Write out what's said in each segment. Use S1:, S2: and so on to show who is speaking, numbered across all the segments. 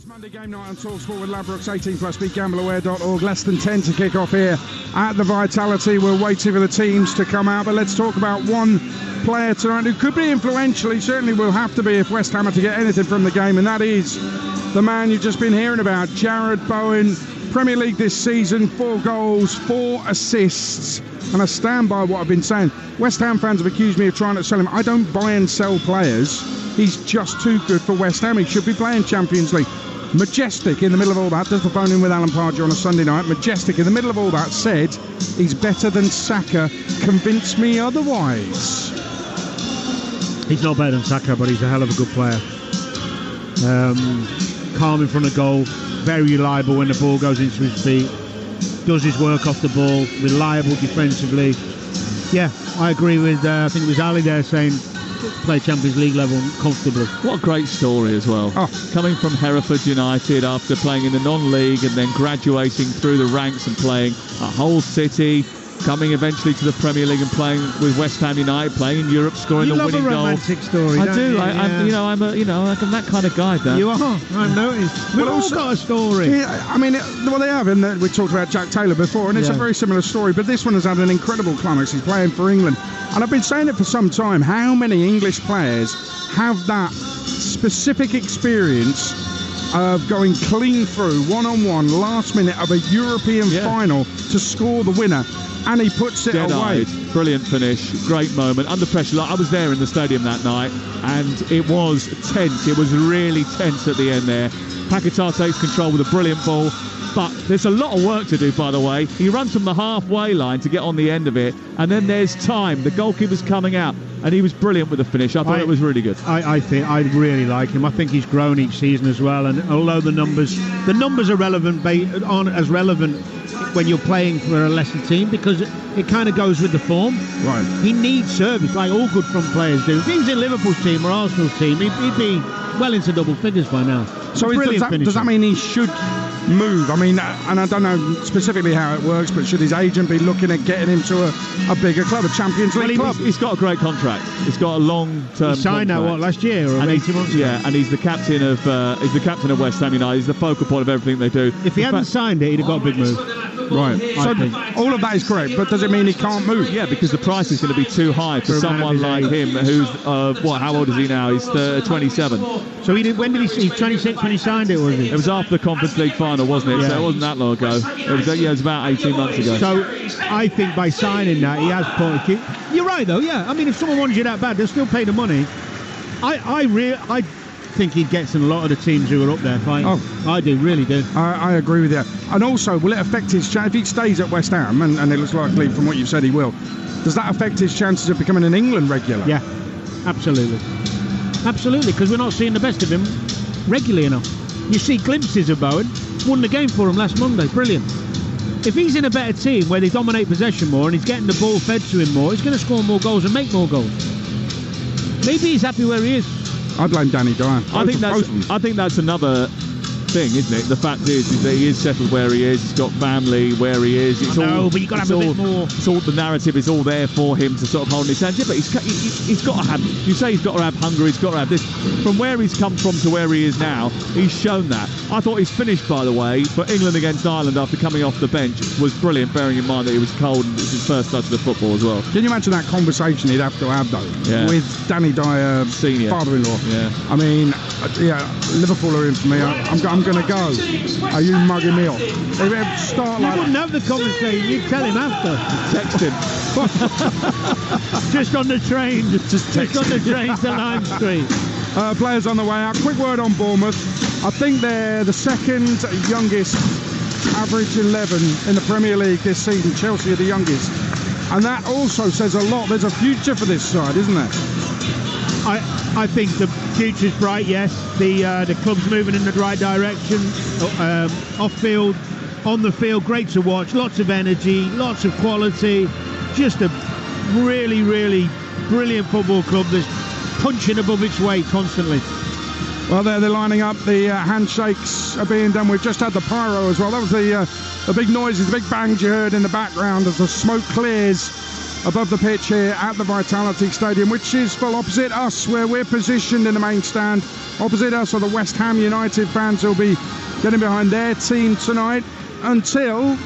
S1: It's Monday game night on Talksport with Ladbrokes, 18 plus, begambleaware.org. Less than 10 to kick off here at the Vitality. We're waiting for the teams to come out, but let's talk about one player tonight who could be influential. He certainly will have to be if West Ham are to get anything from the game, and that is the man you've just been hearing about, Jarrod Bowen. Premier League this season, 4 goals, 4 assists, and I stand by what I've been saying. West Ham fans have accused me of trying to sell him. I don't buy and sell players. He's just too good for West Ham. He should be playing Champions League. Majestic in the middle of all that, does the phone in with Alan Pardew on a Sunday night. Majestic in the middle of all that said, he's better than Saka. Convince me otherwise.
S2: He's not better than Saka, but he's a hell of a good player. Calm in front of goal, very reliable when the ball goes into his feet, does his work off the ball, reliable defensively. Yeah, I agree with, I think it was Ali there saying, play Champions League level comfortably.
S3: What a great story as well. Coming from Hereford United after playing in the non-league and then graduating through the ranks and playing a whole city, coming eventually to the Premier League and playing with West Ham United, playing in Europe, scoring the winning goal.
S2: You love a romantic story,
S3: I do.
S2: Yeah.
S3: I'm that kind of guy, Dan.
S2: You are. I've noticed. We've all got a story.
S1: Yeah, I mean, well, they have, and we talked about Jack Taylor before, and it's a very similar story, but this one has had an incredible climax. He's playing for England, and I've been saying it for some time. How many English players have that specific experience of going clean through one-on-one last minute of a European final to score the winner? And he puts it away.
S3: Brilliant finish, great moment, under pressure. I was there in the stadium that night, and it was tense. It was really tense at the end there. Paquetá takes control with a brilliant ball, but there's a lot of work to do, by the way. He runs from the halfway line to get on the end of it, and then there's time. The goalkeeper's coming out, and he was brilliant with the finish. I thought it was really good.
S2: I think I really like him. I think he's grown each season as well, and although the numbers are relevant, aren't as relevant when you're playing for a lesser team, because it kind of goes with the form.
S1: Right.
S2: He needs service, like all good front players do. If he was in Liverpool's team or Arsenal's team, he'd be well into double figures by now.
S1: So does that mean he should move? I mean, and I don't know specifically how it works, but should his agent be looking at getting him to a bigger club, a Champions League club?
S3: He's got a great contract. He's got a long-term.
S2: He signed
S3: contract.
S2: that last year or 18 months ago?
S3: Yeah, and he's the captain of West Ham United. He's the focal point of everything they do.
S2: If he hadn't signed it, he'd have got a big move.
S1: Right. So all of that is correct, but does it mean he can't move?
S3: Yeah, because the price is going to be too high for someone like him, who's how old is he now? He's 27.
S2: So he's 26 when he signed it, was he?
S3: It was after the Conference League final, wasn't it? Yeah. So it wasn't that long ago. It was about 18 months ago.
S2: So I think by signing that, he has put. You're right, though. Yeah. I mean, if someone wants you that bad, they'll still pay the money. I think he gets in a lot of the teams who are up there fighting. I do, really do.
S1: I agree with you. And also, will it affect his chance if he stays at West Ham, and it looks likely from what you've said he will, does that affect his chances of becoming an England regular?
S2: Yeah, absolutely. Absolutely, because we're not seeing the best of him regularly enough. You see glimpses of Bowen. Won the game for him last Monday. Brilliant. If he's in a better team where they dominate possession more and he's getting the ball fed to him more, he's going to score more goals and make more goals. Maybe he's happy where he is.
S1: I blame Danny Dyer.
S3: I think that's another thing, isn't it? The fact is that he is settled where he is. He's got family where he is.
S2: But you've got to have a bit more.
S3: It's all, the narrative is all there for him to sort of hold his hand. Yeah, but he's got to have. You say he's got to have hunger. He's got to have this. From where he's come from to where he is now, he's shown that. I thought his finish, by the way, for England against Ireland after coming off the bench was brilliant. Bearing in mind that he was cold and it was his first touch of the football as well.
S1: Can you imagine that conversation he'd have to have though with Danny Dyer,
S3: senior
S1: father-in-law?
S3: Yeah.
S1: I mean, Liverpool are in for me. I'm going to go. Are you mugging me off? They start
S2: you wouldn't have the conversation. You'd tell him after.
S3: Text him.
S2: Just on the train. Just on the train to Lime Street.
S1: Players on the way out. Quick word on Bournemouth. I think they're the second youngest average 11 in the Premier League this season. Chelsea are the youngest. And that also says a lot. There's a future for this side, isn't there?
S2: I think the future's bright, yes. The club's moving in the right direction. Off-field, on the field, great to watch. Lots of energy, lots of quality. Just a really, really brilliant football club that's punching above its weight constantly.
S1: Well, they're lining up. The handshakes are being done. We've just had the pyro as well. That was the big noises, the big bangs you heard in the background as the smoke clears above the pitch here at the Vitality Stadium, which is full opposite us, where we're positioned in the main stand. Opposite us are the West Ham United fans who'll be getting behind their team tonight until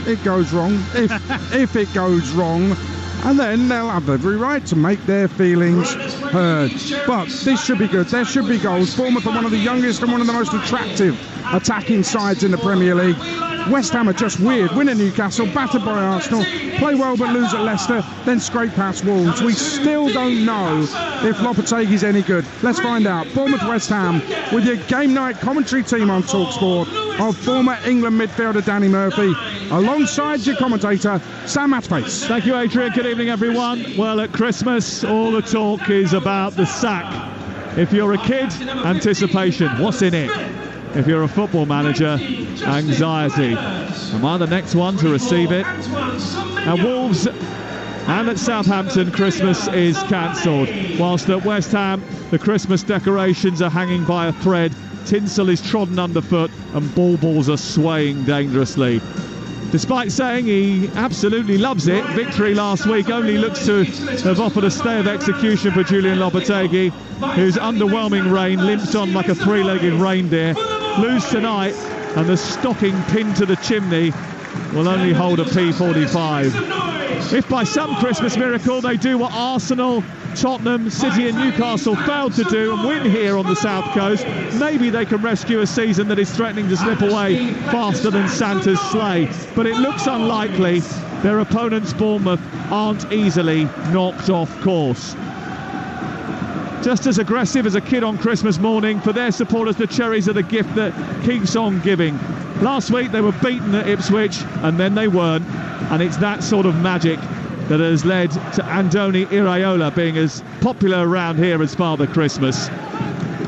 S1: it goes wrong, if it goes wrong. And then they'll have every right to make their feelings heard. But this should be good. There should be goals. Bournemouth are one of the youngest and one of the most attractive attacking sides in the Premier League. West Ham are just weird. Win at Newcastle, battered by Arsenal, play well but lose at Leicester, then scrape past Wolves. We still don't know if Lopetegui's any good. Let's find out. Bournemouth-West Ham with your game night commentary team on Talksport of former England midfielder Danny Murphy, alongside your commentator Sam Matface.
S3: Thank you, Adrian. Good evening, everyone. Well, at Christmas, all the talk is about the sack. If you're a kid, anticipation. What's in it? If you're a football manager, anxiety. Am I the next one to receive it? At Wolves and at Southampton, Christmas is cancelled. Whilst at West Ham, the Christmas decorations are hanging by a thread, tinsel is trodden underfoot, and baubles are swaying dangerously. Despite saying he absolutely loves it, victory last week only looks to have offered a stay of execution for Julian Lopetegui, whose underwhelming reign limps on like a three-legged reindeer. Lose tonight, and the stocking pinned to the chimney will only hold a P45. If by some Christmas miracle they do what Arsenal, Tottenham, City and Newcastle failed to do and win here on the South Coast, maybe they can rescue a season that is threatening to slip away faster than Santa's sleigh. But it looks unlikely. Their opponents, Bournemouth, aren't easily knocked off course. Just as aggressive as a kid on Christmas morning, for their supporters the cherries are the gift that keeps on giving. Last week they were beaten at Ipswich and then they weren't, and it's that sort of magic that has led to Andoni Iraola being as popular around here as Father Christmas.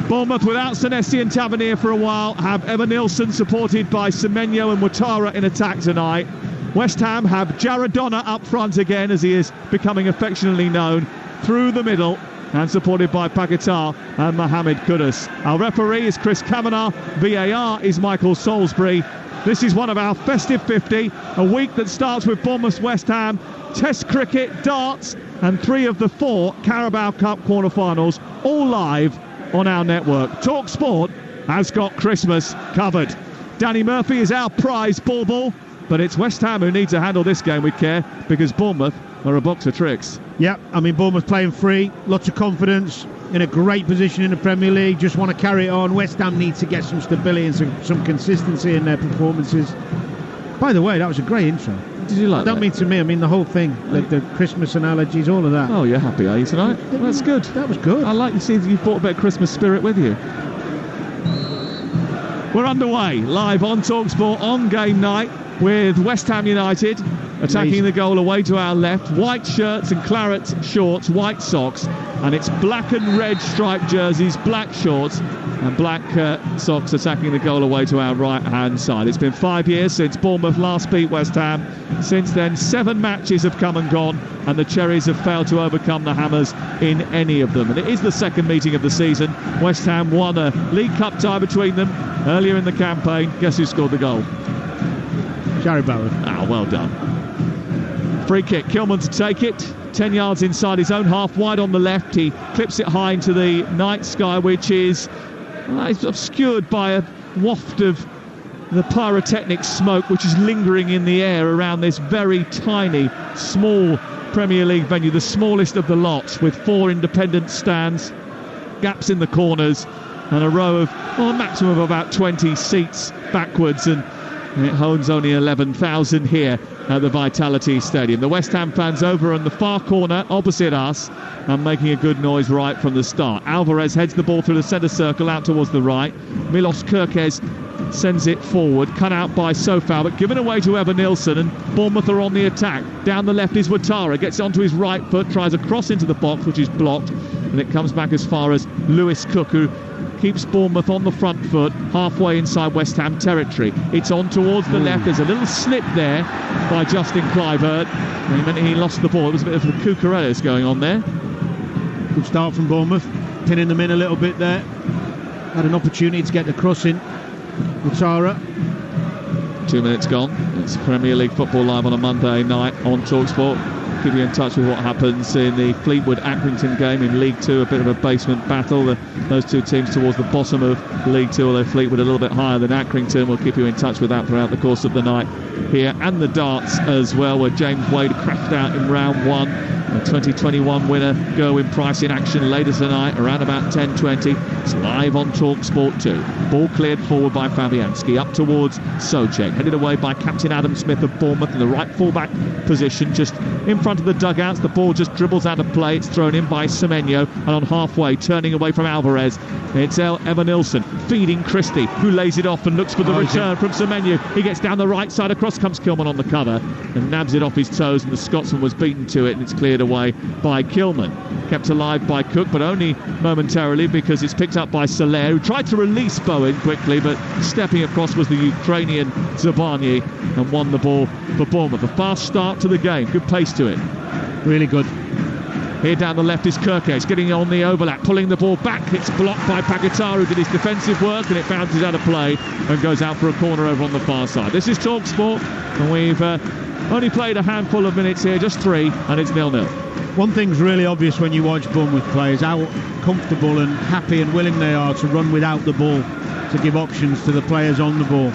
S3: Bournemouth without Senesi and Tavernier for a while have Evan Nilsson supported by Semenyo and Ouattara in attack tonight. West Ham have Jaradona up front again, as he is becoming affectionately known, through the middle, and supported by Paquetá and Mohamed Kudus. Our referee is Chris Kavanagh, VAR is Michael Salisbury. This is one of our festive 50, a week that starts with Bournemouth West Ham, Test cricket, darts, and 3 of the 4 Carabao Cup quarter-finals, all live on our network. Talksport has got Christmas covered. Danny Murphy is our prize bauble, but it's West Ham who need to handle this game with care, because Bournemouth are a box of tricks.
S2: Yep, I mean, Bournemouth playing free, lots of confidence, in a great position in the Premier League, just want to carry it on. West Ham needs to get some stability and some consistency in their performances. By the way, that was a great intro.
S3: Did you like that?
S2: I don't mean to me, I mean the whole thing, the Christmas analogies, all of that.
S3: Oh, you're happy, are you, tonight? That's good.
S2: That was good.
S3: I like to see that you've brought a bit of Christmas spirit with you. We're underway, live on Talksport on game night, with West Ham United attacking the goal away to our left. White shirts and claret shorts, white socks, and it's black and red striped jerseys, black shorts and black socks attacking the goal away to our right hand side. It's been 5 years since Bournemouth last beat West Ham. Since then 7 matches have come and gone, and the Cherries have failed to overcome the Hammers in any of them. And it is the second meeting of the season. West Ham won a League Cup tie between them earlier in the campaign. Guess who scored the goal?
S2: Jared Bowen.
S3: Ah, well done. Free kick, Kilman to take it, 10 yards inside his own half, wide on the left. He clips it high into the night sky, which is obscured by a waft of the pyrotechnic smoke which is lingering in the air around this very tiny, small Premier League venue, the smallest of the lot, with 4 independent stands, gaps in the corners, and a row of, well, a maximum of about 20 seats backwards, and it holds only 11,000 here at the Vitality Stadium. The West Ham fans over in the far corner opposite us and making a good noise right from the start. Alvarez heads the ball through the centre circle out towards the right. Milos Kerkez sends it forward, cut out by Sofal, but given away to Evan Nilsson, and Bournemouth are on the attack. Down the left is Ouattara, gets it onto his right foot, tries a cross into the box, which is blocked, and it comes back as far as Lewis Cook, who keeps Bournemouth on the front foot, halfway inside West Ham territory. It's on towards the left. There's a little slip there by Justin Kluivert. He meant he lost the ball. It was a bit of the Cucurellis going on there.
S2: Good start from Bournemouth, pinning them in a little bit there. Had an opportunity to get the cross in. Ouattara. 2
S3: minutes gone. It's Premier League football live on a Monday night on Talksport. keep you in touch with what happens in the Fleetwood-Accrington game in League 2, a bit of a basement battle. Those two teams towards the bottom of League 2, although Fleetwood a little bit higher than Accrington. We'll keep you in touch with that throughout the course of the night here. And the darts as well, where James Wade crashed out in round 1. The 2021 winner, Gerwyn Price, in action later tonight, around about 10:20. It's live on Talksport 2. Ball cleared forward by Fabianski, up towards Souček, headed away by captain Adam Smith of Bournemouth in the right full-back position, just in front of the dugouts. The ball just dribbles out of play. It's thrown in by Semenyo, and on halfway, turning away from Alvarez, it's Evanilson feeding Christie, who lays it off and looks for the return from Semenyo. He gets down the right side, across comes Kilman on the cover and nabs it off his toes, and the Scotsman was beaten to it, and it's cleared away by Kilman. Kept alive by Cook, but only momentarily, because it's picked up by Soler, who tried to release Bowen quickly, but stepping across was the Ukrainian Zabarny and won the ball for Bournemouth. A fast start to the game, good pace to it.
S2: Really good.
S3: Here down the left is Kirkes, getting on the overlap, pulling the ball back. It's blocked by Paquetá, who did his defensive work, and it bounces out of play and goes out for a corner over on the far side. This is Talksport, and we've only played a handful of minutes here, just 3, and it's 0-0.
S2: One thing's really obvious when you watch Bournemouth play is how comfortable and happy and willing they are to run without the ball, to give options to the players on the ball.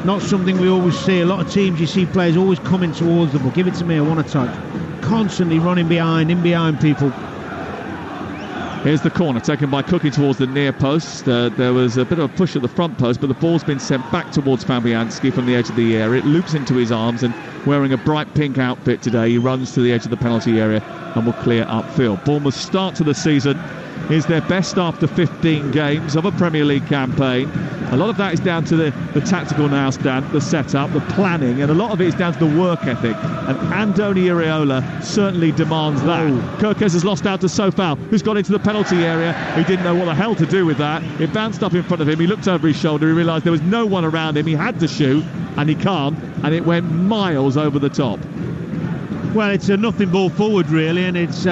S2: Not something we always see. A lot of teams, you see players always coming towards the ball. Give it to me, I want a touch. Constantly running in behind people.
S3: Here's the corner taken by Cookie towards the near post. There was a bit of a push at the front post, but the ball's been sent back towards Fabianski from the edge of the area. It loops into his arms, and wearing a bright pink outfit today, he runs to the edge of the penalty area and will clear upfield. Bournemouth's start to the season is their best after 15 games of a Premier League campaign. A lot of that is down to the tactical now, Stan, the setup, the planning, and a lot of it is down to the work ethic. And Andoni Iraola certainly demands that. Kirkes has lost out to Sofal, who's gone into the penalty area. He didn't know what the hell to do with that. It bounced up in front of him. He looked over his shoulder. He realised there was no one around him. He had to shoot, and he can't. And it went miles over the top.
S2: Well, it's a nothing ball forward, really, and it's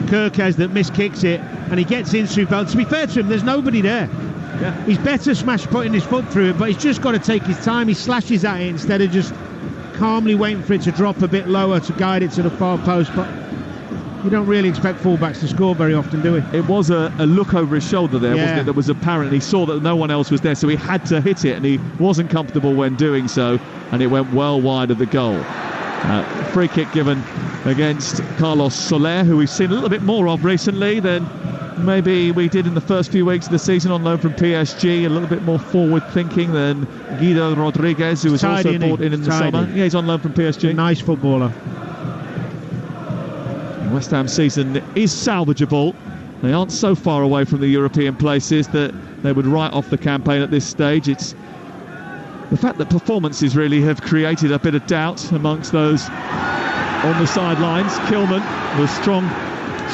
S2: Kirkes that miskicks it, and he gets in Sofal. To be fair to him, there's nobody there. Yeah. He's better putting his foot through it, but he's just got to take his time. He slashes at it instead of just calmly waiting for it to drop a bit lower to guide it to the far post. But you don't really expect fullbacks to score very often, do we?
S3: It was a look over his shoulder there, wasn't it? That was apparent. He saw that no one else was there, so he had to hit it, and he wasn't comfortable when doing so, and it went well wide of the goal. Free kick given against Carlos Soler, who we've seen a little bit more of recently than maybe we did in the first few weeks of the season, on loan from PSG. A little bit more forward thinking than Guido Rodriguez, who was also brought in the summer. Yeah, he's on loan from PSG.
S2: A nice footballer.
S3: The West Ham season is salvageable. They aren't so far away from the European places that they would write off the campaign at this stage. It's the fact that performances really have created a bit of doubt amongst those on the sidelines. Kilman was strong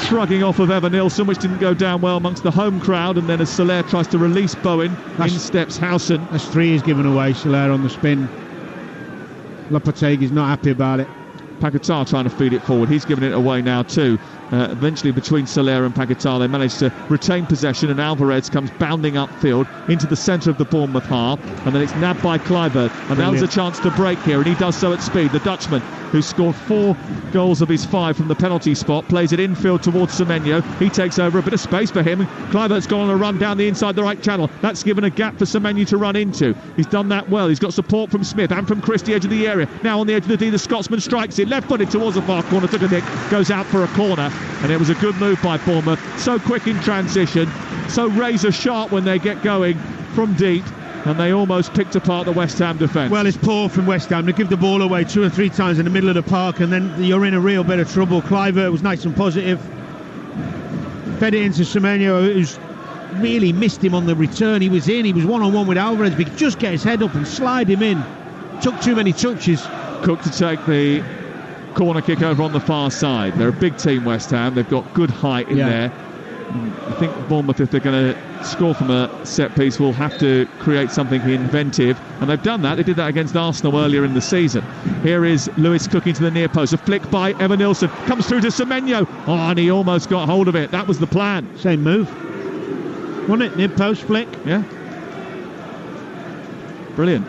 S3: shrugging off of Evanilson, which didn't go down well amongst the home crowd, and then as Soler tries to release Bowen, in steps Howson.
S2: That's 3 he's given away, Soler on the spin. Lopetegui's not happy about it.
S3: Paquetá trying to feed it forward. He's given it away now too. Eventually between Soler and Paquetá they managed to retain possession, and Alvarez comes bounding upfield into the centre of the Bournemouth half, and then it's nabbed by Kluivert, and now there's a chance to break here, and he does so at speed. The Dutchman, who scored 4 goals of his 5 from the penalty spot, plays it infield towards Semenyo. He takes over, a bit of space for him, and Kluivert's gone on a run down the inside the right channel. That's given a gap for Semenyo to run into. He's done that well. He's got support from Smith and from Christie, edge of the area. Now on the edge of the D, the Scotsman strikes it, left-footed towards the far corner, took a nick, goes out for a corner, and it was a good move by Bournemouth. So quick in transition, so razor sharp when they get going from deep, and they almost picked apart the West Ham defence.
S2: Well, it's poor from West Ham to give the ball away 2 or 3 times in the middle of the park, and then you're in a real bit of trouble. Kluivert was nice and positive, fed it into Semenyo, who's really missed him on the return. He was one-on-one with Alvarez, but he could just get his head up and slide him in. Took too many touches.
S3: Cook to take the corner kick over on the far side. They're a big team, West Ham. They've got good height in there. I think Bournemouth, if they're going to score from a set piece, will have to create something inventive, and they've done that. They did that against Arsenal earlier in the season. Here is Lewis Cook into the near post. A flick by Evanilson comes through to Semenyo. Oh, and he almost got hold of it. That was the plan.
S2: Same move, wasn't it? Near post flick.
S3: Yeah. Brilliant.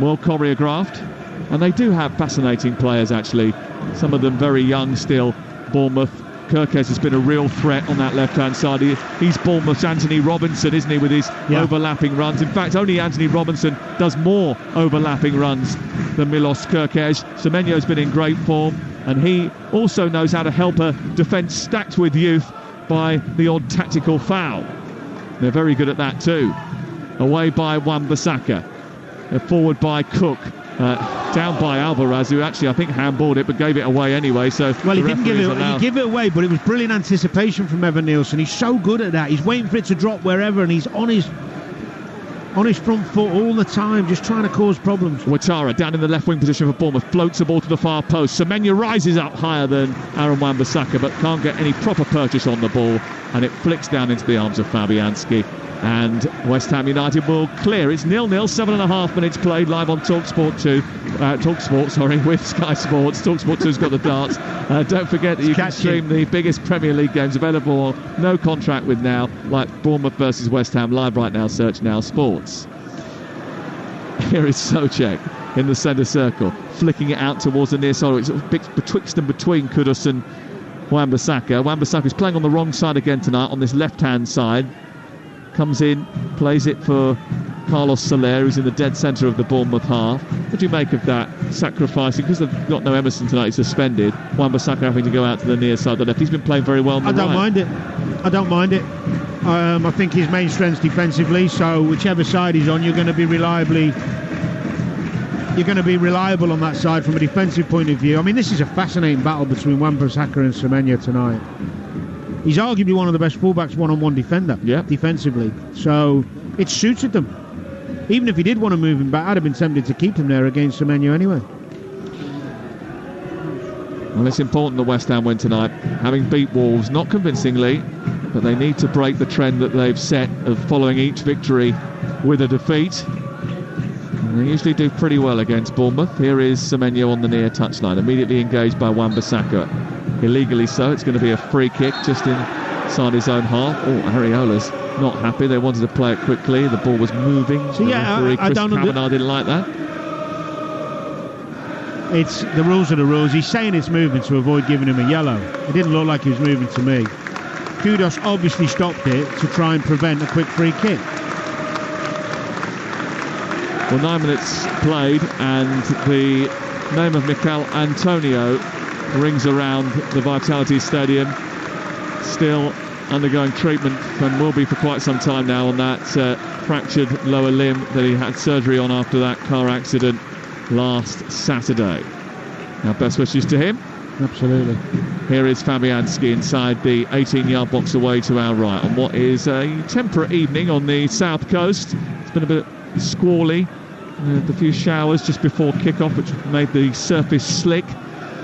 S3: Well choreographed. And they do have fascinating players, actually. Some of them very young still. Bournemouth. Kirkes has been a real threat on that left-hand side. He's Bournemouth's Anthony Robinson, isn't he, with his overlapping runs. In fact, only Anthony Robinson does more overlapping runs than Milos Kirkes. Semenyo's been in great form, and he also knows how to help a defence stacked with youth by the odd tactical foul. They're very good at that too. Away by Wan-Bissaka. They're forward by Cook. Down by Alvarez, who actually I think handballed it but gave it away anyway. So
S2: well, he didn't give it away, but it was brilliant anticipation from Evan Nielsen. He's so good at that. He's waiting for it to drop wherever, and he's on his front foot all the time, just trying to cause problems.
S3: Ouattara down in the left wing position for Bournemouth, floats the ball to the far post. Semenya rises up higher than Aaron Wan-Bissaka, but can't get any proper purchase on the ball, and it flicks down into the arms of Fabianski. And West Ham United will clear. It's 0-0, 7.5 minutes played, live on Talksport 2. Talksport, with Sky Sports. Talksport 2's got the darts. Don't forget that you can stream the biggest Premier League games available on no contract with Now, like Bournemouth versus West Ham, live right now. Search Now Sports. Here is Souček in the centre circle, flicking it out towards the near side. It's betwixt and between Kudus and Wan-Bissaka. Wan-Bissaka's playing on the wrong side again tonight, on this left-hand side. Comes in, plays it for Carlos Soler, who's in the dead centre of the Bournemouth half. What do you make of that sacrificing? Because they've got no Emerson tonight, he's suspended. Wan-Bissaka having to go out to the near side of the left. He's been playing very well on the right.
S2: I don't mind it. I think his main strength's defensively, so whichever side he's on, you're going to be reliable on that side from a defensive point of view. I mean, this is a fascinating battle between Wan-Bissaka and Semenya tonight. He's arguably one of the best fullbacks one-on-one defender defensively. So it suited them. Even if he did want to move him back, I'd have been tempted to keep him there against Semenyo anyway.
S3: Well, it's important that West Ham win tonight, having beat Wolves, not convincingly, but they need to break the trend that they've set of following each victory with a defeat. And they usually do pretty well against Bournemouth. Here is Semenyo on the near touchline, immediately engaged by Wan-Bissaka. Illegally so. It's going to be a free kick just inside his own half. Oh, Ariola's not happy. They wanted to play it quickly. The ball was moving. So Chris Kavanagh didn't like that.
S2: It's the rules are the rules. He's saying it's moving to avoid giving him a yellow. It didn't look like he was moving to me. Kudus obviously stopped it to try and prevent a quick free kick.
S3: Well, 9 minutes played, and the name of Mikel Antonio rings around the Vitality Stadium. Still undergoing treatment, and will be for quite some time now, on that fractured lower limb that he had surgery on after that car accident last Saturday. Now, best wishes to him.
S2: Absolutely.
S3: Here is Fabianski inside the 18-yard box away to our right on what is a temperate evening on the south coast. It's been a bit squally. The few showers just before kick-off, which made the surface slick,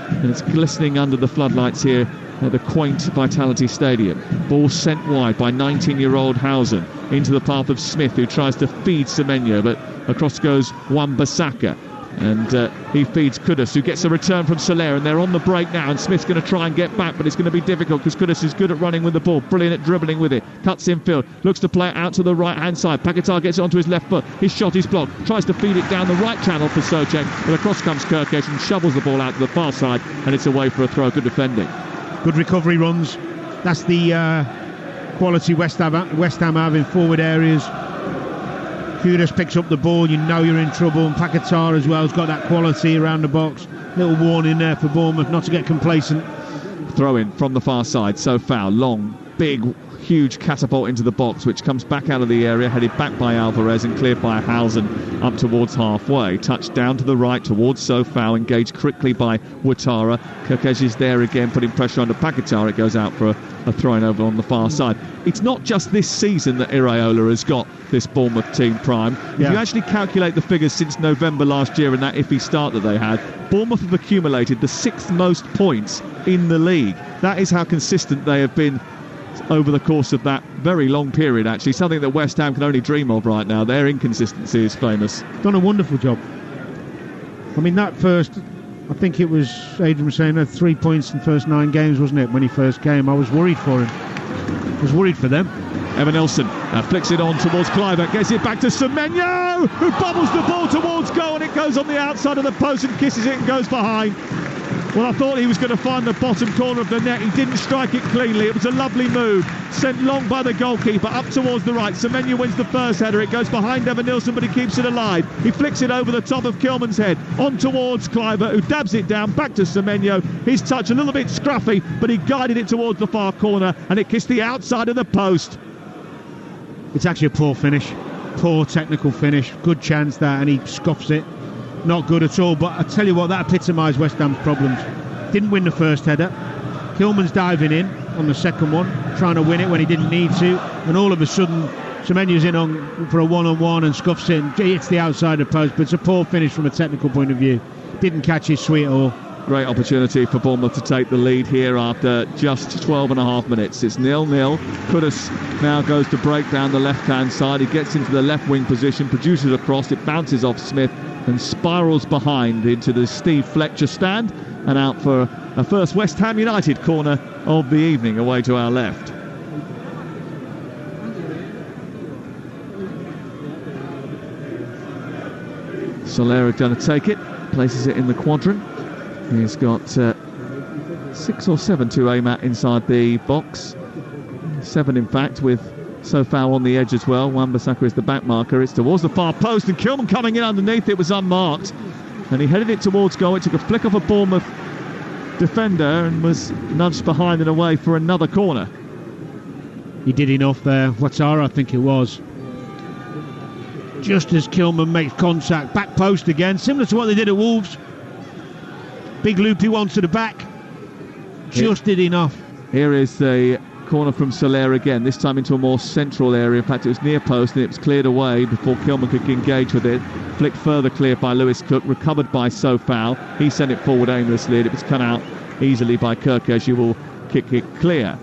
S3: and it's glistening under the floodlights here at the quaint Vitality Stadium. Ball sent wide by 19-year-old Housen into the path of Smith, who tries to feed Semenyo, but across goes Wan-Bissaka, and he feeds Kudus, who gets a return from Soler, and they're on the break now, and Smith's going to try and get back, but it's going to be difficult because Kudus is good at running with the ball, brilliant at dribbling with it, cuts infield, looks to play it out to the right hand side. Paquetá gets it onto his left foot, his shot is blocked, tries to feed it down the right channel for Souček, but across comes Kirkes and shovels the ball out to the far side, and it's away for a throw. Good defending,
S2: good recovery runs. That's the quality West Ham have in forward areas. Kudus picks up the ball, you know you're in trouble, and Paquetá as well has got that quality around the box. Little warning there for Bournemouth not to get complacent.
S3: Throw in from the far side, so foul, long, big, huge catapult into the box, which comes back out of the area, headed back by Alvarez and cleared by Housen up towards halfway. Touched down to the right towards Sofao, engaged quickly by Ouattara. Kirkes is there again, putting pressure under Paquetá. It goes out for a throw-in over on the far side. It's not just this season that Iraola has got this Bournemouth team prime. If you actually calculate the figures since November last year and that iffy start that they had, Bournemouth have accumulated the 6th most points in the league. That is how consistent they have been over the course of that very long period, actually. Something that West Ham can only dream of right now. Their inconsistency is famous.
S2: Done a wonderful job. I mean, that first, I think it was, Adrian was saying, 3 points in the first 9 games, wasn't it, when he first came? I was worried for him. I was worried for them.
S3: Evan Nilsson Flicks it on towards Kluivert, gets it back to Semenyo, who bobbles the ball towards goal, and it goes on the outside of the post and kisses it and goes behind. Well, I thought he was going to find the bottom corner of the net. He didn't strike it cleanly. It was a lovely move, sent long by the goalkeeper up towards the right. Semenyo wins the first header. It goes behind Evan Nilsson, but he keeps it alive. He flicks it over the top of Kilman's head, on towards Kluivert, who dabs it down, back to Semenyo. His touch a little bit scruffy, but he guided it towards the far corner, and it kissed the outside of the post.
S2: It's actually a poor finish, poor technical finish. Good chance that, and he scuffs it. Not good at all, but I tell you what, that epitomised West Ham's problems. Didn't win the first header. Kilman's diving in on the second one, trying to win it when he didn't need to, and all of a sudden Semenyo's in on for a one-on-one and scuffs it and hits the outside of the post. But it's a poor finish from a technical point of view. Didn't catch his sweet at all.
S3: Great opportunity for Bournemouth to take the lead here after just 12 and a half minutes. It's 0-0. Kudus now goes to break down the left-hand side. He gets into the left wing position, produces a cross, it bounces off Smith and spirals behind into the Steve Fletcher stand and out for a first West Ham United corner of the evening away to our left. Solera going to take it, places it in the quadrant. He's got 6 or 7 to aim at inside the box. 7 in fact, with Sofau on the edge as well. Wan-Bissaka is the back marker. It's towards the far post, and Kilman coming in underneath. It was unmarked, and he headed it towards goal. It took a flick off a Bournemouth defender and was nudged behind and away for another corner.
S2: He did enough there. Ouattara, I think it was. Just as Kilman makes contact, back post again, similar to what they did at Wolves. Big loopy one to the back. Just did enough.
S3: Here is the corner from Soler again, this time into a more central area. In fact, it was near post and it was cleared away before Kilman could engage with it. Flicked further clear by Lewis Cook, recovered by Sofau. He sent it forward aimlessly and it was cut out easily by Kirkesh, who will kick it clear.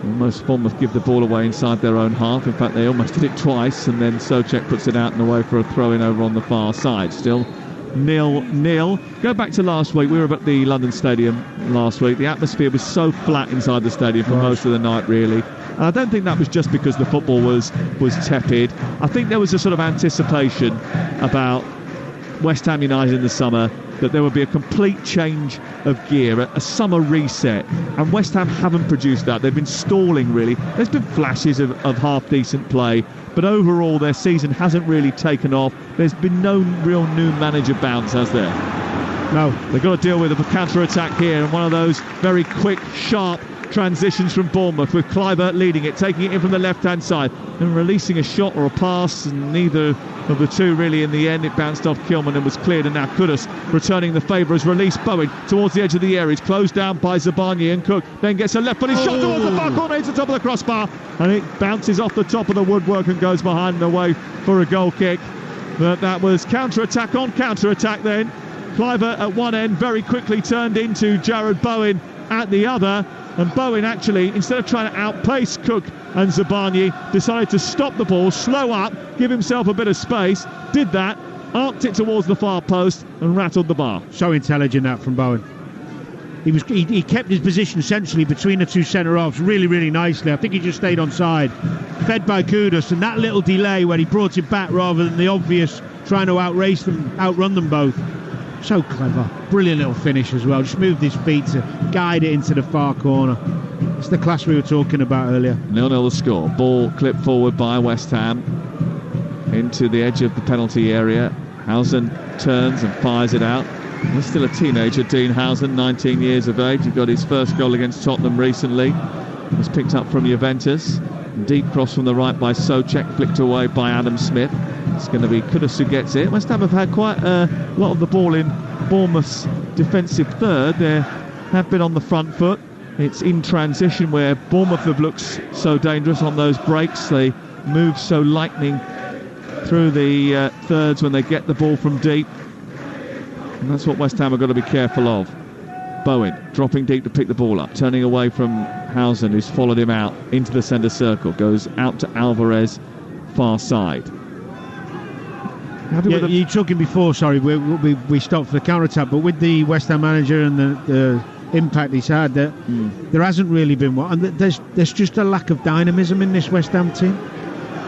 S3: Almost Bournemouth give the ball away inside their own half. In fact, they almost did it twice, and then Souček puts it out and away for a throw-in over on the far side. Still 0-0. Go back to last week. We were at the London Stadium last week. The atmosphere was so flat inside the stadium for most of the night, really. And I don't think that was just because the football was tepid. I think there was a sort of anticipation about West Ham United in the summer, that there would be a complete change of gear, a summer reset, and West Ham haven't produced that. They've been stalling, really. There's been flashes of half-decent play, but overall their season hasn't really taken off. There's been no real new manager bounce, has there?
S2: No.
S3: They've got to deal with a counter-attack here, and one of those very quick, sharp transitions from Bournemouth, with Kluivert leading it, taking it in from the left-hand side and releasing a shot or a pass, and neither of the two really in the end. It bounced off Kilman and was cleared, and now Kudus returning the favour has released Bowen towards the edge of the area. He's closed down by Zabarnyi, and Cook then gets a left-footed shot towards the far corner into the top of the crossbar, and it bounces off the top of the woodwork and goes behind and away for a goal kick. But that was counter-attack on counter-attack then. Kluivert at one end very quickly turned into Jared Bowen at the other, and Bowen actually, instead of trying to outpace Cook and Zabarnyi, decided to stop the ball, slow up, give himself a bit of space, did that, arced it towards the far post and rattled the bar.
S2: So intelligent that from Bowen. He kept his position centrally between the two centre-halves really, really nicely. I think he just stayed on side, fed by Kudus, and that little delay where he brought it back rather than the obvious trying to outrun them both. So clever. Brilliant little finish as well. Just moved his feet to guide it into the far corner. It's the class we were talking about earlier.
S3: 0-0 the score. Ball clipped forward by West Ham into the edge of the penalty area. Housen turns and fires it out. He's still a teenager, Dean Housen, 19 years of age. He got his first goal against Tottenham recently. He was picked up from Juventus. Deep cross from the right by Souček, flicked away by Adam Smith. It's going to be Kudus who gets it. West Ham have had quite a lot of the ball in Bournemouth's defensive third. They have been on the front foot. It's in transition where Bournemouth have looked so dangerous on those breaks. They move so lightning through the thirds when they get the ball from deep. And that's what West Ham have got to be careful of. Bowen dropping deep to pick the ball up, turning away from Housen, who's followed him out into the centre circle, goes out to Alvarez, far side.
S2: Yeah, you were talking before, sorry, we stopped for the counter-attack, but with the West Ham manager and the impact he's had, that there hasn't really been one. And there's just a lack of dynamism in this West Ham team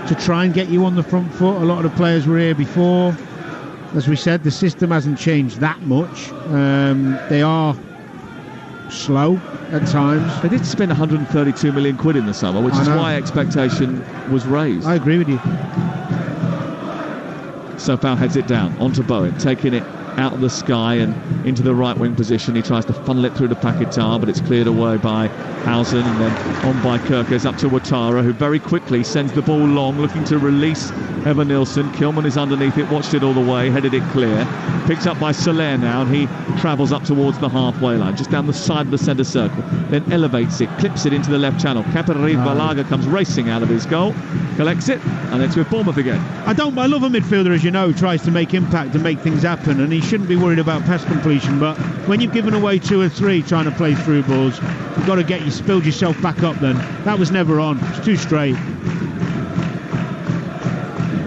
S2: to try and get you on the front foot. A lot of the players were here before. As we said, the system hasn't changed that much. They are slow at times.
S3: They did spend 132 million quid in the summer, which is why expectation was raised.
S2: I agree with you.
S3: Sofal heads it down onto Bowen, taking it out of the sky and into the right wing position. He tries to funnel it through to Paquetá, but it's cleared away by Housen, and then on by Kirkes up to Ouattara, who very quickly sends the ball long, looking to release Evan Nilsson. Kilman is underneath it, watched it all the way, headed it clear. Picked up by Soler now, and he travels up towards the halfway line, just down the side of the centre circle, then elevates it, clips it into the left channel. Capariz-Balaga comes racing out of his goal, collects it, and it's with Bournemouth again.
S2: I love a midfielder, as you know, who tries to make impact and make things happen, and he shouldn't be worried about pass completion, but when you've given away 2 or 3 trying to play through balls, you've got to build yourself back up then. That was never on. It's too straight.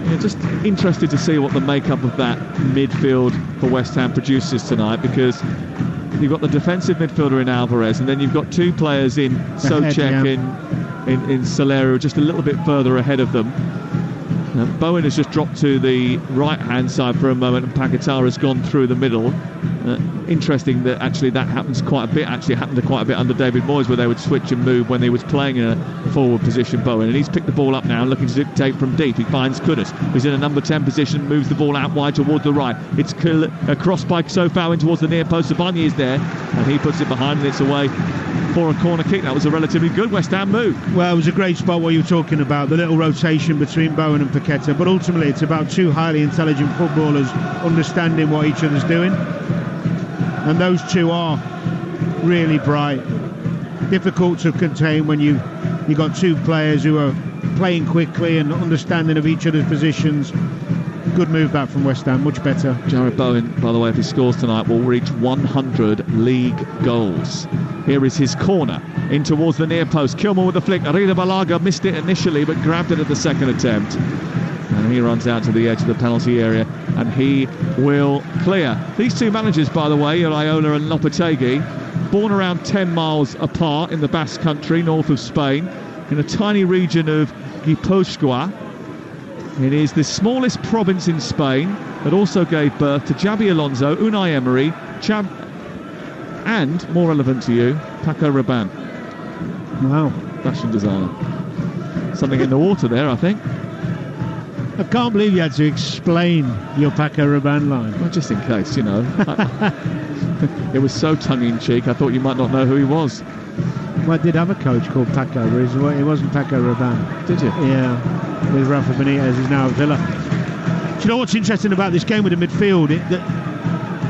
S3: Yeah, just interested to see what the makeup of that midfield for West Ham produces tonight, because you've got the defensive midfielder in Alvarez, and then you've got 2 players in Souček in Soler, just a little bit further ahead of them. Bowen has just dropped to the right-hand side for a moment, and Paquetá has gone through the middle. Interesting that actually that happens quite a bit. Actually, it happened quite a bit under David Moyes, where they would switch and move when he was playing in a forward position, Bowen. And he's picked the ball up now, looking to dictate from deep. He finds Kudus, who's in a number 10 position, moves the ball out wide towards the right. It's crossed by Sofal in towards the near post. Sabani is there, and he puts it behind, and it's away for a corner kick. That was a relatively good West Ham move.
S2: Well, it was a great spot what you were talking about, the little rotation between Bowen and Paquetá, but ultimately it's about 2 highly intelligent footballers understanding what each other's doing, and those 2 are really bright, difficult to contain when you got 2 players who are playing quickly and understanding of each other's positions. Good move back from West Ham, much better.
S3: Jarrod Bowen, by the way, if he scores tonight, will reach 100 league goals. Here is his corner in towards the near post. Kilman with the flick. Arrizabalaga missed it initially, but grabbed it at the second attempt. And he runs out to the edge of the penalty area, and he will clear. These 2 managers, by the way, Iraola and Lopetegui, born around 10 miles apart in the Basque Country, north of Spain, in a tiny region of Guipuzcoa. It is the smallest province in Spain that also gave birth to Xabi Alonso, Unai Emery, and, more relevant to you, Paco Rabanne.
S2: Wow.
S3: Fashion designer. Something in the water there, I think.
S2: I can't believe you had to explain your Paco Rabanne line.
S3: Well, just in case, you know. It was so tongue-in-cheek, I thought you might not know who he was.
S2: Well, I did have a coach called Paco, but it wasn't Paco Rabanne.
S3: Did you?
S2: Yeah. With Rafa Benitez, who's now at Villa. Do you know what's interesting about this game with the midfield?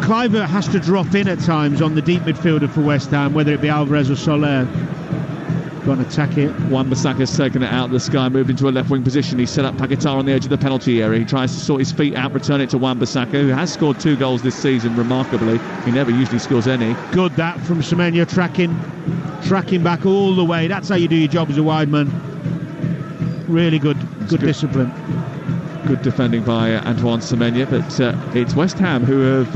S2: Kluivert has to drop in at times on the deep midfielder for West Ham, whether it be Alvarez or Soler. Go and attack it.
S3: Wan-Bissaka's taken it out of the sky, moved into a left wing position. He's set up Paquetá on the edge of the penalty area. He tries to sort his feet out, return it to Wan-Bissaka, who has scored 2 goals this season, remarkably. He never usually scores any.
S2: Good that from Semenya, tracking back all the way. That's how you do your job as a wide man. Really good discipline. Good
S3: defending by Antoine Semenya, but it's West Ham who have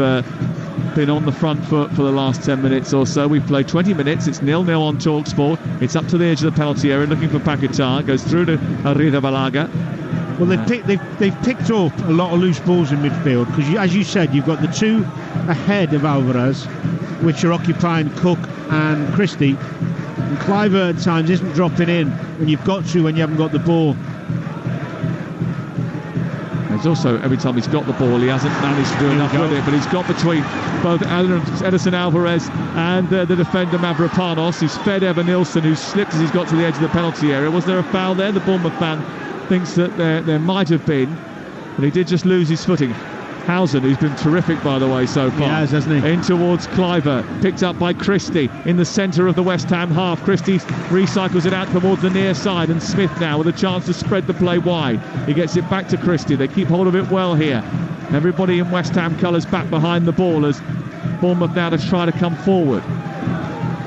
S3: been on the front foot for the last 10 minutes or so. We've played 20 minutes. It's 0-0 on Talksport. It's up to the edge of the penalty area, looking for Paquetá. Goes through to Arrizabalaga.
S2: Well, they've picked up a lot of loose balls in midfield, because, as you said, you've got the 2 ahead of Alvarez, which are occupying Cook and Christie. And Kluivert at times isn't dropping in when you've got to, when you haven't got the ball.
S3: There's also, every time he's got the ball, he hasn't managed to do enough with it, but he's got between both Edison Alvarez and the defender Mavropanos, who's fed Evan Nilsson, who slipped as he's got to the edge of the penalty area. Was there a foul there? The Bournemouth fan thinks that there might have been, but he did just lose his footing. Housen, who's been terrific, by the way, so far.
S2: He has, hasn't he?
S3: In towards Kluivert, picked up by Christie in the centre of the West Ham half. Christie recycles it out towards the near side, and Smith now with a chance to spread the play wide. He gets it back to Christie. They keep hold of it well here. Everybody in West Ham colours back behind the ball as Bournemouth now to try to come forward.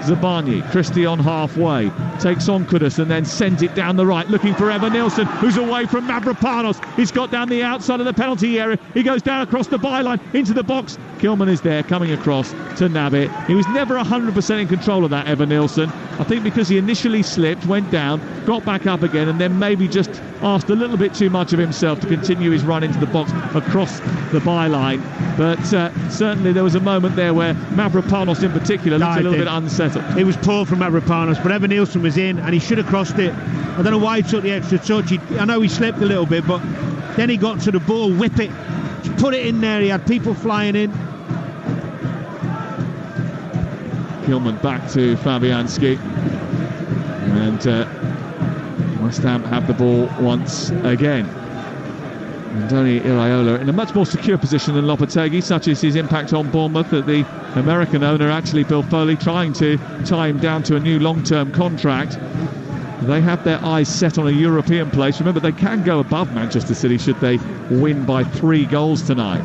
S3: Zabani, Christie on halfway, takes on Kudus and then sends it down the right, looking for Evan Nilsson, who's away from Mavropanos. He's got down the outside of the penalty area. He goes down across the byline into the box. Kilman is there, coming across to nab it. He was never 100% in control of that, Evan Nilsson. I think because he initially slipped, went down, got back up again, and then maybe just asked a little bit too much of himself to continue his run into the box across the byline. But certainly there was a moment there where Mavropanos in particular looked a little bit unsettled.
S2: It was poor from Mavropanos, but Evan Nilsson was in and he should have crossed it. I don't know why he took the extra touch. I know he slipped a little bit, but then he got to the ball, whip it, put it in there. He had people flying in.
S3: Kilman back to Fabianski, and West Ham have the ball once again. Andoni Iraola in a much more secure position than Lopetegui, such is his impact on Bournemouth that the American owner, actually Bill Foley, trying to tie him down to a new long-term contract. They have their eyes set on a European place. Remember, they can go above Manchester City should they win by 3 goals tonight.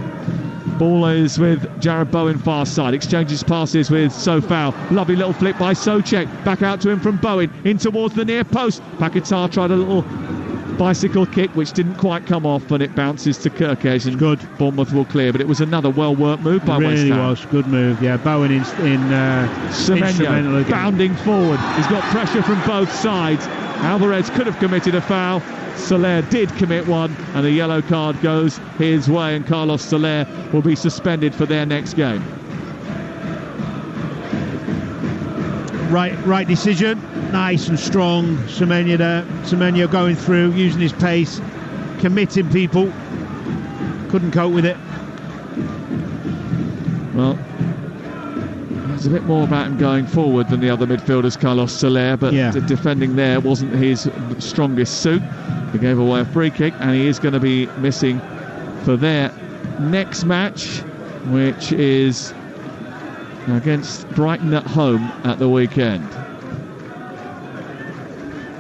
S3: Ball is with Jared Bowen far side, exchanges passes with Sofao. Lovely little flick by Souček, back out to him from Bowen, in towards the near post. Paquetá tried a little bicycle kick which didn't quite come off, and it bounces to Kirkes, and
S2: good.
S3: Bournemouth will clear, but it was another well-worked move by West Ham.
S2: Really was, good move, yeah. Bowen
S3: Semenyo bounding forward. He's got pressure from both sides. Alvarez could have committed a foul. Soler did commit one, and a yellow card goes his way, and Carlos Soler will be suspended for their next game.
S2: Right decision, nice and strong. Semenyo there. Semenyo going through, using his pace, committing people. Couldn't cope with it.
S3: Well, there's a bit more about him going forward than the other midfielders, Carlos Soler, but the defending there wasn't his strongest suit. He gave away a free kick, and he is going to be missing for their next match, which is against Brighton at home at the weekend.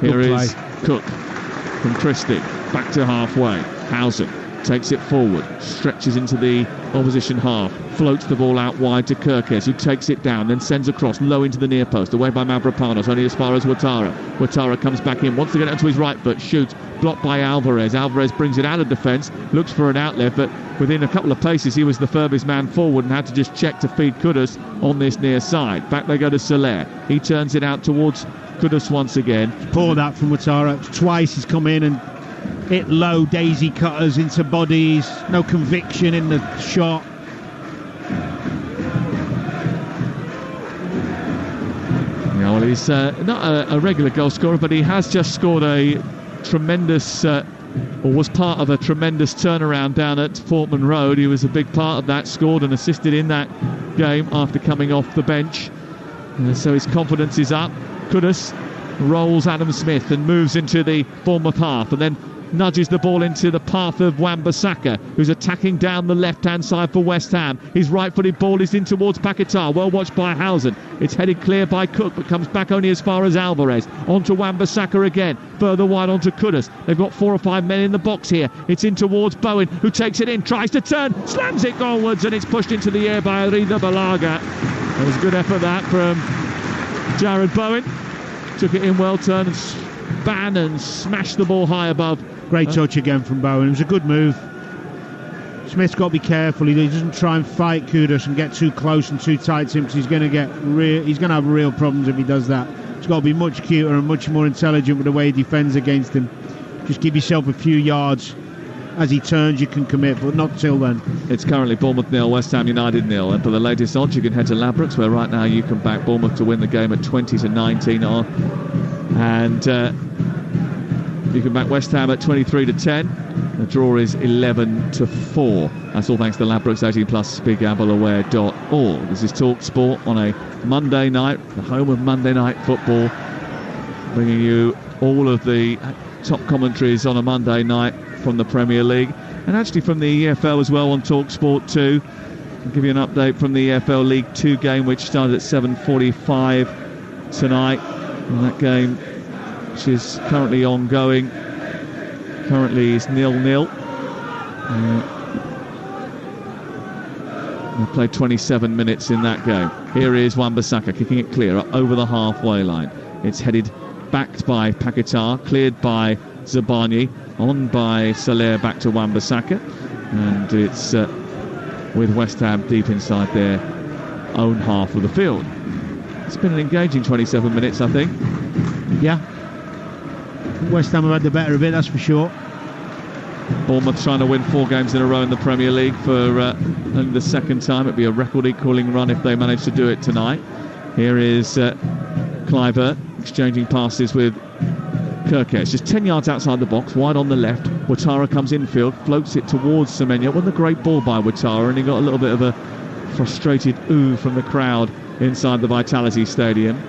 S3: Here is Cook from Christie, back to halfway. Housen takes it forward, stretches into the opposition half, floats the ball out wide to Kirkes, who takes it down, then sends across low into the near post, away by Mavropanos, only as far as Ouattara. Ouattara comes back in, wants to get it onto his right foot, shoots, blocked by Alvarez. Alvarez brings it out of defence, looks for an outlet, but within a couple of paces he was the furthest man forward and had to just check to feed Kudus on this near side. Back they go to Soler. He turns it out towards Kudus once again.
S2: Poor that from Ouattara. Twice he's come in and hit low daisy cutters into bodies. No conviction in the shot.
S3: Yeah, well, he's not a regular goal scorer, but he has just scored a tremendous, or was part of a tremendous turnaround down at Portman Road. He was a big part of that, scored and assisted in that game after coming off the bench. So his confidence is up. Kudus rolls Adam Smith and moves into the Bournemouth half, and then nudges the ball into the path of Wan-Bissaka, who's attacking down the left-hand side for West Ham. His right-footed ball is in towards Paquetá, well watched by Housen. It's headed clear by Cook, but comes back only as far as Alvarez. On to Wan-Bissaka again, further wide onto Kudus. They've got 4 or 5 men in the box here. It's in towards Bowen, who takes it in, tries to turn, slams it goalwards, and it's pushed into the air by Arida Balaga. It was a good effort that from Jared Bowen. Took it in well, turned and span and smashed the ball high above.
S2: Great touch again from Bowen. It was a good move. Smith's got to be careful. He doesn't try and fight Kudus and get too close and too tight to him, because he's going to have real problems if he does that. He's got to be much cuter and much more intelligent with the way he defends against him. Just give yourself a few yards. As he turns, you can commit, but not till then.
S3: It's currently Bournemouth 0, West Ham United 0. And for the latest odds, you can head to Ladbrokes, where right now you can back Bournemouth to win the game at 20-19 on. And you can back West Ham at 23-10. The draw is 11-4. That's all thanks to Ladbrokes 18+, BigGambleAware.org. This is Talksport on a Monday night, the home of Monday Night Football, bringing you all of the top commentaries on a Monday night from the Premier League, and actually from the EFL as well on Talksport 2. I'll give you an update from the EFL League 2 game, which started at 7:45 tonight. And that game, which is currently ongoing, currently is 0-0. They played 27 minutes in that game. Here is Wan-Bissaka kicking it clear up over the halfway line. It's headed backed by Paquetá, cleared by Zabani, on by Soler, back to Wan-Bissaka, and it's with West Ham deep inside their own half of the field. It's been an engaging 27 minutes, I think.
S2: Yeah. West Ham have had the better of it, that's for sure.
S3: Bournemouth trying to win 4 games in a row in the Premier League for only the second time. It'd be a record-equalling run if they manage to do it tonight. Here is Kluivert exchanging passes with Kerkez, just 10 yards outside the box, wide on the left. Ouattara comes infield, floats it towards Semenyo. It wasn't a great ball by Ouattara, and he got a little bit of a frustrated ooh from the crowd inside the Vitality Stadium.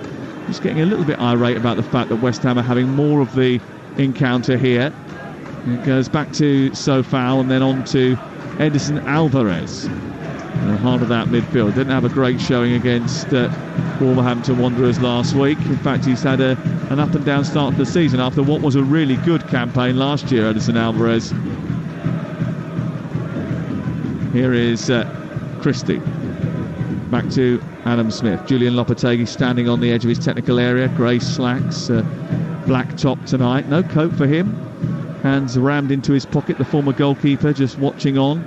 S3: Just getting a little bit irate about the fact that West Ham are having more of the encounter here. It goes back to Sofao and then on to Edison Alvarez. The heart of that midfield. Didn't have a great showing against Wolverhampton Wanderers last week. In fact, he's had an up and down start to the season after what was a really good campaign last year, Edison Alvarez. Here is Christie. Back to Adam Smith. Julian Lopetegui standing on the edge of his technical area. Grey slacks, black top tonight. No coat for him. Hands rammed into his pocket. The former goalkeeper just watching on.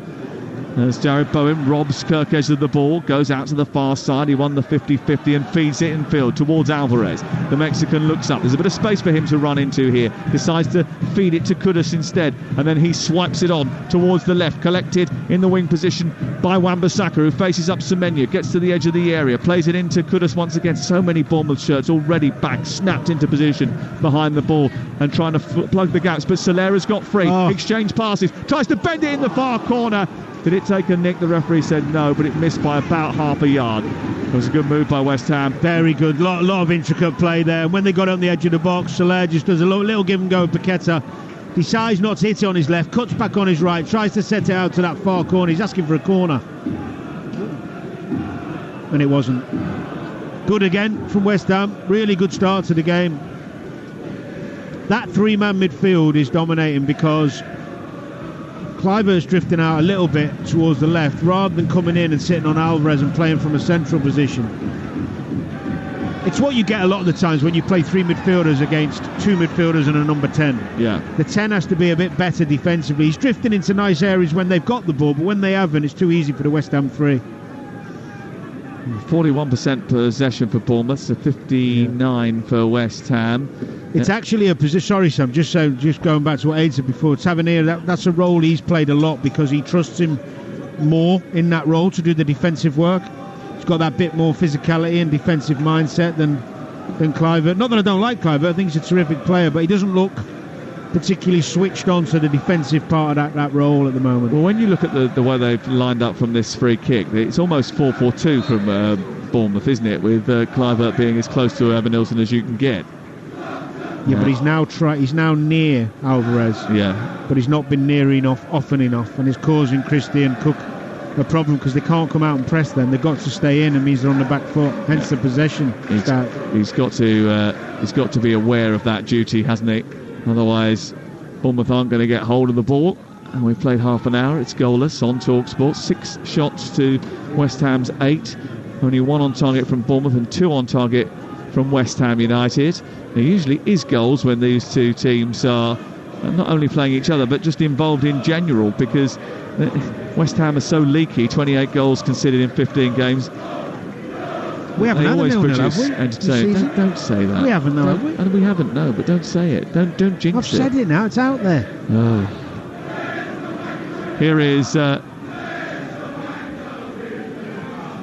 S3: As Jared Bowen robs Kerkez of the ball, goes out to the far side. He won the 50-50 and feeds it infield towards Alvarez. The Mexican looks up. There's a bit of space for him to run into here. Decides to feed it to Kudus instead. And then he swipes it on towards the left. Collected in the wing position by Wan-Bissaka, who faces up Semenyo. Gets to the edge of the area. Plays it into Kudus once again. So many Bournemouth shirts already back. Snapped into position behind the ball and trying to plug the gaps. But Solera's got free. Exchange passes. Tries to bend it in the far corner. Did it take a nick? The referee said no, but it missed by about half a yard. It was a good move by West Ham.
S2: Very good. Lot of intricate play there. And when they got on the edge of the box, Soler just does a little give and go with Paquetá. Decides not to hit it on his left, cuts back on his right, tries to set it out to that far corner. He's asking for a corner. And it wasn't. Good again from West Ham. Really good start to the game. That 3-man midfield is dominating because Kluivert's drifting out a little bit towards the left rather than coming in and sitting on Alvarez and playing from a central position. It's what you get a lot of the times when you play 3 midfielders against 2 midfielders and a number 10. Yeah. The 10 has to be a bit better defensively. He's drifting into nice areas when they've got the ball, but when they haven't, it's too easy for the West Ham 3.
S3: 41% possession for Bournemouth, so 59 for West Ham.
S2: It's actually a position. Sorry, Sam. Just going back to what Aid said before. Tavernier, that's a role he's played a lot because he trusts him more in that role to do the defensive work. He's got that bit more physicality and defensive mindset than Kluivert. Not that I don't like Kluivert. I think he's a terrific player, but he doesn't look particularly switched on to the defensive part of that role at the moment.
S3: Well, when you look at the way they've lined up from this free kick, it's almost 4-4-2 from Bournemouth, isn't it? With Kluivert being as close to Evanilson as you can get.
S2: Yeah, but he's now near Alvarez.
S3: Yeah,
S2: but he's not been near enough, often enough, and it's causing Christie and Cook a problem because they can't come out and press them. They've got to stay in, and means they're on the back foot. Hence the possession.
S3: He's got to be aware of that duty, hasn't he? Otherwise, Bournemouth aren't going to get hold of the ball. And we've played half an hour. It's goalless on Talksport. 6 shots to West Ham's 8. Only 1 on target from Bournemouth and 2 on target from West Ham United. There usually is goals when these two teams are not only playing each other but just involved in general, because West Ham are so leaky. 28 goals conceded in 15 games.
S2: We haven't had a nil-nil, have we?
S3: Don't say that.
S2: We haven't, though, have we?
S3: And we haven't, no, but don't say it. Don't jinx it.
S2: I've said it now. It's out there.
S3: Oh. Here is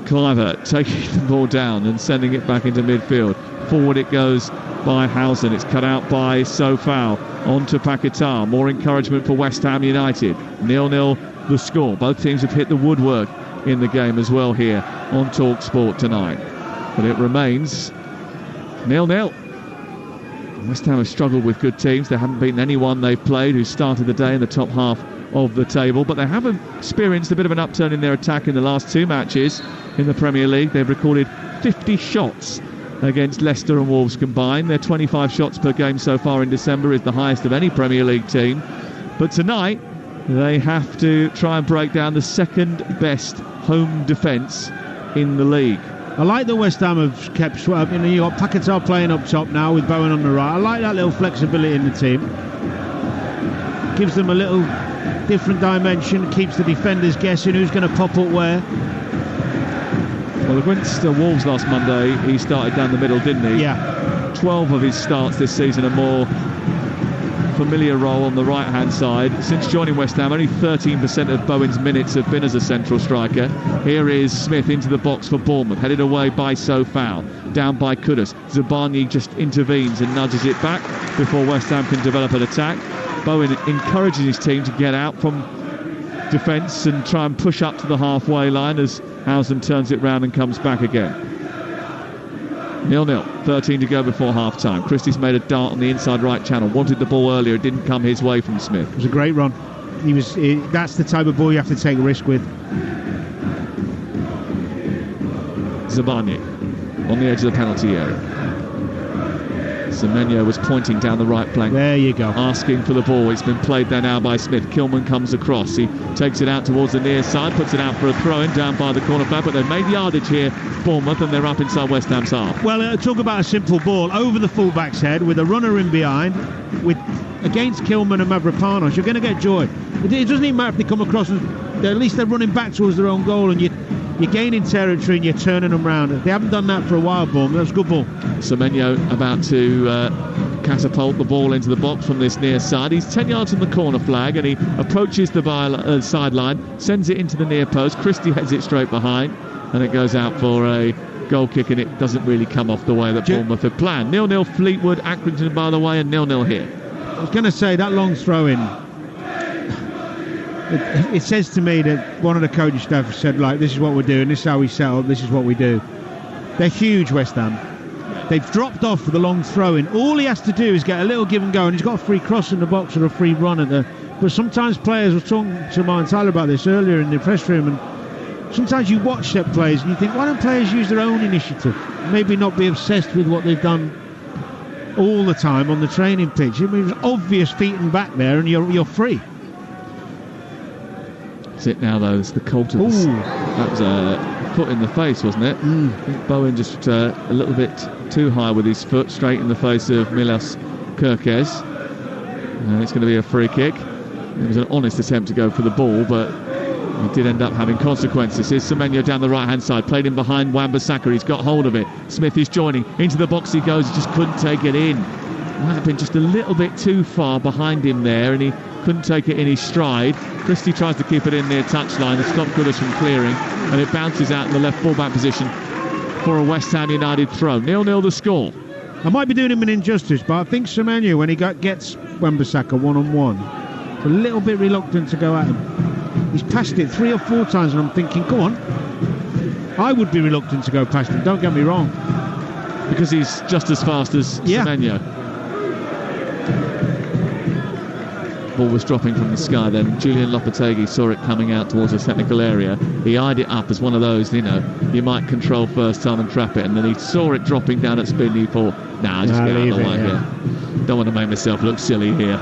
S3: Kluivert taking the ball down and sending it back into midfield. Forward it goes by Housen. It's cut out by Sofao. On to Paquetá. More encouragement for West Ham United. 0-0 the score. Both teams have hit the woodwork in the game as well here on Talksport tonight. But it remains 0-0. West Ham have struggled with good teams. They haven't beaten anyone they've played who started the day in the top half of the table, but they have experienced a bit of an upturn in their attack in the last 2 matches in the Premier League. They've recorded 50 shots against Leicester and Wolves combined. Their 25 shots per game so far in December is the highest of any Premier League team. But tonight they have to try and break down the second best home defence in the league.
S2: I like that West Ham have kept. You know, you got Paquetá playing up top now with Bowen on the right. I like that little flexibility in the team. Gives them a little different dimension. Keeps the defenders guessing who's going to pop up where.
S3: Well, against Wolves last Monday, he started down the middle, didn't he?
S2: Yeah.
S3: 12 of his starts this season are more familiar role on the right-hand side. Since joining West Ham, only 13% of Bowen's minutes have been as a central striker. Here is Smith into the box for Bournemouth, headed away by Sofao, down by Kudus. Zabani just intervenes and nudges it back before West Ham can develop an attack. Bowen encourages his team to get out from defence and try and push up to the halfway line as Housen turns it round and comes back again. 0-0, 13 to go before half-time. Christie's made a dart on the inside right channel, wanted the ball earlier, it didn't come his way from Smith.
S2: It was a great run. That's the type of ball you have to take a risk with.
S3: Zabani on the edge of the penalty area. Semenyo was pointing down the right flank.
S2: There you go.
S3: Asking for the ball. It's been played there now by Smith. Kilman comes across. He takes it out towards the near side, puts it out for a throw-in down by the corner flag, but they've made yardage here, Bournemouth, and they're up inside West Ham's half.
S2: Well, talk about a simple ball over the fullback's head with a runner in behind. Against Kilman and Mavropanos, you're going to get joy. It doesn't even matter if they come across and at least they're running back towards their own goal and you're gaining territory and you're turning them round. They haven't done that for a while, Bournemouth. That's a good ball.
S3: Semenyo about to catapult the ball into the box from this near side. He's 10 yards from the corner flag and he approaches the sideline, sends it into the near post. Christie heads it straight behind and it goes out for a goal kick, and it doesn't really come off the way that Bournemouth had planned. 0-0 Fleetwood, Accrington by the way, and 0-0 here.
S2: I was going to say that long throw-in. It says to me that one of the coaching staff said, like, this is what we're doing, this is how we set up, this is what we do. They're huge, West Ham. They've dropped off for the long throw-in. All he has to do is get a little give and go, and he's got a free cross in the box or a free run at the. But sometimes players were talking to Martin Tyler about this earlier in the press room, and sometimes you watch set plays and you think, why don't players use their own initiative? Maybe not be obsessed with what they've done all the time on the training pitch. I mean, it was obvious feet and back there, and you're free.
S3: That's it now, though. It's the Coltons. That was a foot in the face, wasn't it? I think Bowen just a little bit too high with his foot, straight in the face of Milos Kerkez. It's going to be a free kick. It was an honest attempt to go for the ball, but it did end up having consequences. Here's Semenyo down the right-hand side, played in behind Wan-Bissaka. He's got hold of it. Smith is joining. Into the box he goes. He just couldn't take it in. Might have been just a little bit too far behind him there, and he couldn't take it in his stride. Christie tries to keep it in near touchline to stop Kudus from clearing, and it bounces out in the left full-back position for a West Ham United throw. 0-0 the score.
S2: I might be doing him an injustice, but I think Semenyo, when he gets Wan-Bissaka one-on-one, is a little bit reluctant to go at him. He's passed it 3 or 4 times, and I'm thinking, go on. I would be reluctant to go past him, don't get me wrong.
S3: Because he's just as fast as Semenyo. Ball was dropping from the sky then. Julian Lopetegui saw it coming out towards the technical area. He eyed it up as one of those, you might control first time and trap it, and then he saw it dropping down at speed and he thought, just get out of the way here. Don't want to make myself look silly here.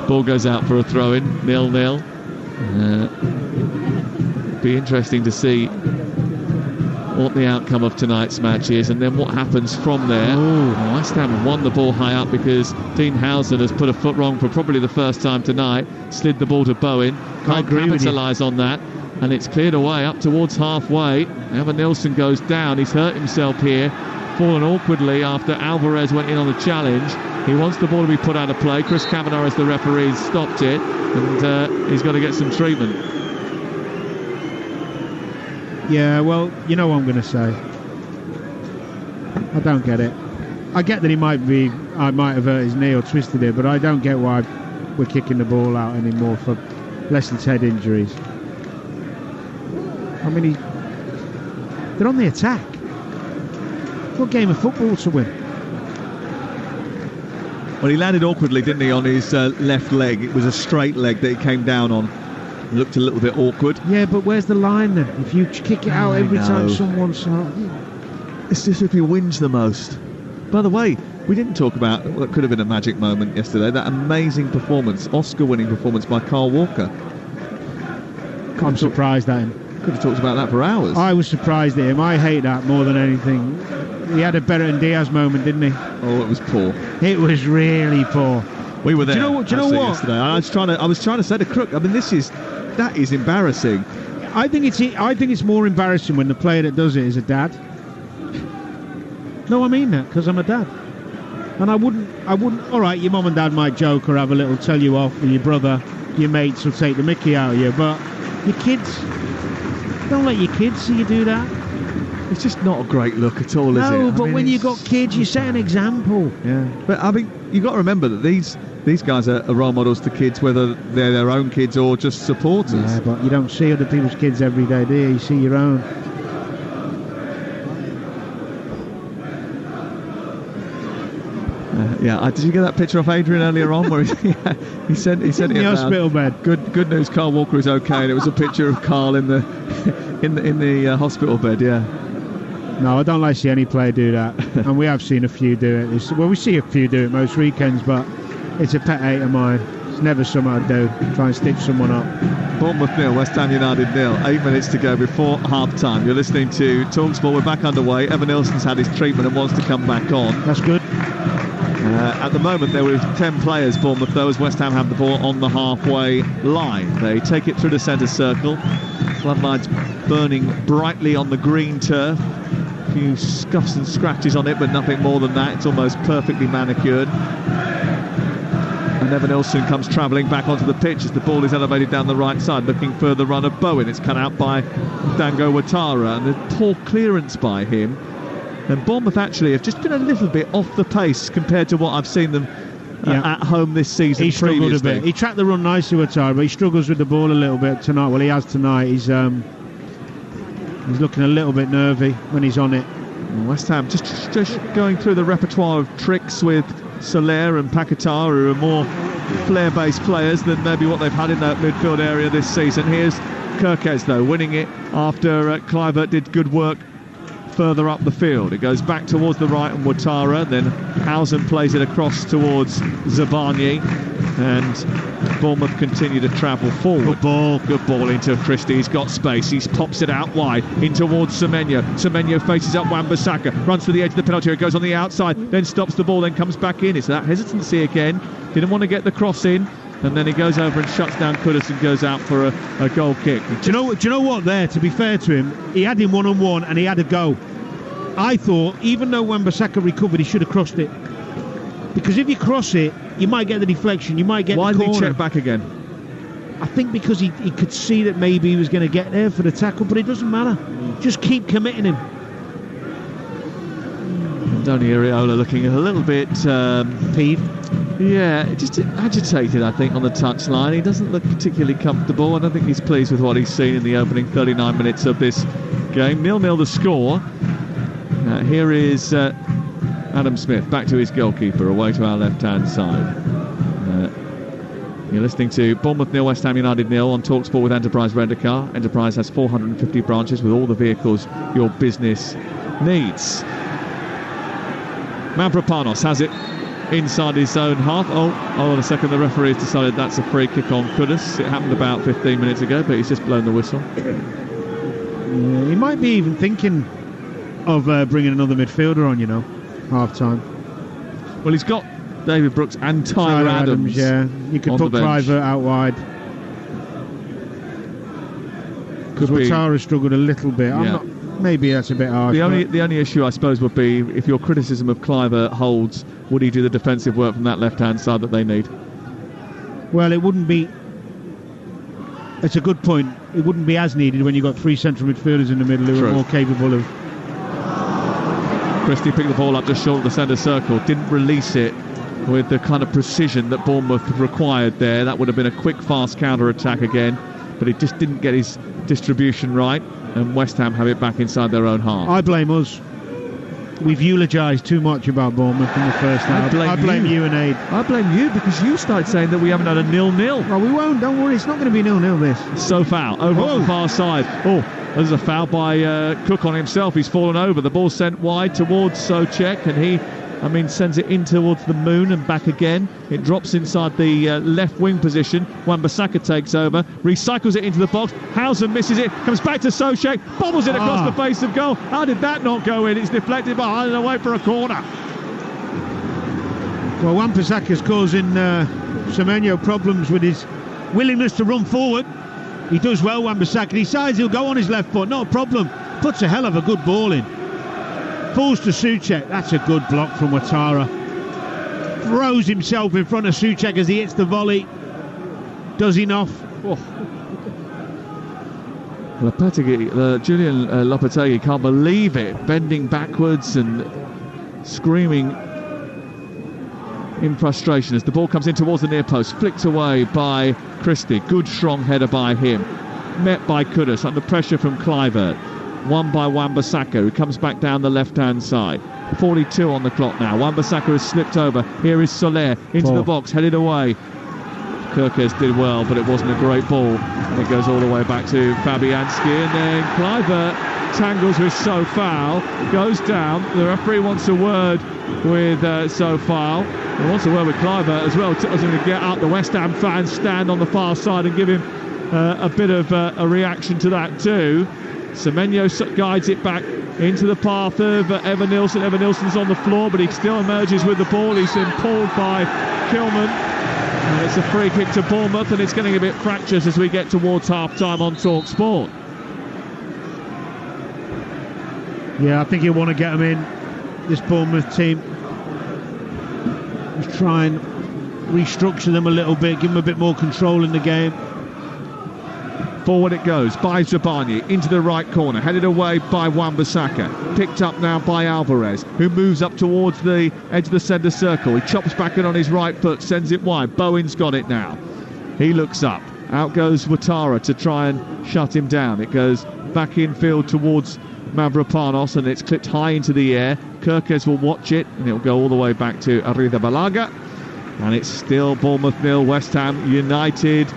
S3: Ball goes out for a throw-in, 0-0. Be interesting to see what the outcome of tonight's match is, and then what happens from there. West Ham won the ball high up because Dean Housen has put a foot wrong for probably the first time tonight. Slid the ball to Bowen. Can't capitalise on that, and it's cleared away up towards halfway. Evan Nilsson goes down. He's hurt himself here, fallen awkwardly after Alvarez went in on the challenge. He wants the ball to be put out of play. Chris Kavanagh, as the referee, stopped it, and he's got to get some treatment.
S2: Yeah, well, you know what I'm going to say. I don't get it. I get that I might have hurt his knee or twisted it, but I don't get why we're kicking the ball out anymore for less than head injuries. I mean, they're on the attack. What game of football to win?
S4: Well, he landed awkwardly, didn't he, on his left leg. It was a straight leg that he came down on. It looked a little bit awkward.
S2: Yeah, but where's the line then? If you kick it out every time someone's...
S4: It's just if he wins the most. By the way, we didn't talk about what could have been a magic moment yesterday. That amazing performance, Oscar-winning performance by Carl Walker.
S2: I'm surprised at him.
S4: Could have talked about that for hours.
S2: I was surprised at him. I hate that more than anything. He had a Bertrand Diaz moment, didn't he?
S4: Oh, it was poor.
S2: It was really poor.
S4: We were there.
S2: Do you know what?
S4: Yesterday. I was trying to say to Crook. I mean, that is embarrassing.
S2: I think it's more embarrassing when the player that does it is a dad. No, I mean that because I'm a dad, and I wouldn't. All right, your mum and dad might joke or have a little tell you off, and your brother, your mates will take the mickey out of you, but your kids, don't let your kids see you do that.
S4: It's just not a great look at all, is it?
S2: No, but when you've got kids, you set an example.
S4: Yeah, but I mean, you've got to remember that these guys are role models to kids, whether they're their own kids or just supporters.
S2: Yeah, but you don't see other people's kids every day, do you? You see your own.
S4: Did you get that picture of Adrian earlier on where he said
S2: in the hospital bed?
S4: Good news, Carl Walker is okay, and it was a picture of Carl in the hospital bed. Yeah.
S2: No, I don't like to see any player do that, and we have seen a few do it. We see a few do it most weekends, but it's a pet hate of mine. It's never something I do. Try and stitch someone up.
S4: Bournemouth 0, West Ham United 0. 8 minutes to go before half-time. You're listening to Talksport. We're back underway. Evan Nilsson's had his treatment and wants to come back on.
S2: That's good.
S4: At the moment, there were 10 players, Bournemouth, though, as West Ham have the ball on the halfway line. They take it through the centre circle. Floodlights burning brightly on the green turf. A few scuffs and scratches on it, but nothing more than that. It's almost perfectly manicured. And Evan Nilsson comes travelling back onto the pitch as the ball is elevated down the right side, looking for the run of Bowen. It's cut out by Dango Ouattara, and a poor clearance by him. And Bournemouth actually have just been a little bit off the pace compared to what I've seen them at home this season.
S2: He struggled a bit. He tracked the run nicely with Ouattara, but he struggles with the ball a little bit tonight. Well, he has tonight. He's looking a little bit nervy when he's on it.
S4: West Ham just going through the repertoire of tricks with Soler and Paquetá, who are more flair-based players than maybe what they've had in that midfield area this season. Here's Kirkes, though, winning it after Kluivert did good work further up the field. It goes back towards the right and Ouattara, then Housen plays it across towards Zabarnyi, and Bournemouth continue to travel forward. Good ball into Christie. He's got space. He pops it out wide in towards Semenyo. Semenyo faces up Wan-Bissaka, runs to the edge of the penalty area, goes on the outside, then stops the ball, then comes back in. It's that hesitancy again. Didn't want to get the cross in, and then he goes over and shuts down Kudus and goes out for a goal kick.
S2: Do you know what there, to be fair to him, he had him one-on-one and he had a go. I thought, even though Wan-Bissaka recovered, he should have crossed it. Because if you cross it, you might get the deflection, you might get the corner.
S4: Why did he check back again?
S2: I think because he could see that maybe he was going to get there for the tackle, but it doesn't matter. Just keep committing him.
S4: Donny Iriola looking a little bit
S2: peeved.
S4: Yeah, just agitated, I think, on the touchline. He doesn't look particularly comfortable. I don't think he's pleased with what he's seen in the opening 39 minutes of this game. 0-0 the score. Here is Adam Smith back to his goalkeeper, away to our left-hand side. You're listening to Bournemouth 0, West Ham United 0 on Talksport with Enterprise Rent-A-Car. Enterprise has 450 branches with all the vehicles your business needs. Mavropanos has it inside his own half. Oh, in a second, the referee has decided that's a free kick on Kudus. It happened about 15 minutes ago, but he's just blown the whistle.
S2: Yeah, he might be even thinking of bringing another midfielder on, half-time.
S4: Well, he's got David Brooks and Tyler Adams.
S2: Yeah, you could put Kluivert out wide. Because Ouattara struggled a little bit.
S4: Yeah.
S2: Maybe that's a bit harsh.
S4: The only issue, I suppose, would be if your criticism of Kluivert holds, would he do the defensive work from that left-hand side that they need?
S2: Well, it wouldn't be... It's a good point. It wouldn't be as needed when you've got three central midfielders in the middle who are more capable of...
S4: Christie picked the ball up just short of the centre circle, didn't release it with the kind of precision that Bournemouth required there. That would have been a quick, fast counter-attack again, but he just didn't get his distribution right, and West Ham have it back inside their own half.
S2: I blame us. We've eulogised too much about Bournemouth in the first half. I blame you and Aid.
S4: I blame you because you started saying that we haven't had a 0-0.
S2: Well, we won't, don't worry, it's not going to be 0-0 this.
S4: So foul, over on the far side. There's a foul by Cook on himself. He's fallen over. The ball sent wide towards Souček, and he Sends it in towards the moon and back again. It drops inside the left wing position. Wan-Bissaka takes over, recycles it into the box. Housen misses it, comes back to Soucek, bobbles it across the face of goal. How did that not go in? It's deflected behind and away for a corner.
S2: Well, Wan-Bissaka's causing Semenyo problems with his willingness to run forward. He does well, Wan-Bissaka. He decides he'll go on his left foot, not a problem. Puts a hell of a good ball in. Falls to Soucek. That's a good block from Ouattara. Throws himself in front of Soucek as he hits the volley. Does enough.
S4: Julian Lopetegui can't believe it, bending backwards and screaming in frustration as the ball comes in towards the near post, flicked away by Christie. Good strong header by him, met by Kudus under pressure from Kluivert. Won by Wan-Bissaka, who comes back down the left-hand side. 42 on the clock now. Wan-Bissaka has slipped over. Here is Soler into the box, headed away. Kerkez did well, but it wasn't a great ball. And it goes all the way back to Fabianski, and then Kluivert tangles with Sofal, goes down. The referee wants a word with Sofal. He wants a word with Kluivert as well. Tells him to get up. The West Ham fans stand on the far side and give him a bit of a reaction to that too. Semenyo guides it back into the path of Evan Nilsson. Evan Nilsson's on the floor, but he still emerges with the ball. He's been pulled by Kilman. And it's a free kick to Bournemouth, and it's getting a bit fractious as we get towards half-time on Talksport.
S2: Yeah, I think he'll want to get them in, this Bournemouth team. Just try and restructure them a little bit, give them a bit more control in the game.
S4: Forward it goes by Zabani into the right corner, headed away by Wan-Bissaka, picked up now by Alvarez, who moves up towards the edge of the centre circle. He chops back in on his right foot, sends it wide. Bowen's got it now. He looks up. Out goes Ouattara to try and shut him down. It goes back infield towards Mavropanos, and it's clipped high into the air. Kerkez will watch it, and it'll go all the way back to Arrizabalaga. And it's still Bournemouth 0, West Ham United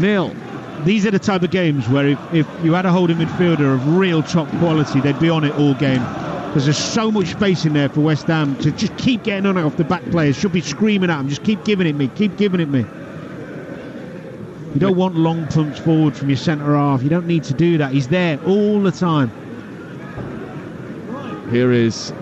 S4: 0.
S2: These are the type of games where if you had a holding midfielder of real top quality, they'd be on it all game. Because there's so much space in there for West Ham to just keep getting on it off the back players. Should be screaming at them, just keep giving it me, keep giving it me. You don't want long punts forward from your centre half. You don't need to do that. He's there all the time.
S4: Here is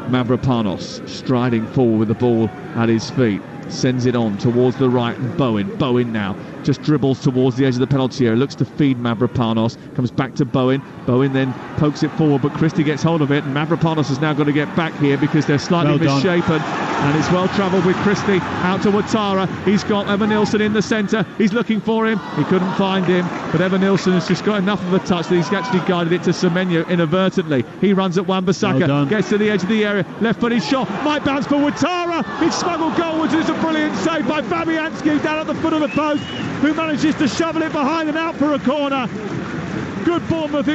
S4: Mavropanos striding forward with the ball at his feet. Sends it on towards the right, and Bowen now just dribbles towards the edge of the penalty area, looks to feed Mavropanos, comes back to Bowen then pokes it forward, but Christie gets hold of it, and Mavropanos has now got to get back here because they're slightly misshapen, and it's well travelled with Christie out to Ouattara. He's got Evan Nilsson in the centre, he's looking for him, he couldn't find him, but Evan Nilsson has just got enough of a touch that he's actually guided it to Semenyo inadvertently. He runs at Wan-Bissaka, gets to the edge of the area, left-footed shot, might bounce for Ouattara, it's smuggled goalwards, and it's a brilliant save by Fabianski down at the foot of the post, who manages to shovel it behind and out for a corner. Good Bournemouth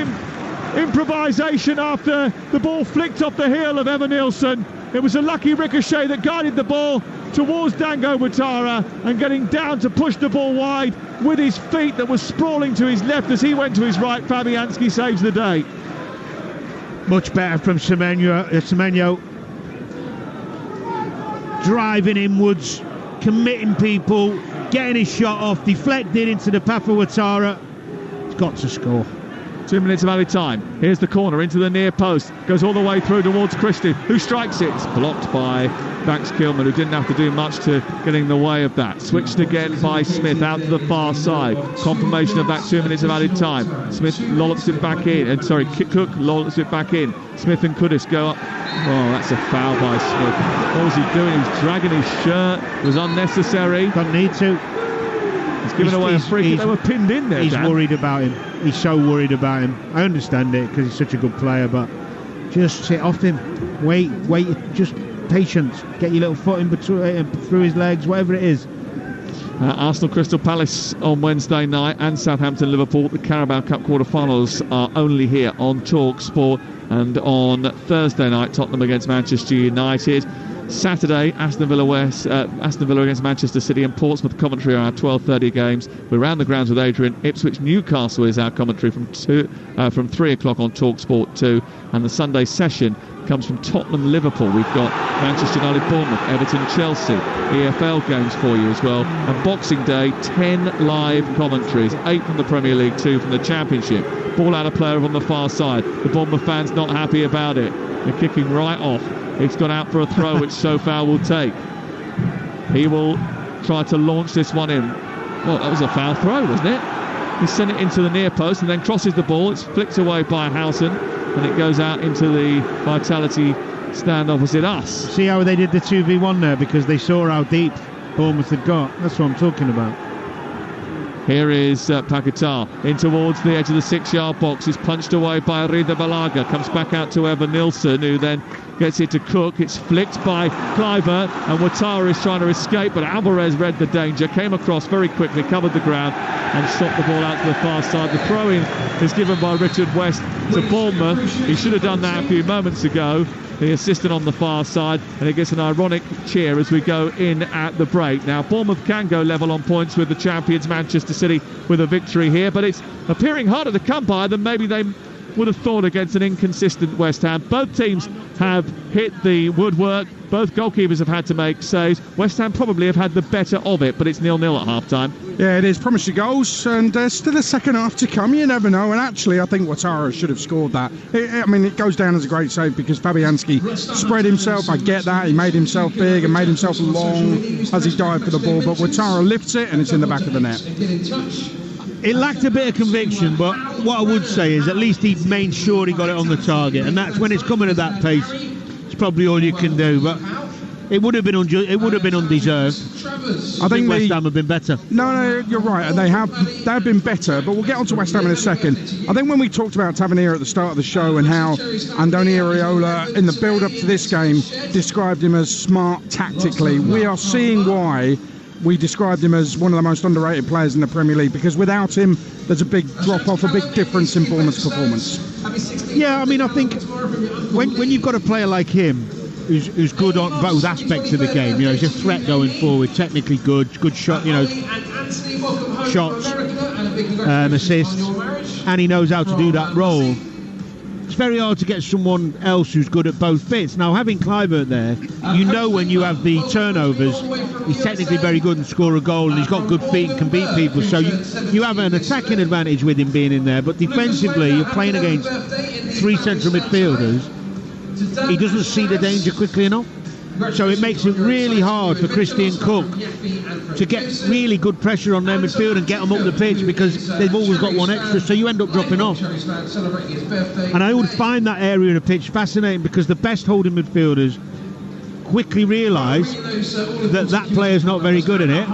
S4: improvisation after the ball flicked off the heel of Evan Nilsson. It was a lucky ricochet that guided the ball towards Dango Ouattara, and getting down to push the ball wide with his feet that was sprawling to his left as he went to his right. Fabianski saves the day.
S2: Much better from Semenyo. Driving inwards, committing people, getting his shot off, deflected into the path of Ouattara. He's got to score.
S4: 2 minutes of added time. Here's the corner into the near post. Goes all the way through towards Christie, who strikes it. It's blocked by Max Kilman, who didn't have to do much to get in the way of that. Switched again by Smith out to the far side. Confirmation of that 2 minutes of added time. Smith lollops it back in. Cook lollops it back in. Smith and Kudus go up. Oh, that's a foul by Smith. What was he doing? He was dragging his shirt. It was unnecessary.
S2: Don't need to.
S4: He's given away a free kick. They were pinned in there.
S2: He's worried about him. He's so worried about him. I understand it because he's such a good player, but just sit off him. Wait, just patience. Get your little foot in between, through his legs, whatever it is.
S4: Arsenal Crystal Palace on Wednesday night, and Southampton Liverpool. The Carabao Cup quarter-finals are only here on Talksport. And on Thursday night, Tottenham against Manchester United. Saturday, Aston Villa against Manchester City, and Portsmouth. Commentary are our 12:30 games. We're round the grounds with Adrian. Ipswich Newcastle is our commentary from 3 o'clock on Talksport 2, and the Sunday session
S3: comes from Tottenham, Liverpool. We've got Manchester United, Bournemouth, Everton, Chelsea. EFL games for you as well. And Boxing Day, 10 live commentaries, 8 from the Premier League, 2 from the Championship. Ball out of player on the far side. The Bournemouth fans not happy about it. They're kicking right off. It's gone out for a throw, which Sofal will take. He will try to launch this one in. Well, that was a foul throw, wasn't it? He sent it into the near post and then crosses the ball. It's flicked away by Housen, and it goes out into the Vitality stand opposite us.
S2: See how they did the 2v1 there, because they saw how deep Bournemouth had got. That's what I'm talking about.
S3: Here is Paquetá in towards the edge of the 6-yard box. Is punched away by Rida Balaga. Comes back out to Evan Nilsson, who then gets it to Cook. It's flicked by Kluivert, and Ouattara is trying to escape, but Alvarez read the danger, came across very quickly, covered the ground, and stopped the ball out to the far side. The throw-in is given by Richard West to Bournemouth. He should have done that a few moments ago. The assistant on the far side, and it gets an ironic cheer as we go in at the break. Now, Bournemouth can go level on points with the champions Manchester City with a victory here, but it's appearing harder to come by than maybe they would have thought against an inconsistent West Ham. Both teams have hit the woodwork. Both goalkeepers have had to make saves. West Ham probably have had the better of it, but it's 0-0 at half-time.
S1: Yeah, it is. Promise you goals, and there's still a second half to come. You never know. And actually, I think Ouattara should have scored that. It goes down as a great save because Fabianski spread himself. I get that. He made himself big and made himself long as he dived for the ball. But Ouattara lifts it, and it's in the back of the net.
S2: It lacked a bit of conviction, but what I would say is at least he made sure he got it on the target, and that's when it's coming at that pace. It's probably all you can do, but it would have been undeserved. I think West Ham have been better.
S1: No, you're right. They have been better, but we'll get on to West Ham in a second. I think when we talked about Tavernier at the start of the show and how Andoni Iraola in the build-up to this game described him as smart tactically, we are seeing why we described him as one of the most underrated players in the Premier League, because without him there's a big drop-off, a big difference in Bournemouth's performance.
S2: Yeah, I mean, I think when you've got a player like him who's good on both aspects of the game, you know, he's a threat going forward, technically good shot, you know, shots, assists, and he knows how to do that role. It's very hard to get someone else who's good at both bits. Now, having Kluivert there, you know when you have the turnovers, he's technically very good and score a goal, and he's got good feet and can beat people. So you have an attacking advantage with him being in there. But defensively, you're playing against 3 central midfielders. He doesn't see the danger quickly enough. So it makes it really hard for Christian Cook to get really good pressure on their midfield and get them up the pitch, because they've always got one extra, so you end up dropping off. And I would find that area of the pitch fascinating, because the best holding midfielders quickly realise that player's not very good at it.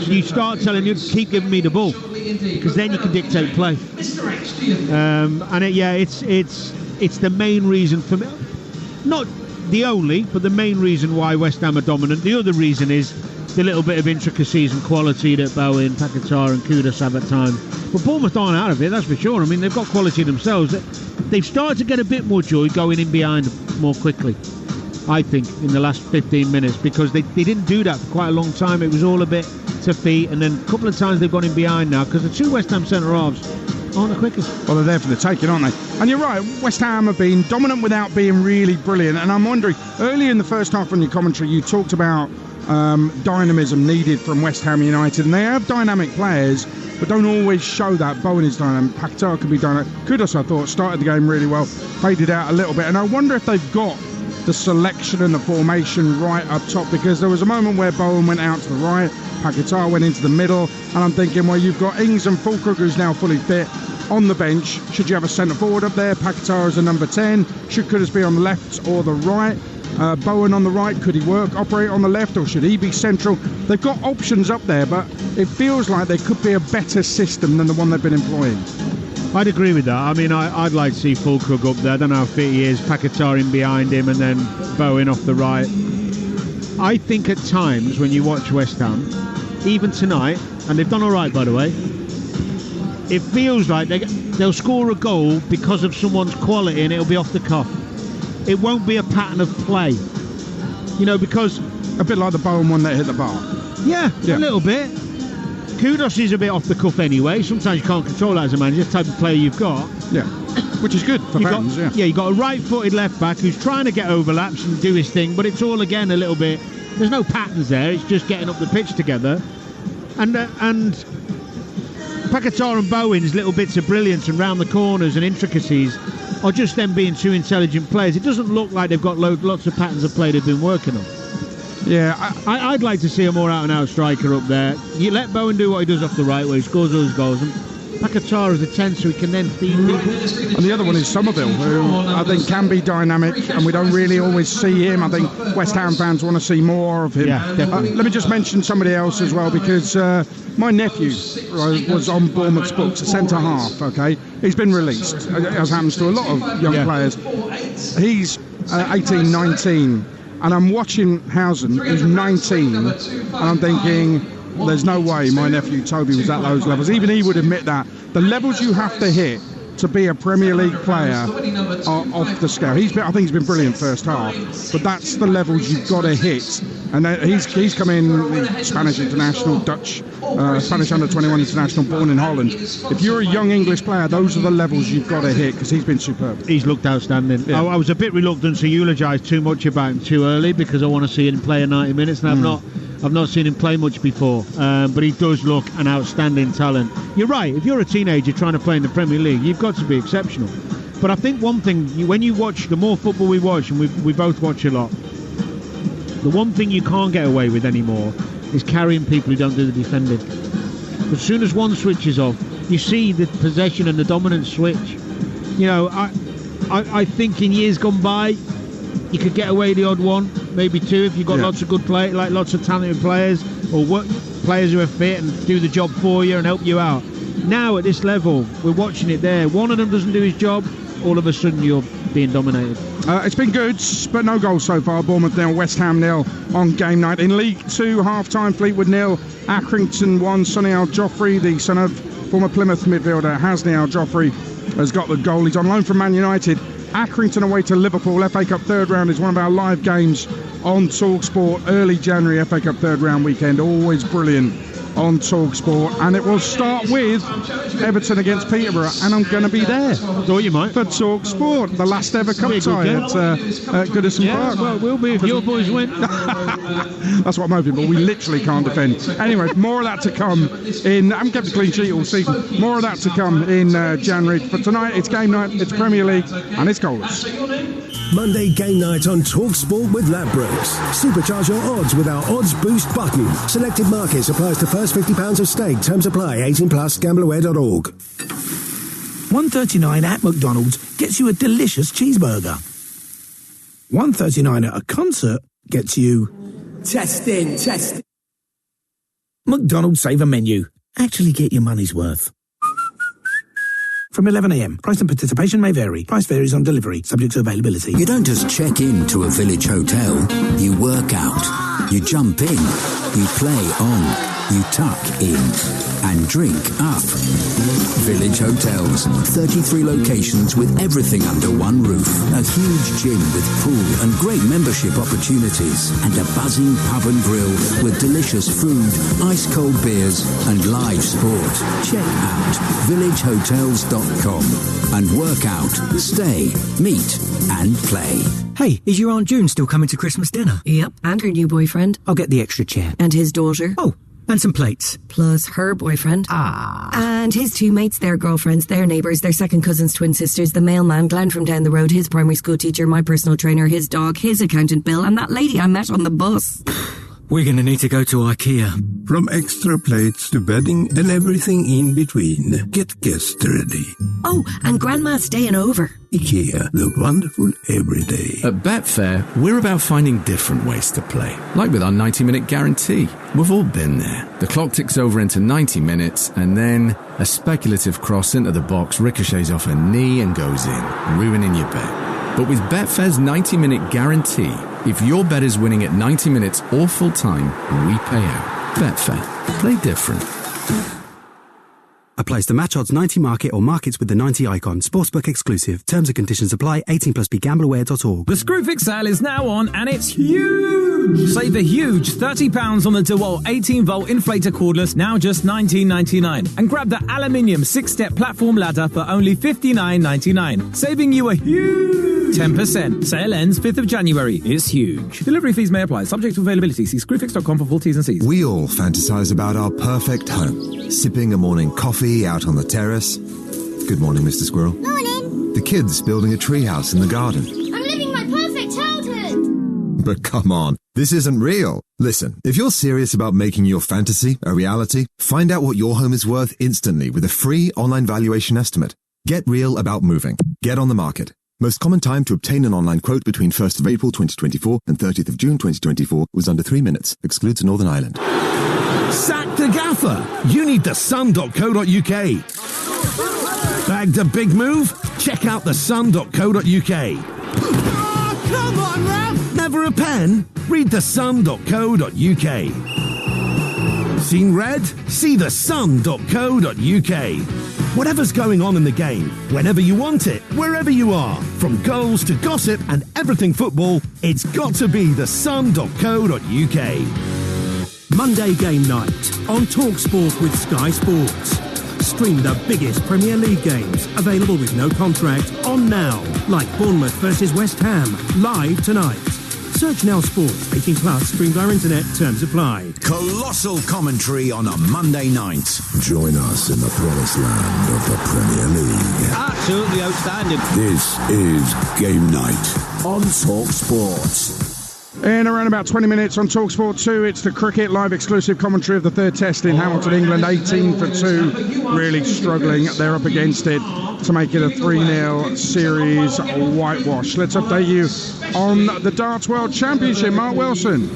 S2: So you start telling him, keep giving me the ball, because then you can dictate play. It's the main reason for me, not the only, but the main reason why West Ham are dominant. The other reason is the little bit of intricacies and quality that Bowen, Paquetá and Kudus have at times. But Bournemouth aren't out of it, that's for sure. I mean, they've got quality themselves. They've started to get a bit more joy going in behind more quickly, I think, in the last 15 minutes, because they didn't do that for quite a long time. It was all a bit to feet, and then a couple of times they've gone in behind now, because the 2 West Ham centre-halves aren't the quickest.
S1: Well, they're there for the taking, aren't they? And you're right, West Ham have been dominant without being really brilliant. And I'm wondering, earlier in the first half on your commentary, you talked about dynamism needed from West Ham United. And they have dynamic players, but don't always show that. Bowen is dynamic. Paquetá can be dynamic. Kudus, I thought, started the game really well, faded out a little bit. And I wonder if they've got the selection and the formation right up top, because there was a moment where Bowen went out to the right, Paquetá went into the middle, and I'm thinking, well, you've got Ings and Fulkrug, who's now fully fit, on the bench. Should you have a centre forward up there? Paquetá as a number 10. Should Kudus be on the left or the right? Bowen on the right, could he operate on the left, or should he be central? They've got options up there, but it feels like there could be a better system than the one they've been employing.
S2: I'd agree with that. I mean, I'd like to see Fulkrug up there. I don't know how fit he is. Paquetá in behind him, and then Bowen off the right. I think at times when you watch West Ham, even tonight, and they've done all right, by the way, it feels like they'll score a goal because of someone's quality, and it'll be off the cuff. It won't be a pattern of play, you know, because
S1: a bit like the Bowen one that hit the bar.
S2: Yeah, a little bit. Kudus is a bit off the cuff anyway. Sometimes you can't control that as a manager, the type of player you've got.
S1: Yeah. which is good for fans.
S2: You got a right-footed left-back who's trying to get overlaps and do his thing, but it's all, again, a little bit... There's no patterns there. It's just getting up the pitch together. And Paquetá and Bowen's little bits of brilliance and round the corners and intricacies are just them being two intelligent players. It doesn't look like they've got lots of patterns of play they've been working on.
S1: Yeah,
S2: I'd like to see a more out-and-out striker up there. You let Bowen do what he does off the right, where he scores all his goals, and Paquetá is a 10, so he can then feed people.
S1: And the other one is Somerville, who I think can be dynamic, and we don't really always see him. I think West Ham fans want to see more of him.
S2: Yeah, definitely.
S1: Let me just mention somebody else as well, because my nephew was on Bournemouth's books, a centre-half, okay? He's been released, as happens to a lot of young players. He's 18, 19, and I'm watching Housen, who's 19, and I'm thinking... There's no way my nephew Toby was at those levels. Even he would admit that. The levels you have to hit to be a Premier League player are off the scale. I think he's been brilliant first half, but that's the levels you've got to hit. And he's come in the Spanish international, Dutch, Spanish under-21 international, born in Holland. If you're a young English player, those are the levels you've got to hit, because he's been superb.
S2: He's looked outstanding. Yeah. I was a bit reluctant to eulogise too much about him too early, because I want to see him play 90 minutes, and I've not seen him play much before, but he does look an outstanding talent. You're right, if you're a teenager trying to play in the Premier League, you've got to be exceptional. But I think one thing, when you watch, the more football we watch, and we both watch a lot, the one thing you can't get away with anymore is carrying people who don't do the defending. As soon as one switches off, you see the possession and the dominance switch. You know, I think in years gone by, you could get away the odd one, maybe two, if you've got lots of good play, like lots of talented players, or players who are fit and do the job for you and help you out. Now at this level, we're watching it there. One of them doesn't do his job, all of a sudden you're being dominated.
S1: It's been good, but no goals so far. Bournemouth 0, West Ham 0 on game night. In League 2, half-time, Fleetwood 0, Accrington 1. Sonny Al Joffrey, the son of former Plymouth midfielder Hasni Al Joffrey, has got the goal. He's on loan from Man United. Accrington away to Liverpool. FA Cup third round is one of our live games on Talksport. Early January FA Cup third round weekend. Always brilliant on Talksport. And it will start with Everton against Peterborough. And I'm going to be there.
S2: Oh, you might.
S1: For Talksport. The last ever cup tie at Goodison Park.
S2: Well, it will be if your boys win.
S1: That's what I'm hoping, but we literally can't defend. Anyway, more of that to come in... I haven't kept a clean sheet all season. More of that to come in January. For tonight, it's game night, it's Premier League, and it's goalless.
S5: Monday game night on Talksport with Ladbrokes. Supercharge your odds with our odds boost button. Selected markets applies to first £50 of stake. Terms apply. 18+. Gambleaware.org.
S6: $1.39 at McDonald's gets you a delicious cheeseburger. $1.39 at a concert gets you... Testing. McDonald's Saver Menu. Actually get your money's worth. From 11 a.m. Price and participation may vary. Price varies on delivery, subject to availability.
S7: You don't just check in to a village hotel. You work out. You jump in. You play on. You tuck in. And drink up. Village Hotels. 33 locations with everything under one roof. A huge gym with pool and great membership opportunities. And a buzzing pub and grill with delicious food, ice-cold beers and live sport. Check out villagehotels.com and work out, stay, meet and play.
S8: Hey, is your Aunt June still coming to Christmas dinner?
S9: Yep, and her new boyfriend.
S8: I'll get the extra chair.
S9: And his daughter.
S8: Oh, and some plates.
S9: Plus her boyfriend. And his two mates, their girlfriends, their neighbours, their second cousins, twin sisters, the mailman, Glenn from down the road, his primary school teacher, my personal trainer, his dog, his accountant Bill, and that lady I met on the bus.
S8: We're going to need to go to IKEA.
S10: From extra plates to bedding and everything in between. Get guests ready.
S9: Oh, and Grandma's staying over.
S10: IKEA, the wonderful everyday.
S11: At Betfair, we're about finding different ways to play. Like with our 90-minute guarantee. We've all been there. The clock ticks over into 90 minutes, and then a speculative cross into the box ricochets off a knee and goes in, ruining your bet. But with Betfair's 90-minute guarantee, if your bet is winning at 90 minutes or full time, we pay out. Betfair. Play different.
S12: Applies to match odds 90 market or markets with the 90 icon. Sportsbook exclusive. Terms and conditions apply. 18+. BeGambleAware.org.
S13: The Screwfix sale is now on and it's huge! Save a huge £30 on the DeWalt 18-volt inflator cordless, now just $19.99. And grab the aluminium 6-step platform ladder for only $59.99. Saving you a huge 10%. Sale ends 5th of January. It's huge. Delivery fees may apply. Subject to availability. See screwfix.com for full T's and C's.
S14: We all fantasize about our perfect home. Sipping a morning coffee out on the terrace. Good morning, Mr. Squirrel.
S15: Morning.
S14: The kids building a treehouse in the garden.
S15: I'm living my perfect childhood.
S14: But come on, this isn't real. Listen, if you're serious about making your fantasy a reality, find out what your home is worth instantly with a free online valuation estimate. Get real about moving. Get on the market. Most common time to obtain an online quote between 1st of April 2024 and 30th of June 2024 was under 3 minutes. Excludes Northern Ireland.
S16: Sack the gaffer. You need thesun.co.uk. Bagged a big move? Check out thesun.co.uk. Oh, come on, Ralph! Never a pen? Read thesun.co.uk. Seen red? See thesun.co.uk. Whatever's going on in the game, whenever you want it, wherever you are, from goals to gossip and everything football, it's got to be thesun.co.uk.
S6: Monday game night on Talksport with Sky Sports. Stream the biggest Premier League games, available with no contract, on now. Like Bournemouth versus West Ham, live tonight. Search Now Sports, 18+, stream via internet, terms apply.
S17: Colossal commentary on a Monday night.
S10: Join us in the promised land of the Premier League.
S18: Absolutely outstanding.
S10: This is Game Night on Talksport.
S1: In around about 20 minutes on Talksport 2, it's the cricket live exclusive commentary of the third test in Hamilton, England. 18 for 2, really struggling. They're up against it to make it a 3-0 series whitewash. Let's update you on the Darts World Championship. Mark Wilson.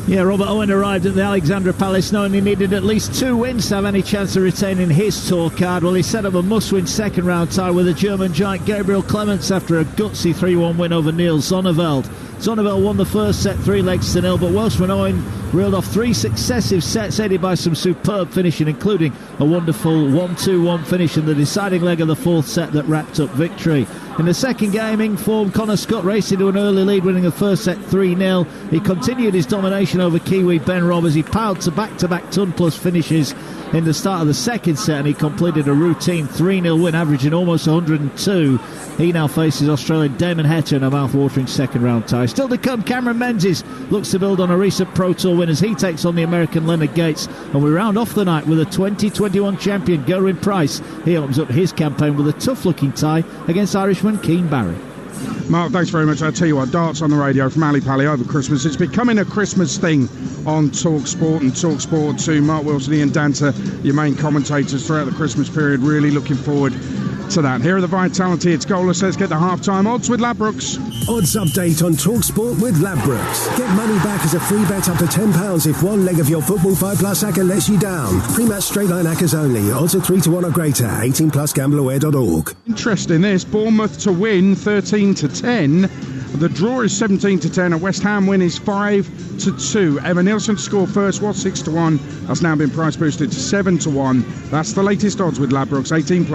S2: Yeah, Robert Owen arrived at the Alexandra Palace knowing he needed at least 2 wins to have any chance of retaining his tour card. Well, he set up a must-win second-round tie with the German giant Gabriel Clemens after a gutsy 3-1 win over Neil Zonneveld. Zonneveld won the first set 3-0, but Welshman Owen reeled off 3 successive sets, aided by some superb finishing, including a wonderful 1-2-1 finish in the deciding leg of the 4th set that wrapped up victory. In the second game, in-form Connor Scott raced into an early lead, winning the first set 3-0. He continued his domination over Kiwi Ben Robb as he powered to back-to-back ton-plus finishes in the start of the second set, and he completed a routine 3-0 win, averaging almost 102. He now faces Australian Damon Heta in a mouth-watering second-round tie. Still to come, Cameron Menzies looks to build on a recent Pro Tour win as he takes on the American Leonard Gates, and we round off the night with a 2021 champion, Gerwyn Price. He opens up his campaign with a tough-looking tie against Irishman Keane Barry.
S1: Mark, thanks very much. I'll tell you what, darts on the radio from Ali Pally over Christmas. It's becoming a Christmas thing on Talksport and Talksport 2. Mark Wilson, Ian Danter, your main commentators throughout the Christmas period. Really looking forward to that. Here are the Vitality. It's goalless. Let's get the half-time odds with Ladbrokes.
S5: Odds update on Talksport with Ladbrokes. Get money back as a free bet up to £10 if one leg of your Football 5+ acca lets you down. Pre-match straight line accas only. Odds are 3-1 or greater. 18+. GambleAware.org.
S1: Interesting this. Bournemouth to win 13-10. The draw is 17-10. A West Ham win is 5-2. Evan Nielsen to score first was 6-1. That's now been price boosted to 7-1. That's the latest odds with Ladbrokes. 18+.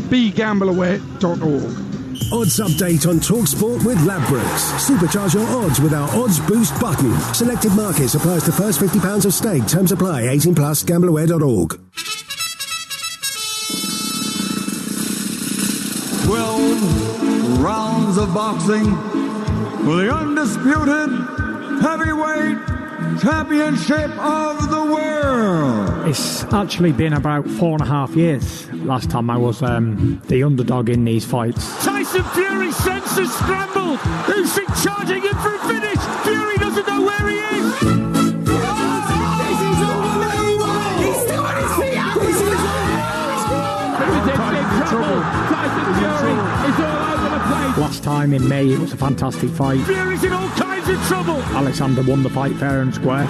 S1: BeGambleAware.org.
S5: Odds update on Talksport with Ladbrokes. Supercharge your odds with our Odds Boost button. Selected markets applies to first £50 of stake. Terms apply. 18+. GambleAware.org.
S19: 12 rounds of boxing for the undisputed heavyweight championship of the world.
S20: It's actually been about 4.5 years last time I was the underdog in these fights.
S21: Tyson Fury senses scrambled. Usyk charging in for a finish. Fury doesn't know where he is. He's still on his feet. He's in big trouble. Tyson Fury is all over the place.
S20: Last time in May, it was a fantastic fight.
S21: Fury's in all kinds of trouble.
S20: Alexander won the fight fair and square.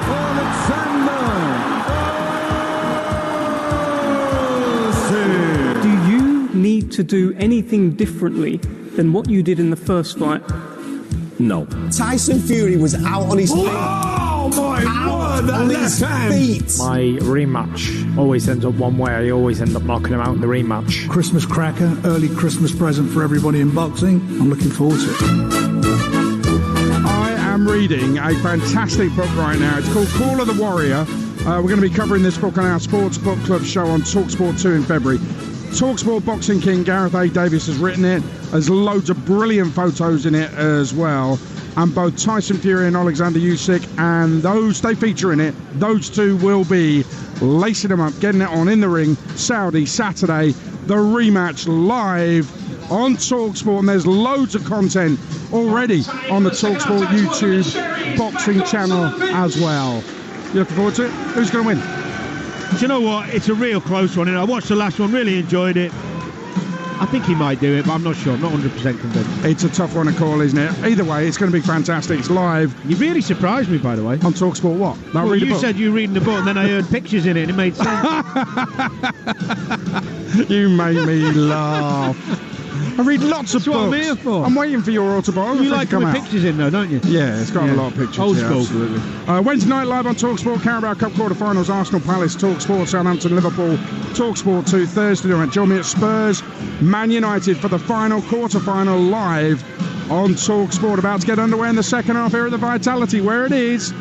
S22: Do you need to do anything differently than what you did in the first fight?
S20: No.
S23: Tyson Fury was out on his feet.
S21: Oh,
S16: Oh my word, that left hand!
S20: My rematch always ends up one way. I always end up knocking him out in the rematch.
S4: Christmas cracker, early Christmas present for everybody in boxing. I'm looking forward to it.
S1: I am reading a fantastic book right now. It's called Call of the Warrior. We're going to be covering this book on our Sports Book Club show on Talksport 2 in February. Talksport boxing king Gareth A. Davis has written it. There's loads of brilliant photos in it as well. And both Tyson Fury and Alexander Usyk, and those they feature in it, those two will be lacing them up, getting it on in the ring Saturday, the rematch live on Talksport. And there's loads of content already on the Talksport YouTube boxing channel as well. You looking forward to it? Who's going to win?
S2: Do you know what? It's a real close one. I watched the last one, really enjoyed it. I think he might do it, but I'm not sure. I'm not 100% convinced.
S1: It's a tough one to call, isn't it? Either way, it's going to be fantastic. It's live.
S2: You really surprised me, by the way.
S1: On Talksport what?
S2: Well, you said you were reading the book, and then I heard pictures in it, and it made sense.
S1: You make me laugh. I read lots of
S2: That's what
S1: books.
S2: I'm here for.
S1: I'm waiting for your autobiography
S2: You like
S1: to come
S2: with
S1: out.
S2: pictures in, though, don't you?
S1: Yeah, it's got a lot of pictures.
S2: Old
S1: yeah,
S2: school.
S1: Absolutely. Wednesday night live on Talksport, Carabao Cup quarter-finals, Arsenal Palace, Talksport, Southampton, Liverpool, Talksport 2 Thursday night. Join me at Spurs, Man United for the final quarter-final live on Talksport. About to get underway in the second half here at the Vitality, where it is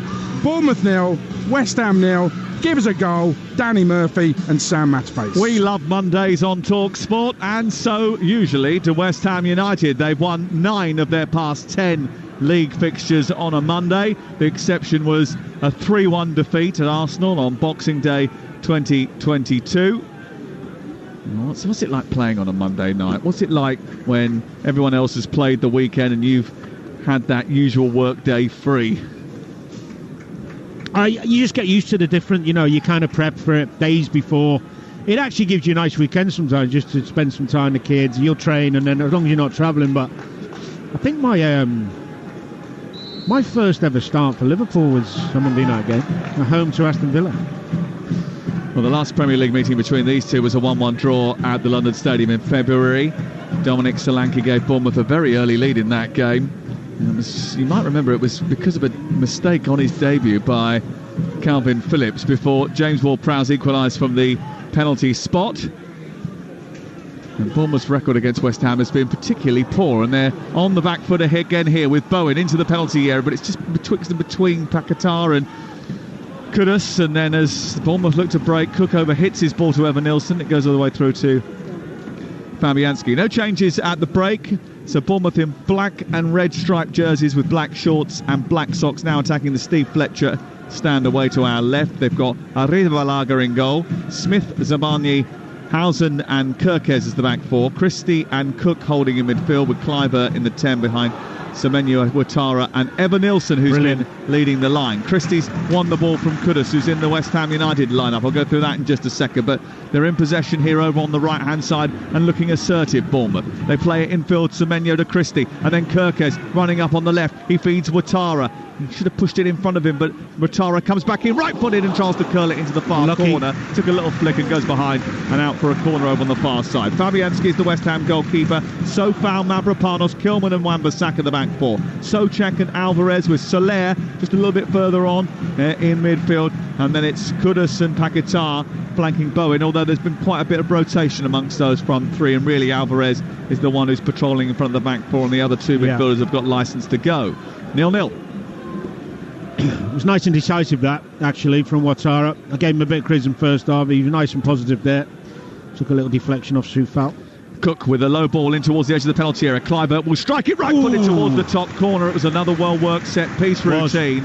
S1: Bournemouth 0, West Ham 0. Give us a goal, Danny Murphy and Sam Matface.
S3: We love Mondays on Talksport, and so usually to West Ham United. They've won 9 of their past 10 league fixtures on a Monday. The exception was a 3-1 defeat at Arsenal on Boxing Day 2022. What's it like playing on a Monday night? What's it like when everyone else has played the weekend and you've had that usual work day free?
S2: You just get used to the different, you kind of prep for it days before. It actually gives you a nice weekend sometimes just to spend some time with the kids. You'll train, and then as long as you're not travelling. But I think my first ever start for Liverpool was a Monday night game, at home to Aston Villa.
S3: Well, the last Premier League meeting between these two was a 1-1 draw at the London Stadium in February. Dominic Solanke gave Bournemouth a very early lead in that game. You might remember it was because of a mistake on his debut by Calvin Phillips before James Ward-Prowse equalised from the penalty spot. And Bournemouth's record against West Ham has been particularly poor, and they're on the back foot again here with Bowen into the penalty area, but it's just between Paquetá and Kudus, and then as Bournemouth look to break, Cook hits his ball to Evan Nilsson. It goes all the way through to Fabianski. No changes at the break. So Bournemouth in black and red striped jerseys with black shorts and black socks, now attacking the Steve Fletcher stand away to our left. They've got Arrizabalaga in goal, Smith, Zabarnyi, Housen and Kirkes as the back four, Christie and Cook holding in midfield with Cliver in the 10 behind Semenyo Ouattara and Evan Nilsson, who's been leading the line. Christie's won the ball from Kudus, who's in the West Ham United lineup. I'll go through that in just a second, but they're in possession here over on the right-hand side and looking assertive, Bournemouth. They play it infield, Semenyo to Christie, and then Kirkes running up on the left. He feeds Ouattara. He should have pushed it in front of him, but Ouattara comes back in right-footed and tries to curl it into the far corner. Took a little flick and goes behind and out for a corner over on the far side. Fabianski is the West Ham goalkeeper. Sofal, Mavropanos, Kilman and Wan-Bissaka the back four. Souček and Alvarez with Soler just a little bit further on in midfield, and then it's Kudus and Paquetá flanking Bowen, although there's been quite a bit of rotation amongst those front three, and really Alvarez is the one who's patrolling in front of the back four, and the other two midfielders have got licence to go. 0-0.
S2: It was nice and decisive, that, actually, from Ouattara. I gave him a bit of credit in first half. He was nice and positive there. Took a little deflection off Soufal.
S3: Cook with a low ball in towards the edge of the penalty area. Cliver will strike it right-footed towards the top corner. It was another well-worked set-piece routine.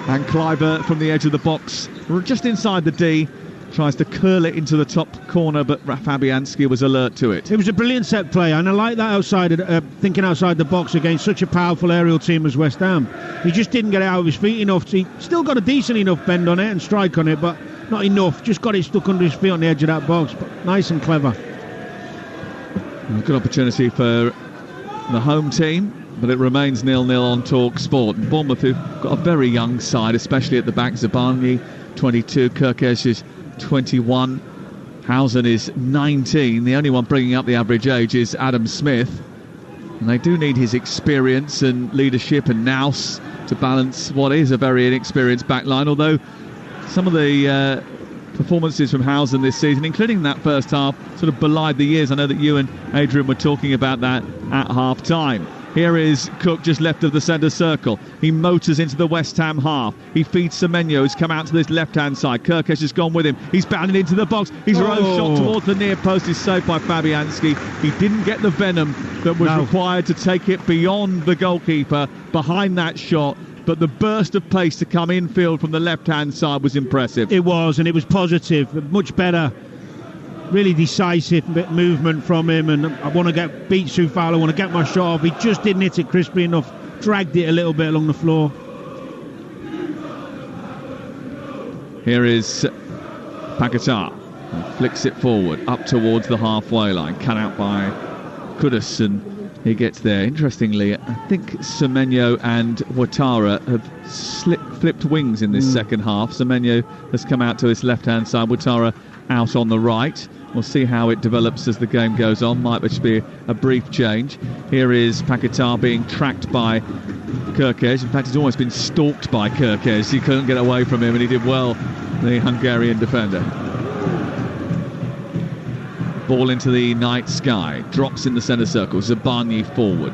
S3: And Cliver from the edge of the box, just inside the D, tries to curl it into the top corner, but Fabianski was alert to it.
S2: It was a brilliant set play, and I like that thinking outside the box against such a powerful aerial team as West Ham. He just didn't get it out of his feet enough. He still got a decent enough bend on it and strike on it, but not enough. Just got it stuck under his feet on the edge of that box. But nice and clever.
S3: A good opportunity for the home team, but it remains 0-0 on Talksport. And Bournemouth, who've got a very young side, especially at the back. Zabarnyi, 22, Kirkes is 21, Housen is 19. The only one bringing up the average age is Adam Smith, and they do need his experience and leadership and nous to balance what is a very inexperienced back line, although some of the performances from Housen this season, including that first half, sort of belied the years. I know that you and Adrian were talking about that at half-time. Here is Cook just left of the centre circle. He motors into the West Ham half. He feeds Semenyo, who's come out to this left-hand side. Kirkesh has gone with him. He's bounded into the box. His rose shot towards the near post is saved by Fabianski. He didn't get the venom that was required to take it beyond the goalkeeper behind that shot. But the burst of pace to come infield from the left-hand side was impressive.
S2: It was, and it was positive. Much better. Really decisive movement from him, and I want to beat Soufal. I want to get my shot off. He just didn't hit it crisply enough, dragged it a little bit along the floor.
S3: Here is Paquetá, flicks it forward up towards the halfway line, cut out by Kudus, and he gets there. Interestingly, I think Semenyo and Ouattara have flipped wings in this second half. Semenyo has come out to his left-hand side, Ouattara out on the right. We'll see how it develops as the game goes on. Might just be a brief change. Here is Paquetá being tracked by Kirkesh. In fact, he's almost been stalked by Kirkesh. He couldn't get away from him, and he did well, the Hungarian defender. Ball into the night sky. Drops in the centre circle. Zabani forward.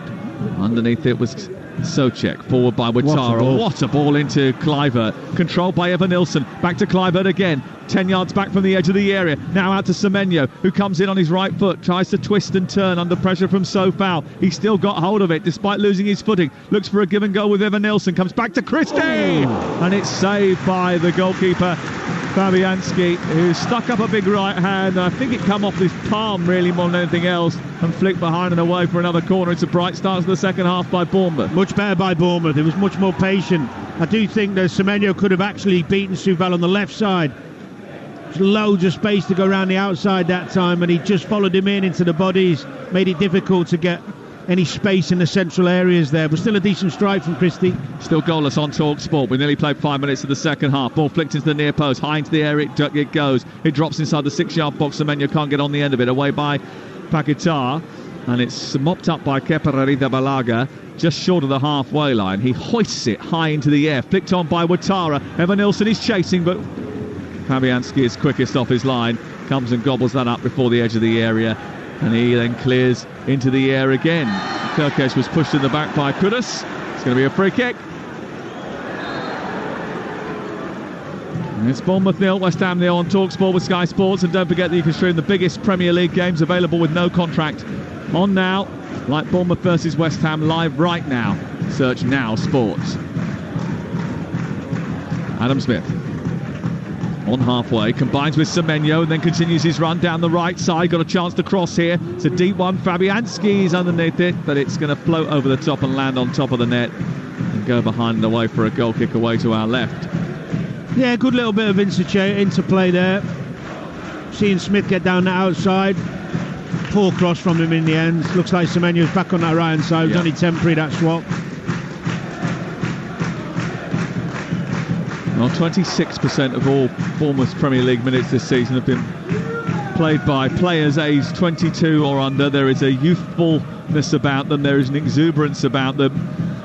S3: Underneath it was Souček, forward by Ouattara. What a ball into Kluivert. Controlled by Evanilson. Back to Kluivert again. 10 yards back from the edge of the area. Now out to Semenyo, who comes in on his right foot. Tries to twist and turn under pressure from Soufal. He's still got hold of it despite losing his footing. Looks for a give and go with Evanilson. Comes back to Christie. And it's saved by the goalkeeper, Fabianski, who stuck up a big right hand. I think it come off his palm really more than anything else, and flicked behind and away for another corner. It's a bright start to the second half by Bournemouth.
S2: Much better by Bournemouth. It was much more patient. I do think that Semenyo could have actually beaten Soufal on the left side. There's loads of space to go around the outside that time, and he just followed him into the bodies, made it difficult to get any space in the central areas there, but still a decent strike from Christie.
S3: Still goalless on Talksport. We nearly played 5 minutes of the second half. Ball flicked into the near post, high into the air it goes. It drops inside the 6-yard box. Semenyo can't get on the end of it. Away by Paquetá, and it's mopped up by Kepa Arrizabalaga just short of the halfway line. He hoists it high into the air, flicked on by Ouattara. Evanilson is chasing, but Fabianski is quickest off his line, comes and gobbles that up before the edge of the area, and he then clears into the air again. Kirkesh was pushed in the back by Kudus. It's going to be a free kick. And it's Bournemouth 0, West Ham 0 on Talksport with Sky Sports, and don't forget that you can stream the biggest Premier League games available with no contract on now, like Bournemouth versus West Ham, live right now. Search Now Sports. Adam Smith on halfway, combines with Semenyo and then continues his run down the right side. Got a chance to cross here. It's a deep one. Fabianski's underneath it, but it's going to float over the top and land on top of the net and go behind and away for a goal kick away to our left.
S2: Yeah, good little bit of interplay there. Seeing Smith get down the outside. Poor cross from him in the end. Looks like Semenyo's back on that right hand side. It was only temporary, that swap.
S3: Well, 26% of all Bournemouth's Premier League minutes this season have been played by players aged 22 or under. There is a youthfulness about them. There is an exuberance about them.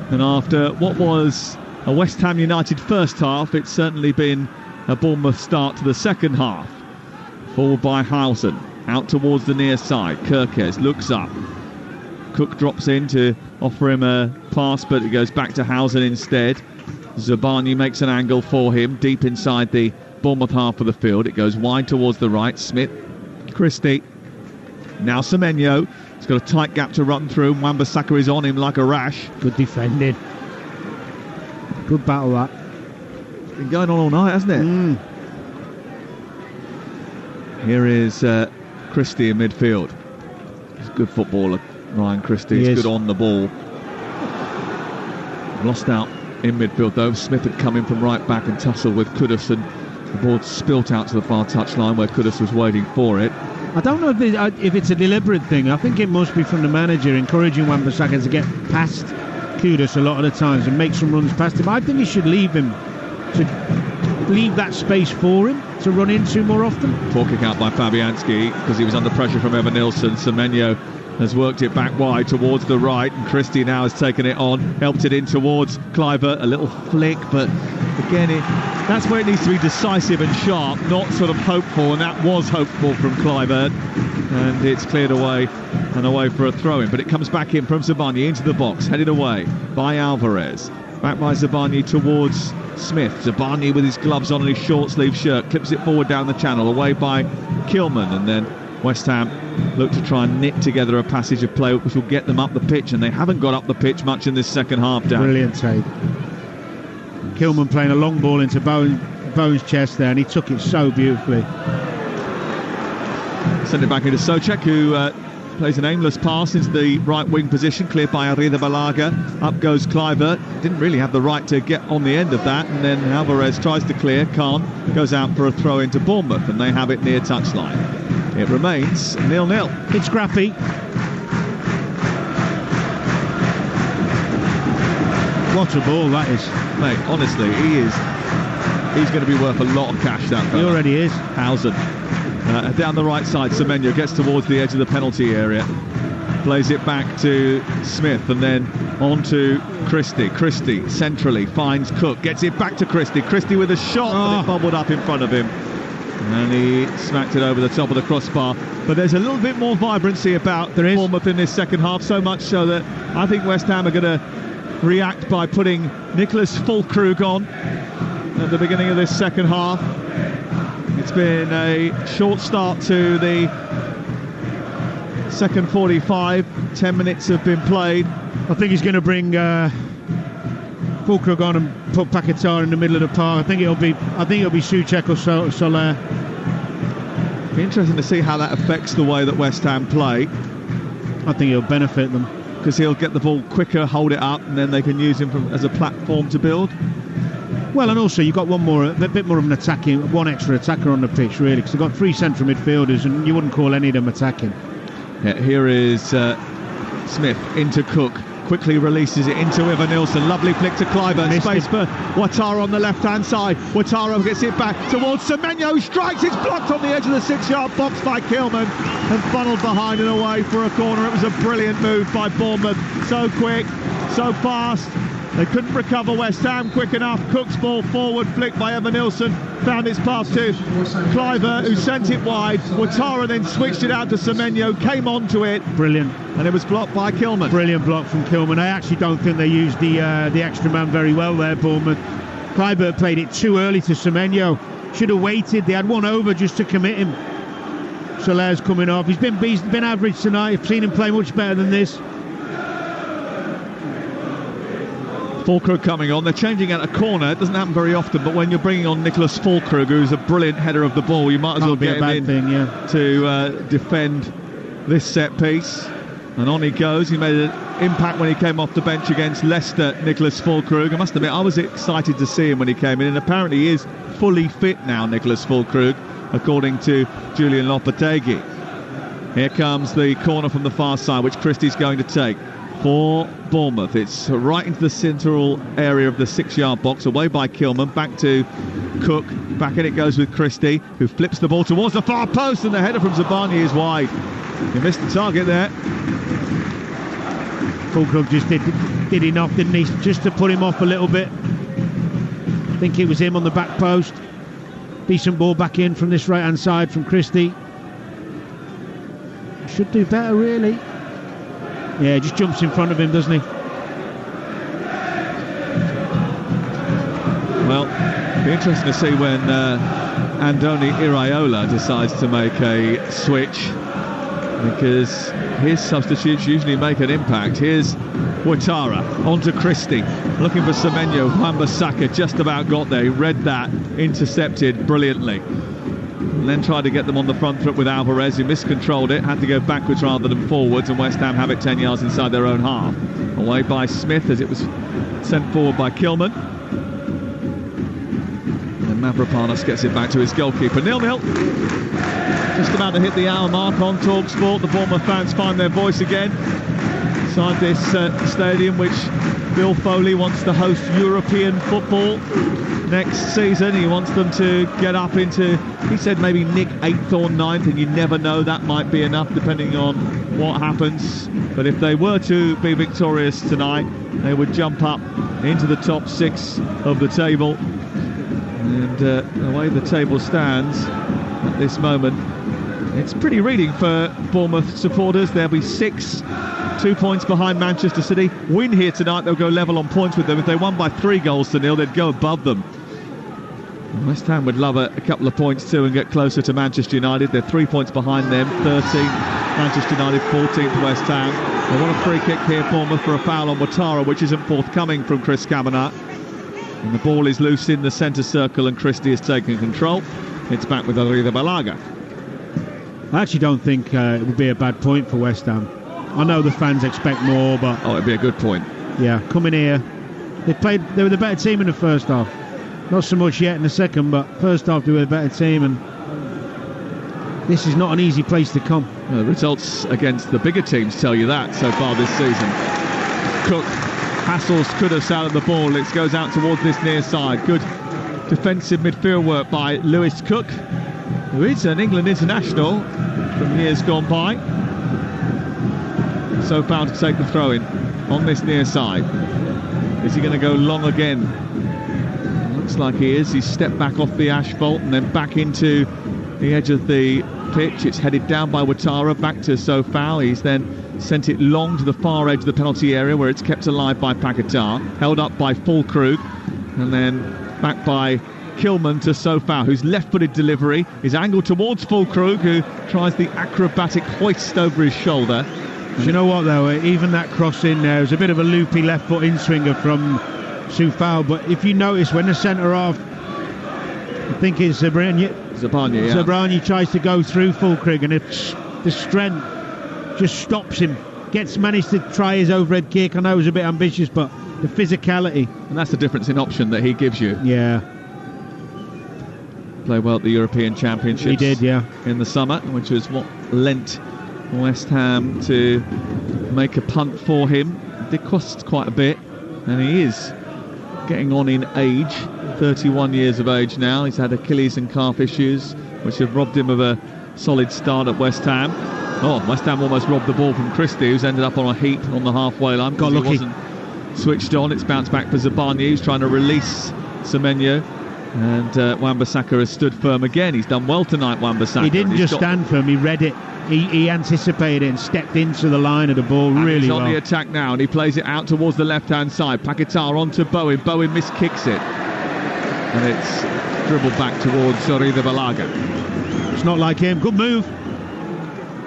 S3: And after what was a West Ham United first half, it's certainly been a Bournemouth start to the second half. Forward by Housen, out towards the near side. Kirkesh looks up. Cook drops in to offer him a pass, but it goes back to Housen instead. Zabani makes an angle for him deep inside the Bournemouth half of the field. It goes wide towards the right. Smith, Christie, now Semenyo. He's got a tight gap to run through. Wan-Bissaka is on him like a rash.
S2: Good defending. Good battle that.
S3: It's been going on all night, hasn't it? Here is Christie in midfield. He's a good footballer, Ryan Christie. He's good on the ball. Lost out in midfield though. Smith had come in from right back and tussled with Kudus, and the ball spilt out to the far touchline where Kudus was waiting for it.
S2: I don't know if it's a deliberate thing. I think it must be from the manager encouraging Wan-Bissaka to get past Kudus a lot of the times and make some runs past him. I think he should leave him to leave that space for him to run into more often.
S3: Talking out by Fabianski because he was under pressure from Evan Nilsson. Semenyo has worked it back wide towards the right, and Christie now has taken it on, helped it in towards Kluivert. A little flick, but again, that's where it needs to be decisive and sharp, not sort of hopeful, and that was hopeful from Kluivert, and it's cleared away and away for a throw-in. But it comes back in from Zabarnyi into the box, headed away by Alvarez. Back by Zabarnyi towards Smith. Zabarnyi with his gloves on and his short sleeve shirt clips it forward down the channel, away by Kilman, and then West Ham look to try and knit together a passage of play which will get them up the pitch, and they haven't got up the pitch much in this second half, Dan.
S2: Brilliant take. Kilman playing a long ball into Bowen's chest there, and he took it so beautifully.
S3: Send it back into Souček, who plays an aimless pass into the right wing position, cleared by Arrizabalaga. Up goes Kluivert. Didn't really have the right to get on the end of that, and then Alvarez tries to clear, can't, goes out for a throw into Bournemouth, and they have it near touchline. It remains 0-0.
S2: It's scrappy. What a ball that is.
S3: Mate, honestly, he's going to be worth a lot of cash, that fella.
S2: He already is.
S3: 1,000. Down the right side, Semenyo gets towards the edge of the penalty area, plays it back to Smith, and then on to Christie. Christie centrally finds Cook, gets it back to Christie. Christie with a shot, but it bubbled up in front of him, and he smacked it over the top of the crossbar. But there's a little bit more vibrancy about Bournemouth in this second half, so much so that I think West Ham are going to react by putting Nicholas Füllkrug on at the beginning of this second half. It's been a short start to the second 45. 10 minutes have been played.
S2: I think he's going to bring Füllkrug on and put Paquetá in the middle of the park. I think it'll be Souček or Soler.
S3: Be interesting to see how that affects the way that West Ham play.
S2: I think it'll benefit them,
S3: because he'll get the ball quicker, hold it up, and then they can use him as a platform to build.
S2: Well, and also you've got a bit more of an attacking, one extra attacker on the pitch, really, because they've got three central midfielders, and you wouldn't call any of them attacking.
S3: Yeah, here is Smith into Cook. Quickly releases it into Evan Nilsson. Lovely flick to Kluivert. Space for Ouattara on the left-hand side. Ouattara gets it back towards Semenyo. Strikes. It's blocked on the edge of the 6-yard box by Kilman and funneled behind and away for a corner. It was a brilliant move by Bournemouth. So quick, so fast. They couldn't recover West Ham quick enough. Cook's ball forward, flicked by Evan Nilsson. Found its pass to Kluivert, who sent it wide. Ouattara then switched it out to Semenyo, came onto it.
S2: Brilliant.
S3: And it was blocked by Kilman.
S2: Brilliant block from Kilman. I actually don't think they used the extra man very well there, Bournemouth. Kluivert played it too early to Semenyo. Should have waited. They had one over just to commit him. Soler's coming off. He's been average tonight. I've seen him play much better than this.
S3: Füllkrug coming on. They're changing out a corner. It doesn't happen very often, but when you're bringing on Nicholas Füllkrug, who's a brilliant header of the ball, you might as well get him in to defend this set piece. And on he goes. He made an impact when he came off the bench against Leicester, Nicholas Füllkrug. I must admit, I was excited to see him when he came in, and apparently he is fully fit now, Nicholas Füllkrug, according to Julian Lopetegui. Here comes the corner from the far side, which Christie's going to take for Bournemouth. It's right into the central area of the 6-yard box, away by Kilman, back to Cook, back in it goes with Christie, who flips the ball towards the far post, and the header from Zabarnyi is wide. He missed the target there.
S2: Füllkrug just did enough, didn't he, just to put him off a little bit. I think it was him on the back post. Decent ball back in from this right hand side from Christie. Should do better, really. Yeah, just jumps in front of him, doesn't he?
S3: Well, it'll be interesting to see when Andoni Iraola decides to make a switch, because his substitutes usually make an impact. Here's Ouattara onto Christie, looking for Semenyo. Wan-Bissaka just about got there. He read that, intercepted brilliantly, and then tried to get them on the front foot with Alvarez, who miscontrolled it, had to go backwards rather than forwards, and West Ham have it 10 yards inside their own half. Away by Smith as it was sent forward by Kilman. And Mavropanos gets it back to his goalkeeper. 0-0. Just about to hit the hour mark on Talksport. The Bournemouth fans find their voice again inside this stadium, which Bill Foley wants to host European football. next season. He wants them to get up into, he said maybe nick 8th or 9th, and you never know, that might be enough depending on what happens. But if they were to be victorious tonight, they would jump up into the top 6 of the table. And the way the table stands at this moment, it's pretty reading for Bournemouth supporters. They'll be 6, 2 points behind Manchester City. Win here tonight, they'll go level on points with them. If they won by 3-0, they'd go above them. West Ham would love a couple of points too and get closer to Manchester United. They're 3 points behind them, 13th Manchester United, 14th West Ham. They want a free kick here, Bournemouth, for a foul on Ouattara, which isn't forthcoming from Chris Kavanagh. And the ball is loose in the centre circle, and Christie is taking control. It's back with Arrizabalaga.
S2: I actually don't think it would be a bad point for West Ham. I know the fans expect more, but...
S3: Oh, it'd be a good point.
S2: Yeah, coming here. They were the better team in the first half. Not so much yet in the second, but first half they were the better team, and this is not an easy place to come.
S3: The results against the bigger teams tell you that so far this season. Cook hassles Kudus out of the ball. It goes out towards this near side. Good defensive midfield work by Lewis Cook, who is an England international from years gone by. So found to take the throw in on this near side. Is he going to go long again? Looks like he is. He's stepped back off the asphalt and then back into the edge of the pitch. It's headed down by Ouattara, back to Sofau. He's then sent it long to the far edge of the penalty area, where it's kept alive by Paquetá, held up by Fulkrug, and then back by Kilman to Sofau, whose left-footed delivery is angled towards Fulkrug, who tries the acrobatic hoist over his shoulder.
S2: Do you know what, though? Even that cross in there was a bit of a loopy left foot in-swinger from Sofau, but if you notice, when the centre-half, I think it's Zabrania tries to go through Fulkrug, and the strength just stops him. Managed to try his overhead kick. I know it was a bit ambitious, but the physicality.
S3: And that's the difference in option that he gives you.
S2: Yeah.
S3: Played well at the European Championships.
S2: He did, yeah.
S3: In the summer, which was what lent West Ham to make a punt for him. It did cost quite a bit, and he is getting on in age. 31 years of age now. He's had Achilles and calf issues, which have robbed him of a solid start at West Ham. Oh, West Ham almost robbed the ball from Christie, who's ended up on a heap on the halfway line because he wasn't switched on. It's bounced back for Zabarnyi, who's trying to release Semenyo. And Wan-Bissaka has stood firm again. He's done well tonight, Wan-Bissaka.
S2: He didn't just stand firm, he read it. He anticipated it and stepped into the line of the ball really well.
S3: He's on the attack now, and he plays it out towards the left-hand side. Paquetá onto Bowen. Bowen miskicks it. And it's dribbled back towards Arrizabalaga.
S2: It's not like him. Good move.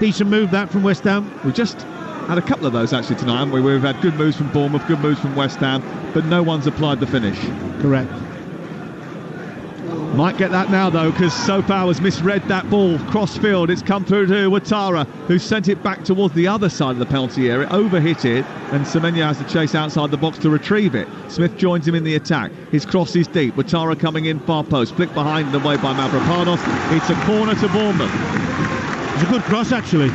S2: Decent move, that, from West Ham.
S3: We've just had a couple of those, actually, tonight, haven't we? We've had good moves from Bournemouth, good moves from West Ham, but no one's applied the finish.
S2: Correct.
S3: Might get that now, though, because Sofau has misread that ball. Cross-field, it's come through to Ouattara, who sent it back towards the other side of the penalty area, overhit it, and Semenyo has to chase outside the box to retrieve it. Smith joins him in the attack. His cross is deep. Ouattara coming in far post. Flicked behind the way by Mavropanos. It's a corner to Bournemouth.
S2: It's a good cross, actually.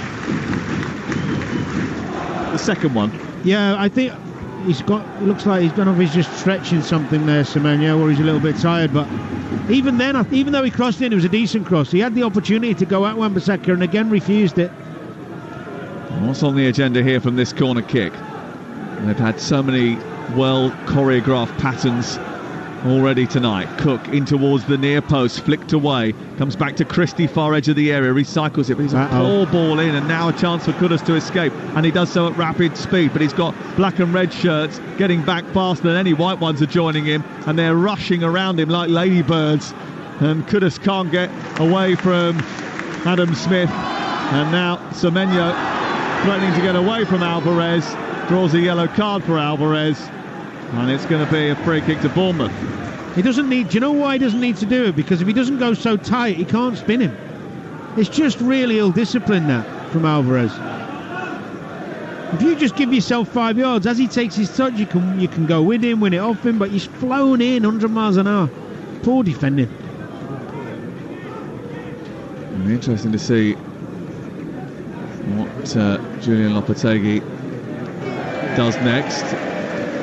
S3: The second one.
S2: Yeah, I think it looks like he's gone off, he's just stretching something there, Semenyo, or he's a little bit tired, but even then, even though he crossed in, it was a decent cross. He had the opportunity to go at Wan-Bissaka and again refused it.
S3: What's on the agenda here from this corner kick? They've had so many well choreographed patterns already tonight. Cook in towards the near post, flicked away, comes back to Christie, far edge of the area, recycles it, but he's a poor ball in, and now a chance for Kudus to escape, and he does so at rapid speed, but he's got black and red shirts getting back faster than any white ones are joining him, and they're rushing around him like ladybirds, and Kudus can't get away from Adam Smith, and now Semenyo threatening to get away from Alvarez, draws a yellow card for Alvarez, and it's going to be a free kick to Bournemouth.
S2: He doesn't need... Do you know why he doesn't need to do it? Because if he doesn't go so tight, he can't spin him. It's just really ill-discipline, that, from Alvarez. If you just give yourself 5 yards, as he takes his touch, you can go with him, win it off him, but he's flown in 100 miles an hour. Poor defending.
S3: It'll be interesting to see what Julian Lopetegui does next.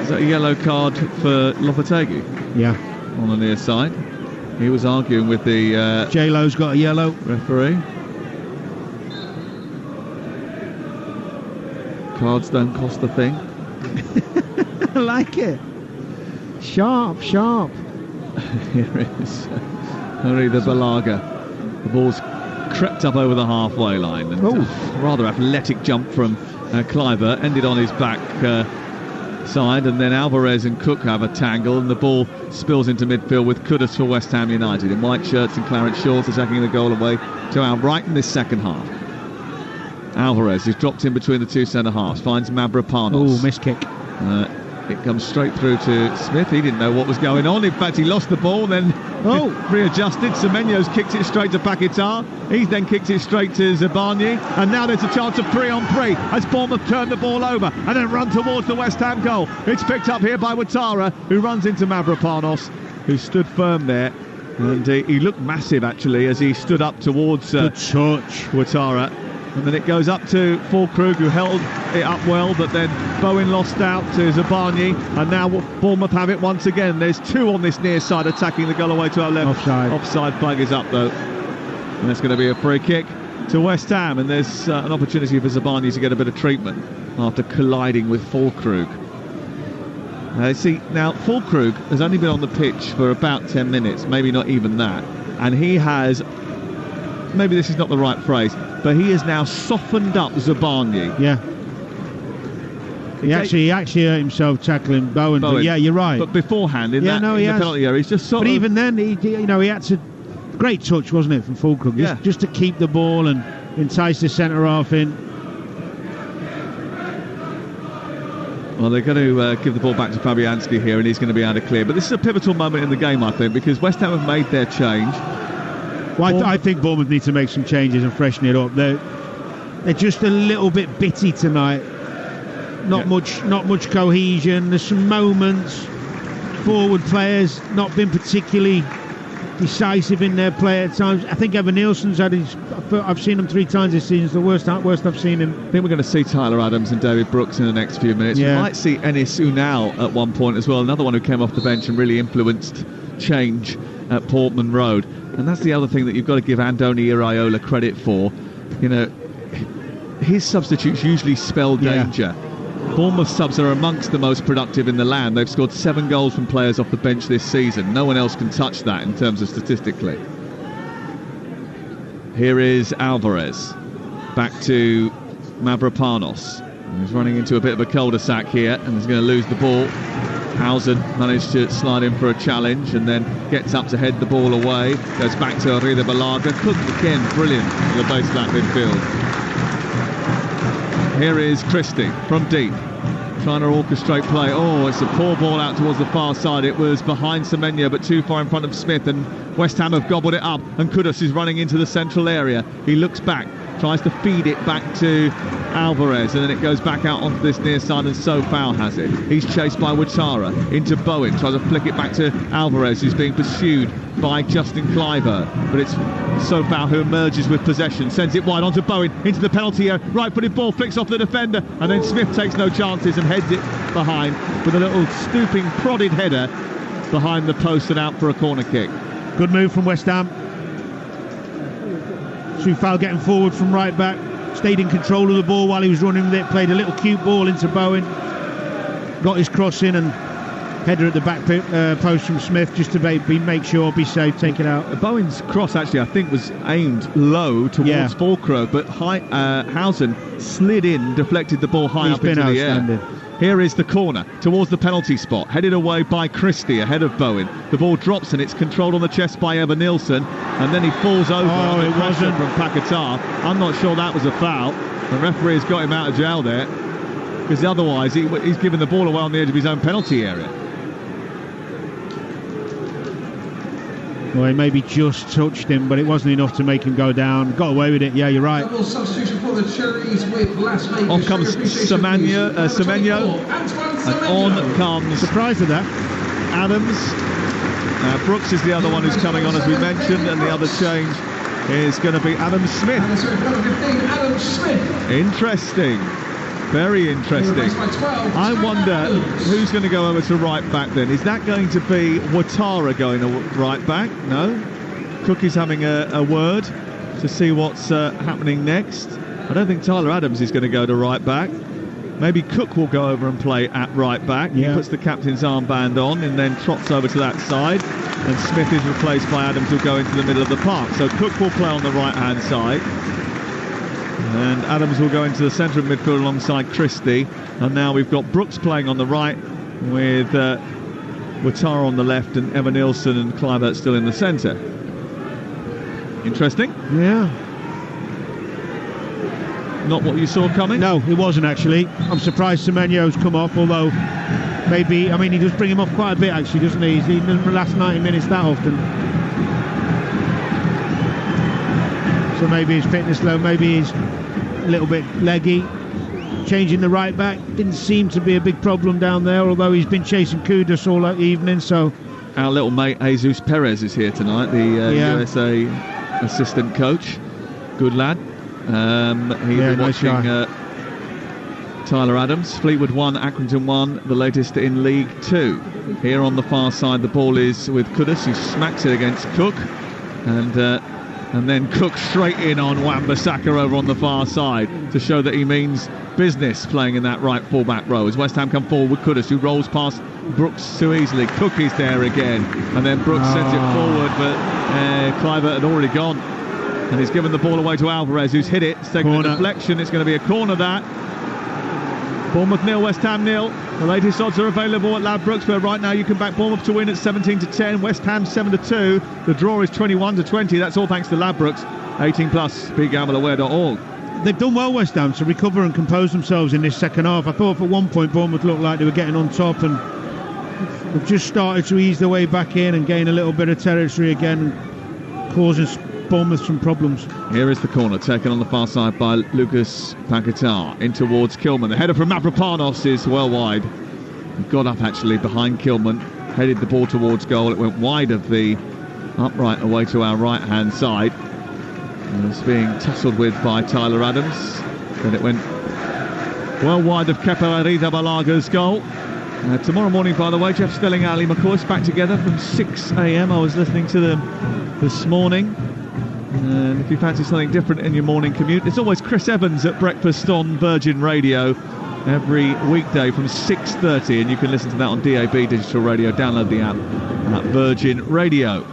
S3: Is that a yellow card for Lopetegui?
S2: Yeah.
S3: on the near side. He was arguing with the
S2: J-Lo's got a yellow.
S3: Referee. Cards don't cost a thing.
S2: I like it. Sharp.
S3: Here is Rida Balaga. The ball's crept up over the halfway line. And, rather athletic jump from Cliver. Ended on his back side, and then Alvarez and Cook have a tangle, and the ball spills into midfield with Kudus for West Ham United in white shirts and claret shorts, attacking the goal away to Al right in this second half. Alvarez is dropped in between the two centre halves, finds Mavropanos.
S2: Missed kick.
S3: It comes straight through to Smith. He didn't know what was going on. In fact, he lost the ball, then readjusted. Semenyo's kicked it straight to Paquetá. He's then kicked it straight to Zabarnyi. And now there's a chance of 3-on-3 as Bournemouth turn the ball over and then run towards the West Ham goal. It's picked up here by Ouattara, who runs into Mavropanos, who stood firm there. And he looked massive, actually, as he stood up towards Ouattara. And then it goes up to Fulkrug, who held it up well, but then Bowen lost out to Zabarnyi, and now Bournemouth have it once again. There's two on this near side attacking the goal away to our left. Offside flag is up, though. And it's going to be a free kick to West Ham, and there's an opportunity for Zabarnyi to get a bit of treatment after colliding with Fulkrug. Now, Fulkrug has only been on the pitch for about 10 minutes, maybe not even that, and he has, maybe this is not the right phrase, but he has now softened up Zabarnyi.
S2: Yeah. He actually hurt himself tackling Bowen. But yeah, you're right.
S3: But beforehand, in the penalty area, he's just sort of...
S2: But even then, he had to... Great touch, wasn't it, from Fulkrug? Just to keep the ball and entice the centre-half in.
S3: Well, they're going to give the ball back to Fabianski here, and he's going to be able to clear. But this is a pivotal moment in the game, I think, because West Ham have made their change.
S2: Well, I think Bournemouth need to make some changes and freshen it up. They're just a little bit bitty tonight. Not much cohesion. There's some moments. Forward players not been particularly decisive in their play at times. I think Evan Nielsen's had his... I've seen him 3 times this season. It's the worst I've seen him.
S3: I think we're going to see Tyler Adams and David Brooks in the next few minutes. We might see Enis Unal at one point as well. Another one who came off the bench and really influenced change at Portman Road. And that's the other thing that you've got to give Andoni Iraola credit for. You know, his substitutes usually spell danger. Bournemouth subs are amongst the most productive in the land. They've scored 7 goals from players off the bench this season. No one else can touch that in terms of statistically. Here is Alvarez. Back to Mavropanos. He's running into a bit of a cul-de-sac here and he's going to lose the ball. Housen managed to slide in for a challenge and then gets up to head the ball away. Goes back to Rida Balaga. Cook again, brilliant in the baseline midfield. Here is Christie from deep, trying to orchestrate play. Oh, it's a poor ball out towards the far side. It was behind Semenyo, but too far in front of Smith, and West Ham have gobbled it up, and Kudus is running into the central area. He looks back, tries to feed it back to Alvarez, and then it goes back out onto this near side, and Sofao has it. He's chased by Ouattara into Bowen, tries to flick it back to Alvarez, who's being pursued by Justin Cliver, but it's Sofao who emerges with possession, sends it wide onto Bowen, into the penalty area, right-footed ball, flicks off the defender, and then Smith takes no chances and heads it behind with a little stooping, prodded header behind the post and out for a corner kick.
S2: Good move from West Ham. Sofao getting forward from right back, stayed in control of the ball while he was running with it, played a little cute ball into Bowen, got his cross in, and header at the back post from Smith just to make sure, be safe, take it out.
S3: Bowen's cross actually I think was aimed low towards Fulkrug, but Housen slid in, deflected the ball high up into the air. Here is the corner towards the penalty spot, headed away by Christie ahead of Bowen. The ball drops and it's controlled on the chest by Evan Nielsen, and then he falls over under pressure from Paquetá. I'm not sure that was a foul. The referee has got him out of jail there, because otherwise he's given the ball away on the edge of his own penalty area.
S2: Well, he maybe just touched him, but it wasn't enough to make him go down. Got away with it, yeah, you're right.
S7: Double substitution for the Cherries with Las Vegas.
S3: Off comes Semenyo, and on comes...
S2: Surprised at that.
S3: Adams. Brooks is the other one who's coming on, as we mentioned, and the other change is going to be Adam Smith.
S7: Adam Smith.
S3: Interesting. Very interesting. I wonder who's going to go over to right back then. Is that going to be Ouattara going to right back? No. Cook is having a word to see what's happening next. I don't think Tyler Adams is going to go to right back. Maybe Cook will go over and play at right back. He puts the captain's armband on and then trots over to that side. And Smith is replaced by Adams, who'll go into the middle of the park. So Cook will play on the right-hand side. And Adams will go into the centre of midfield alongside Christie. And now we've got Brooks playing on the right with Ouattara on the left and Evanilson and Kluivert still in the centre. Interesting.
S2: Yeah.
S3: Not what you saw coming?
S2: No, it wasn't actually. I'm surprised Semenyo's come off, although maybe, I mean, he does bring him off quite a bit actually, doesn't he? He's in the last 90 minutes that often. So maybe his fitness low, maybe he's a little bit leggy. Changing the right back didn't seem to be a big problem down there, although he's been chasing Kudus all evening, so...
S3: Our little mate Jesus Perez is here tonight, the USA assistant coach. Good lad. He's been watching Tyler Adams. Fleetwood 1, Accrington 1, the latest in League 2. Here on the far side, the ball is with Kudus, who smacks it against Cook. And then Cook straight in on Wan-Bissaka over on the far side to show that he means business playing in that right full-back row. As West Ham come forward with Kudus, who rolls past Brooks too easily. Cook is there again. And then Brooks sends it forward, but Kluivert had already gone. And he's given the ball away to Alvarez, who's hit it. It's taken a deflection. It's going to be a corner, that. Bournemouth 0, West Ham 0. The latest odds are available at Ladbrokes, where right now you can back Bournemouth to win at 17-10, West Ham 7-2. The draw is 21-20. That's all thanks to Ladbrokes. 18+, BeGambleAware.org.
S2: They've done well, West Ham, to recover and compose themselves in this second half. I thought at one point Bournemouth looked like they were getting on top, and they've just started to ease their way back in and gain a little bit of territory again, causing Bournemouth some problems.
S3: Here is the corner taken on the far side by Lucas Paquetá in towards Kilman. The header from Mavropanos is well wide. He got up actually behind Kilman, headed the ball towards goal. It went wide of the upright away to our right hand side. And it's being tussled with by Tyler Adams. Then it went well wide of Kepa Arrizabalaga's goal. Tomorrow morning, by the way, Jeff Stelling, Ali McCoy's back together from 6 a.m. I was listening to them this morning. And if you fancy something different in your morning commute, there's always Chris Evans at breakfast on Virgin Radio every weekday from 6:30, and you can listen to that on DAB Digital Radio. Download the app at Virgin Radio.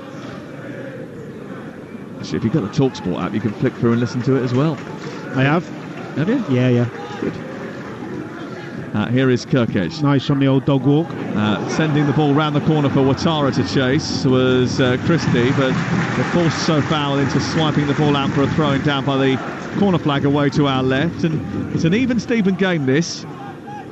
S3: Actually, if you've got the Talksport app, you can flick through and listen to it as well.
S2: I have.
S3: Have you?
S2: Yeah.
S3: Good. Here is Kirkesh.
S2: Nice on the old dog walk.
S3: Sending the ball round the corner for Ouattara to chase was Christie, but they forced Sofal into swiping the ball out for a throw-in down by the corner flag away to our left. And it's an even-Steven game, this.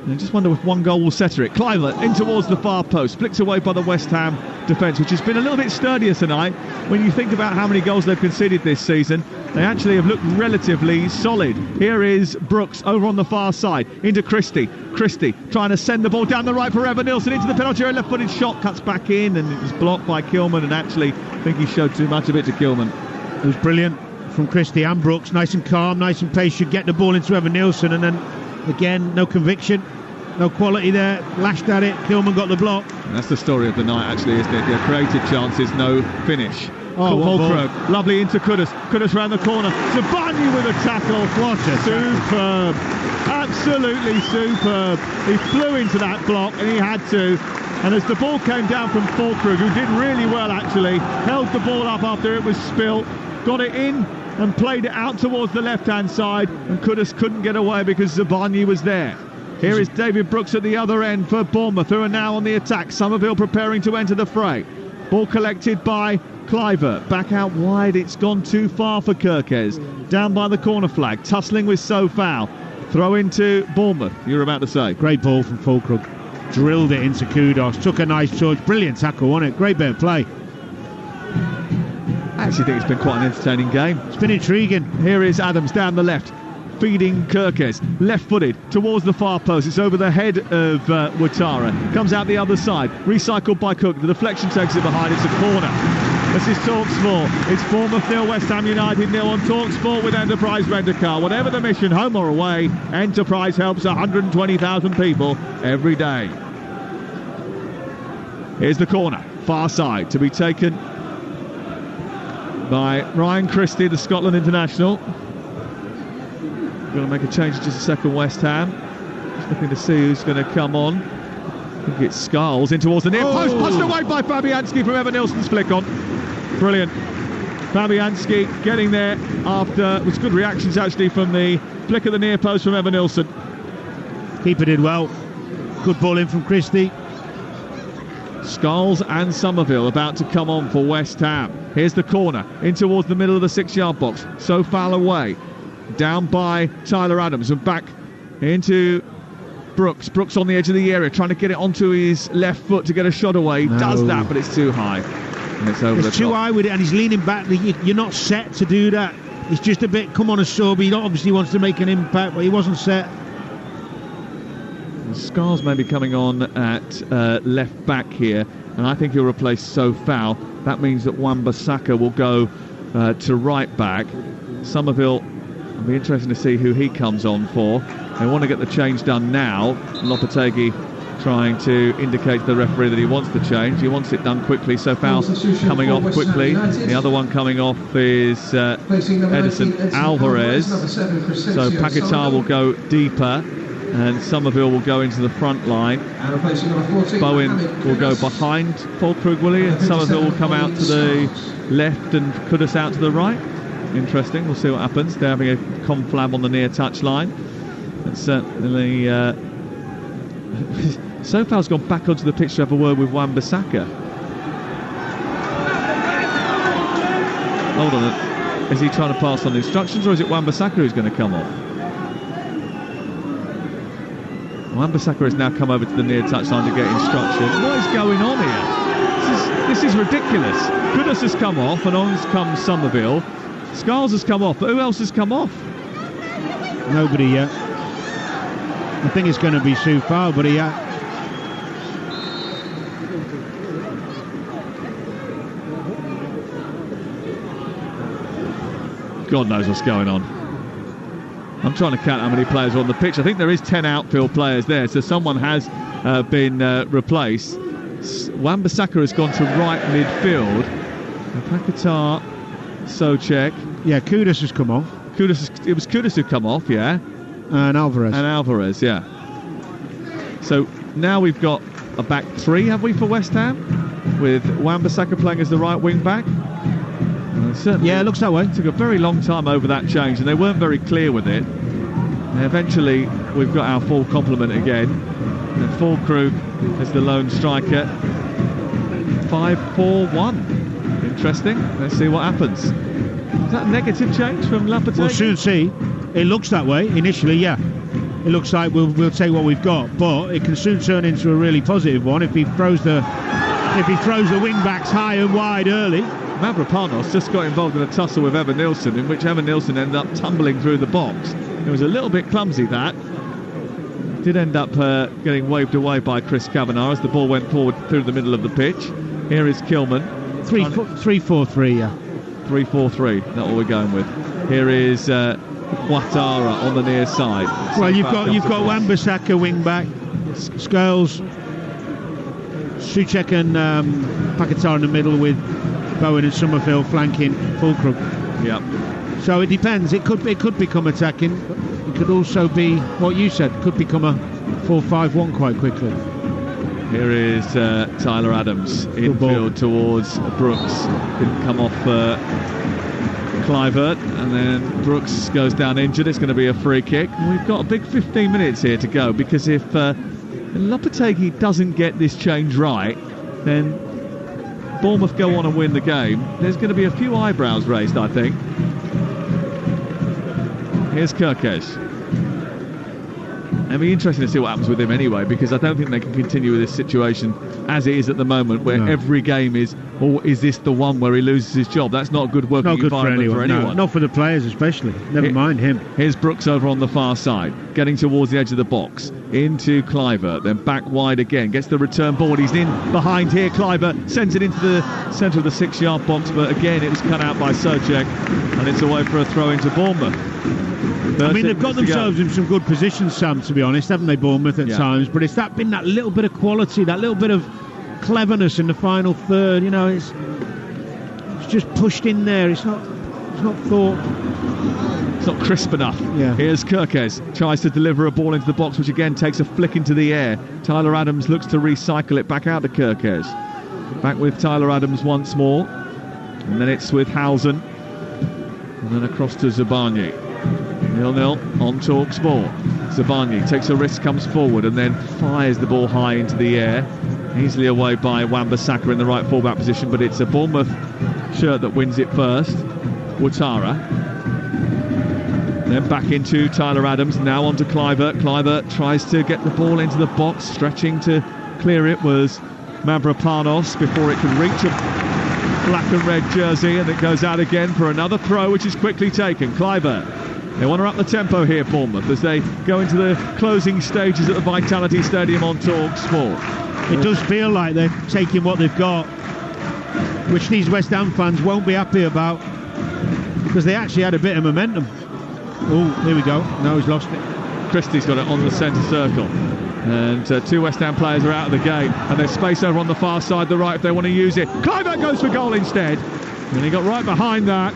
S3: And I just wonder if one goal will settle it. Kluivert in towards the far post, flicked away by the West Ham defence, which has been a little bit sturdier tonight. When you think about how many goals they've conceded this season, they actually have looked relatively solid. Here is Brooks over on the far side into Christie. Christie trying to send the ball down the right for Evanilson into the penalty area. Left-footed shot cuts back in, and it was blocked by Kilman. And actually, I think he showed too much of it to Kilman.
S2: It was brilliant from Christie and Brooks. Nice and calm, nice and patient. Get the ball into Evanilson, and then again, no conviction. No quality there, lashed at it, Kilman got the block.
S3: And that's the story of the night, actually, isn't it? Yeah, created chances, no finish.
S2: Holkrug,
S3: lovely into Kudus. Kudus round the corner. Zabani with a tackle.
S2: What a
S3: superb. Absolutely superb. He flew into that block, and he had to. And as the ball came down from Holkrug, who did really well, actually, held the ball up after it was spilt, got it in and played it out towards the left-hand side, and Kudus couldn't get away because Zabani was there. Here is David Brooks at the other end for Bournemouth, who are now on the attack. Somerville preparing to enter the fray. Ball collected by Kluivert. Back out wide. It's gone too far for Kirkes. Down by the corner flag. Tussling with Sofal. Throw into Bournemouth. You were about to say.
S2: Great ball from Fulkrug. Drilled it into Kudos. Took a nice charge. Brilliant tackle, wasn't it? Great bit of play.
S3: I actually think it's been quite an entertaining game.
S2: It's been intriguing.
S3: Here is Adams down the left, feeding Kirkes, left-footed towards the far post. It's over the head of Ouattara. Comes out the other side, recycled by Cook. The deflection takes it behind. It's a corner. This is Talksport. It's Bournemouth 0, West Ham United 0 on Talksport with Enterprise Rent-A-Car. Whatever the mission, home or away, Enterprise helps 120,000 people every day. Here's the corner, far side, to be taken by Ryan Christie, the Scotland international. Going to make a change in just a second, West Ham. Just looking to see who's going to come on. I think it's Skulls in towards the near post. Pushed away by Fabianski from Evan Nilsson's flick on. Brilliant. Fabianski getting there after... It was good reactions, actually, from the flick of the near post from Evan Nilsson.
S2: Keeper did well. Good ball in from Christie.
S3: Skulls and Somerville about to come on for West Ham. Here's the corner in towards the middle of the 6-yard box. So foul away. Down by Tyler Adams and back into Brooks. Brooks on the edge of the area trying to get it onto his left foot to get a shot away.
S2: No.
S3: Does that, but it's too high. And it's over the top.
S2: It's too high with it, and he's leaning back. You're not set to do that. It's just a bit, come on, a sub. He obviously wants to make an impact, but he wasn't set.
S3: Scars may be coming on at left back here, and I think he'll replace Sofal. That means that Wan-Bissaka will go to right back. Somerville, it'll be interesting to see who he comes on for. They want to get the change done now. Lopetegui trying to indicate to the referee that he wants the change. He wants it done quickly. Sofal coming off quickly. The other one coming off is Edison Alvarez. So Paquetá will go deeper, and Somerville will go into the front line. Bowen will go behind Fulkrug, will he? And Somerville will come out to the left and Kudus out to the right. Interesting, we'll see what happens. They're having a conflab on the near touch line. And certainly Sofal's gone back onto the pitch to have a word with Wan-Bissaka. Hold on, is he trying to pass on instructions, or is it Wan-Bissaka who's going to come off? Wan-Bissaka has now come over to the near touchline to get instructions. What is going on here? This is ridiculous. Kudus has come off, and on comes Somerville. Skulls has come off, but who else has come off?
S2: Nobody yet. I think it's going to be Sofal, but
S3: God knows what's going on. I'm trying to count how many players are on the pitch. I think there is 10 outfield players there, so someone has been replaced. Wan-Bissaka has gone to right midfield. Paquetá, Souček.
S2: Yeah, Kudus has come off.
S3: It was Kudus who come off, yeah.
S2: And
S3: Alvarez, yeah. So now we've got a back three, have we, for West Ham? With Wan-Bissaka playing as the right wing back.
S2: Yeah, it looks that way.
S3: It took a very long time over that change, and they weren't very clear with it. And eventually, we've got our full complement again. And Fulkrug as the lone striker. 5-4-1. Interesting. Let's see what happens. Is that a negative change from Lopetegui?
S2: We'll soon see. It looks that way initially, yeah. It looks like we'll take what we've got, but it can soon turn into a really positive one if he throws the wing backs high and wide early.
S3: Mavropanos just got involved in a tussle with Evan Nilsson, in which Evan Nilsson ended up tumbling through the box. It was a little bit clumsy, that. Did end up getting waved away by Chris Kavanagh as the ball went forward through the middle of the pitch. Here is Kilman.
S2: 3-4-3, yeah.
S3: 3-4-3, that's what we're going with. Here is Ouattara on the near side.
S2: Well, you've got Wan-Bissaka wing back, Scales, Souček and Paquetá in the middle with Bowen and Somerville flanking Fulkrug.
S3: Yeah.
S2: So it depends. It could become attacking, but it could also be what you said. Could become a 4-5-1 quite quickly.
S3: Here is Tyler Adams infield towards Brooks. Didn't come off Kluivert, and then Brooks goes down injured. It's going to be a free kick. And we've got a big 15 minutes here to go, because if Lopetegui doesn't get this change right, then Bournemouth go on and win the game. There's going to be a few eyebrows raised, I think. Here's Kirkes. It'll be interesting to see what happens with him anyway, because I don't think they can continue with this situation as it is at the moment, where every game is, is this the one where he loses his job? That's not a good working environment for anyone.
S2: No, not for the players especially. Never mind him.
S3: Here's Brooks over on the far side, getting towards the edge of the box, into Kluivert, then back wide again, gets the return ball. He's in behind here. Kluivert sends it into the centre of the 6-yard box, but again it was cut out by Socek, and it's away for a throw into Bournemouth.
S2: I mean, they've got themselves in some good positions, Sam, to be honest, haven't they, Bournemouth, at times? But it's been that little bit of quality, that little bit of cleverness in the final third. You know, it's just pushed in there. It's not thought.
S3: It's not crisp enough. Yeah. Here's Kirkes, tries to deliver a ball into the box, which again takes a flick into the air. Tyler Adams looks to recycle it back out to Kirkes. Back with Tyler Adams once more. And then it's with Housen. And then across to Zabarnyi. 0-0 on Talksport. Zabarnyi takes a risk, comes forward, and then fires the ball high into the air. Easily away by Wan-Bissaka in the right fullback position, but it's a Bournemouth shirt that wins it first. Ouattara. Then back into Tyler Adams, now onto Kluivert. Kluivert tries to get the ball into the box, stretching to clear it was Mavropanos before it could reach a black and red jersey, and it goes out again for another throw, which is quickly taken. Kluivert. They want to up the tempo here, Bournemouth, as they go into the closing stages at the Vitality Stadium on Talksport.
S2: It does feel like they're taking what they've got, which these West Ham fans won't be happy about, because they actually had a bit of momentum. Oh, here we go. Now he's lost it.
S3: Christie's got it on the centre circle. And two West Ham players are out of the game, and there's space over on the far side, the right, if they want to use it. Kluivert goes for goal instead, and he got right behind that,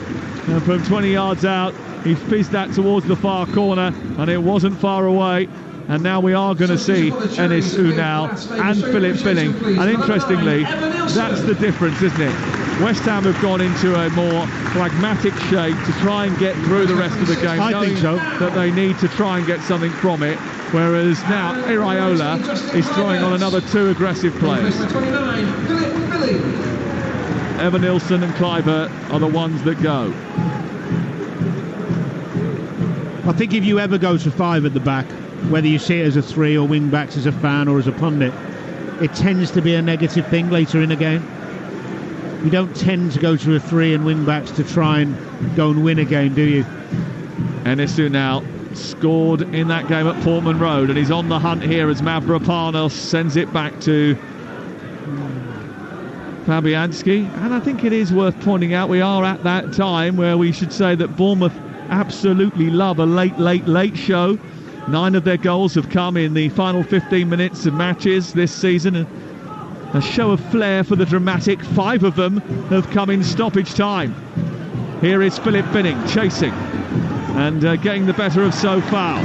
S3: and from 20 yards out he fizzed that towards the far corner, and it wasn't far away. And now we are going to see Enis Unal and Philip Billing, and interestingly, that's the difference, isn't it? West Ham have gone into a more pragmatic shape to try and get through the rest of the game.
S2: I think so.
S3: That they need to try and get something from it. Whereas now Iraola is throwing on another two aggressive players. Evan Nilsson and Kluivert are the ones that go.
S2: I think if you ever go to 5 at the back, whether you see it as a 3 or wing backs as a fan or as a pundit, it tends to be a negative thing later in a game. You don't tend to go to a 3 and wing backs to try and go and win a game, do you?
S3: Enis Unal scored in that game at Portman Road, and he's on the hunt here as Mavropanos sends it back to Fabianski. And I think it is worth pointing out we are at that time where we should say that Bournemouth absolutely love a late show. 9 of their goals have come in the final 15 minutes of matches this season. A show of flair for the dramatic. 5 of them have come in stoppage time. Here is Philip Billing chasing and getting the better of Sofal.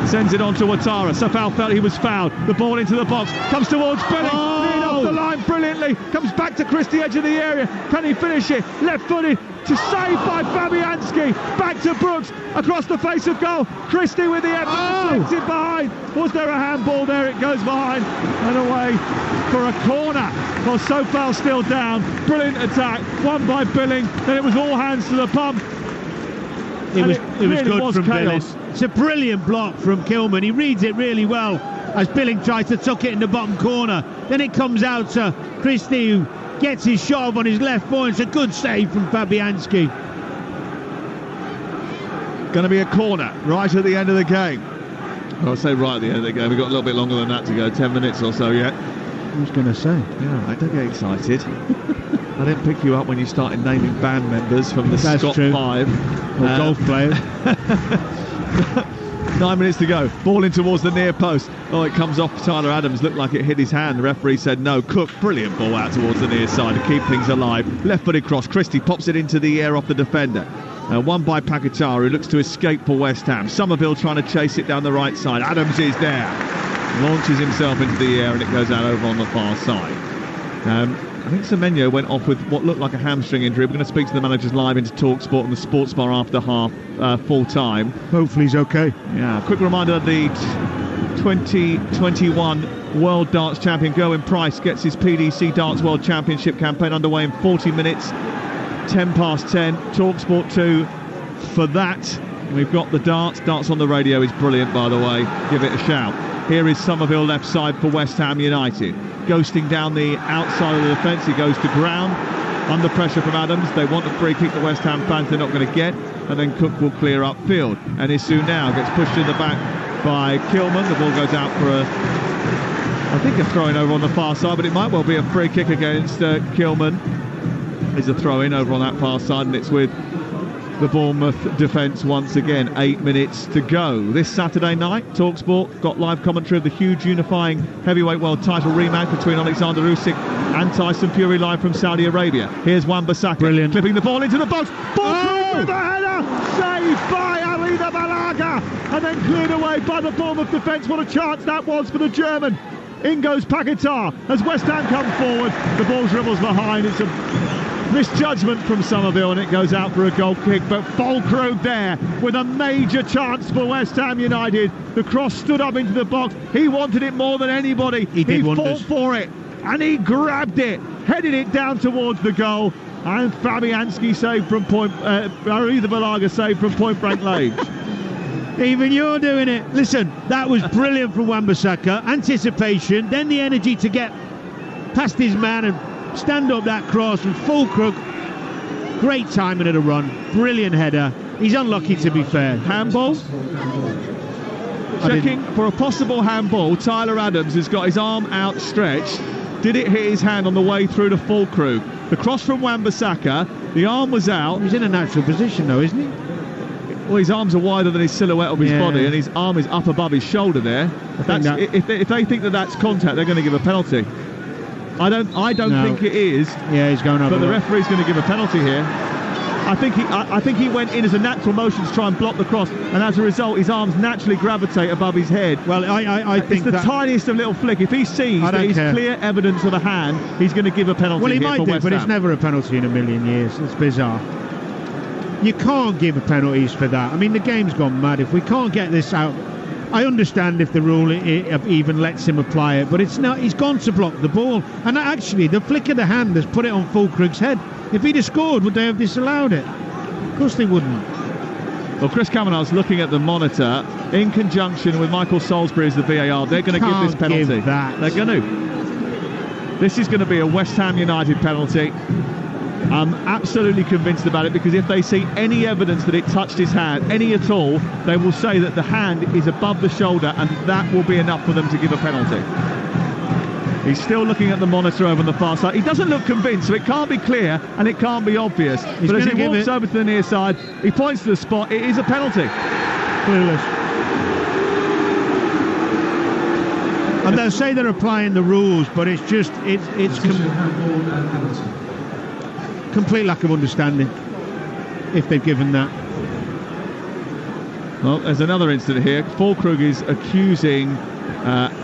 S3: Sends it on to Ouattara. Sofal felt he was fouled. The ball into the box. Comes towards Billing. Lead off the line brilliantly. Comes back to Christie, edge of the area. Can he finish it? Left-footed. To save by Fabianski. Back to Brooks. Across the face of goal. Christie with the effort. Takes it behind. Was there a handball there? It goes behind and away for a corner. Well, Sofal still down. Brilliant attack. Won by Billing. Then it was all hands to the pump.
S2: It was
S3: really
S2: good from
S3: chaos.
S2: Billing. It's a brilliant block from Kilman. He reads it really well as Billing tries to tuck it in the bottom corner. Then it comes out to Christie, who gets his shot off on his left foot. It's a good save from Fabianski.
S3: Going to be a corner right at the end of the game. I'll say right at the end of the game. We've got a little bit longer than that to go, 10 minutes or so yet.
S2: I was going to say.
S3: Yeah, I don't get excited. I didn't pick you up when you started naming band members from the
S2: That's
S3: Scott
S2: true.
S3: 5.
S2: Or golf players.
S3: 9 minutes to go. Ball in towards the near post. Oh, it comes off Tyler Adams. Looked like it hit his hand. The referee said no. Cook, brilliant ball out towards the near side to keep things alive. Left-footed cross. Christie pops it into the air off the defender. Won by Paquetá, who looks to escape for West Ham. Somerville trying to chase it down the right side. Adams is there. Launches himself into the air and it goes out over on the far side. I think Semenyo went off with what looked like a hamstring injury. We're going to speak to the managers live into Talksport and the Sports Bar after half full time.
S2: Hopefully he's okay.
S3: Yeah. Quick reminder: the 2021 World Darts Champion Gerwyn Price gets his PDC Darts World Championship campaign underway in 40 minutes. 10 past 10. Talksport 2 for that. We've got the darts. Darts on the radio is brilliant, by the way. Give it a shout. Here is Somerville left side for West Ham United. Ghosting down the outside of the defence. He goes to ground. Under pressure from Adams. They want a free kick that West Ham fans they're not going to get. And then Cook will clear upfield. And Issou now gets pushed in the back by Kilman. The ball goes out for I think a throw-in over on the far side, but it might well be a free kick against Kilman. There's a throw-in over on that far side, and it's with the Bournemouth defence once again. 8 minutes to go. This Saturday night, Talksport got live commentary of the huge unifying heavyweight world title rematch between Alexander Usyk and Tyson Fury live from Saudi Arabia. Here's Wan-Bissaka clipping the ball into the box. Ball through with a header, saved by Arida Balaga, and then cleared away by the Bournemouth defence. What a chance that was for the German. In goes Paquetá as West Ham come forward. The ball dribbles behind. It's a misjudgment from Somerville, and it goes out for a goal kick. But Fulkrug there with a major chance for West Ham United. The cross stood up into the box. He wanted it more than anybody. He fought for it, and he grabbed it, headed it down towards the goal. And Fabianski saved from Arida Balaga saved from point blank range.
S2: Even you're doing it. Listen, that was brilliant from Wan-Bissaka. Anticipation, then the energy to get past his man and stand up that cross from Fulkrug. Great timing of the run. Brilliant header. He's unlucky, to be fair.
S3: Handball? Checking for a possible handball. Tyler Adams has got his arm outstretched. Did it hit his hand on the way through to Fulkrug? The cross from Wan-Bissaka. The arm was out.
S2: He's in a natural position, though, isn't he?
S3: Well, his arms are wider than his silhouette of his body, and his arm is up above his shoulder there. If they think that that's contact, they're going to give a penalty. I don't think it is.
S2: Yeah, he's going over.
S3: But the referee's going to give a penalty here. I think he went in as a natural motion to try and block the cross, and as a result, his arms naturally gravitate above his head.
S2: Well, I think
S3: it's the tiniest of little flick. If he sees that he's clear evidence of a hand, he's going to give a penalty.
S2: Well, he
S3: here
S2: might
S3: for
S2: do,
S3: West
S2: but
S3: Ham.
S2: it's never a penalty in a million years. It's bizarre. You can't give penalties for that. I mean, the game's gone mad. If we can't get this out, I understand if the rule even lets him apply it, but it's not. He's gone to block the ball, and actually, the flick of the hand has put it on Fulkrug's head. If he'd have scored, would they have disallowed it? Of course they wouldn't.
S3: Well, Chris Kavanagh's looking at the monitor in conjunction with Michael Salisbury as the VAR. They're going to give this penalty. They're going to. This is going to be a West Ham United penalty. I'm absolutely convinced about it, because if they see any evidence that it touched his hand, any at all, they will say that the hand is above the shoulder, and that will be enough for them to give a penalty. He's still looking at the monitor over on the far side. He doesn't look convinced, so it can't be clear and it can't be obvious. But as he walks over to the near side, he points to the spot. It is a penalty.
S2: Clueless. And they'll say they're applying the rules, but it's just it's complete lack of understanding if they've given that.
S3: Well, there's another incident here. Fulkrug is accusing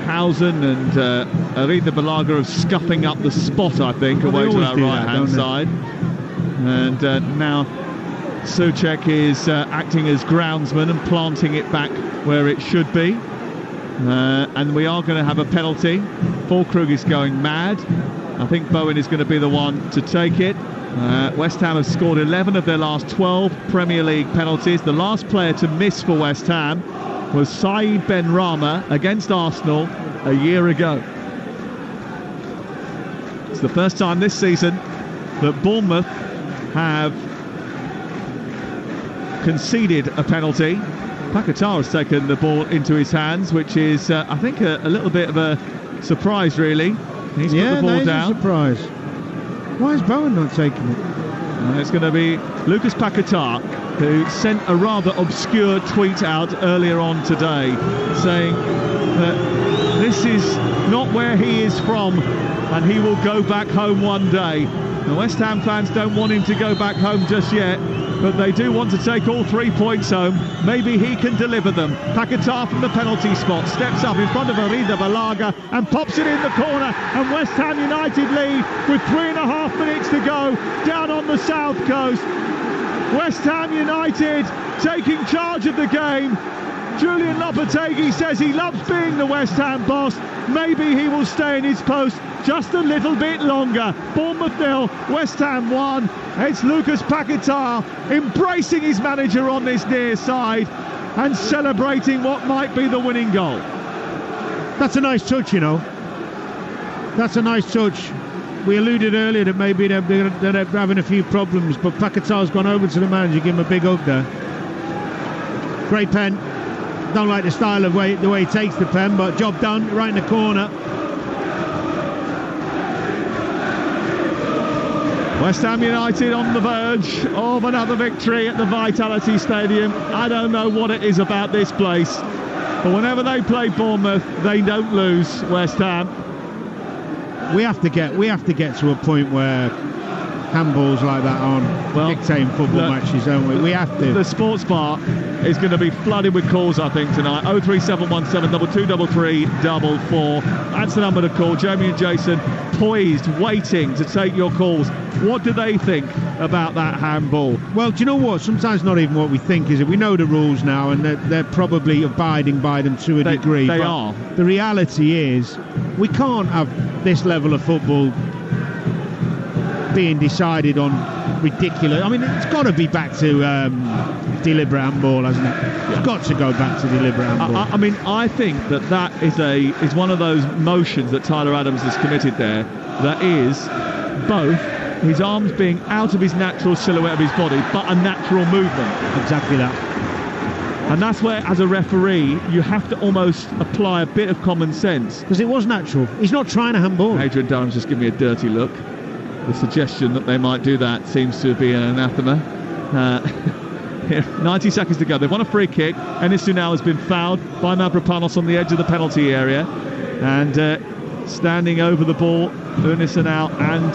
S3: Housen and Arida Balaga of scuffing up the spot, I think, away to our right-hand side. And now Souček is acting as groundsman and planting it back where it should be. And we are going to have a penalty. Fulkrug is going mad. I think Bowen is going to be the one to take it. West Ham have scored 11 of their last 12 Premier League penalties. The last player to miss for West Ham was Saeed Benrahma against Arsenal a year ago. It's the first time this season that Bournemouth have conceded a penalty. Paquetá has taken the ball into his hands, which is, I think, a little bit of a surprise, really. He's put the ball down.
S2: A surprise. Why is Bowen not taking it?
S3: And it's going to be Lucas Paquetá, who sent a rather obscure tweet out earlier on today, saying that this is not where he is from and he will go back home one day. The West Ham fans don't want him to go back home just yet, but they do want to take all 3 points home. Maybe he can deliver them. Paquetá from the penalty spot steps up in front of Arida Balaga and pops it in the corner, and West Ham United lead with 3.5 minutes to go down on the south coast. West Ham United taking charge of the game. Julian Lopetegui says he loves being the West Ham boss. Maybe he will stay in his post just a little bit longer. Bournemouth 0, West Ham 1. It's Lucas Paquetá embracing his manager on this near side and celebrating what might be the winning goal.
S2: That's a nice touch, you know. That's a nice touch. We alluded earlier that maybe they're having a few problems, but Paquetá's gone over to the manager, give him a big hug there. Great pen. Don't like the style of the way he takes the pen, but job done, right in the corner.
S3: West Ham United on the verge of another victory at the Vitality Stadium. I don't know what it is about this place, but whenever they play Bournemouth, they don't lose. West Ham.
S2: We have to get to a point where handballs like that aren't dictating football matches, don't we? We have to.
S3: The sports bar is going to be flooded with calls, I think, tonight. 03717 223344. That's the number to call. Jamie and Jason poised, waiting to take your calls. What do they think about that handball?
S2: Well, do you know what? Sometimes not even what we think, is it? We know the rules now, and they're probably abiding by them to a degree.
S3: They are.
S2: The reality is, we can't have this level of football being decided on ridiculous. I mean, it's got to be back to deliberate handball, hasn't it? It's got to go back to deliberate handball.
S3: I mean, I think that is one of those motions that Tyler Adams has committed there. That is both his arms being out of his natural silhouette of his body, but a natural movement.
S2: Exactly that.
S3: And that's where, as a referee, you have to almost apply a bit of common sense.
S2: Because it was natural. He's not trying to handball.
S3: Adrian Durham's just giving me a dirty look. The suggestion that they might do that seems to be an anathema. 90 seconds to go. They've won a free kick. Enis Unal has been fouled by Mavropanos on the edge of the penalty area. And standing over the ball, Enis Unal and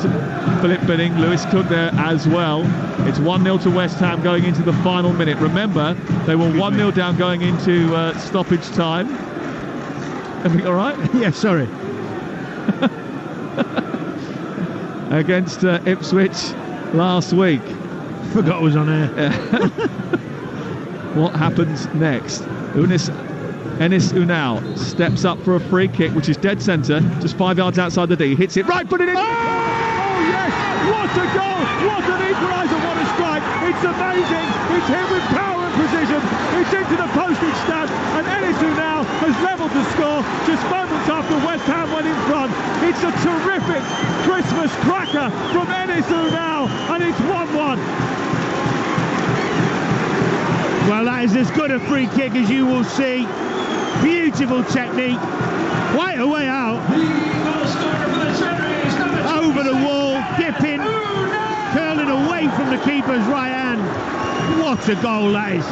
S3: Philip Binning, Lewis Cook there as well. It's 1-0 to West Ham going into the final minute. Remember, they were 1-0 down going into stoppage time. Everything all right?
S2: Yeah, sorry.
S3: Against Ipswich last week.
S2: Forgot I was on air.
S3: What happens next? Enis Unal steps up for a free kick, which is dead centre, just 5 yards outside the D. Hits it right, put it in. Oh yes! What a goal! What an equaliser! What a strike! It's amazing! It's hit with power and precision. It's into the postage stamp, and Enis Unal has levelled the score just moments after West Ham went in front. It's a terrific Christmas cracker from Enis Unal, and it's 1-1.
S2: Well, that is as good a free kick as you will see. Beautiful technique. Quite a way out. Over the wall, dipping, curling away from the keeper's right hand. What a goal that is.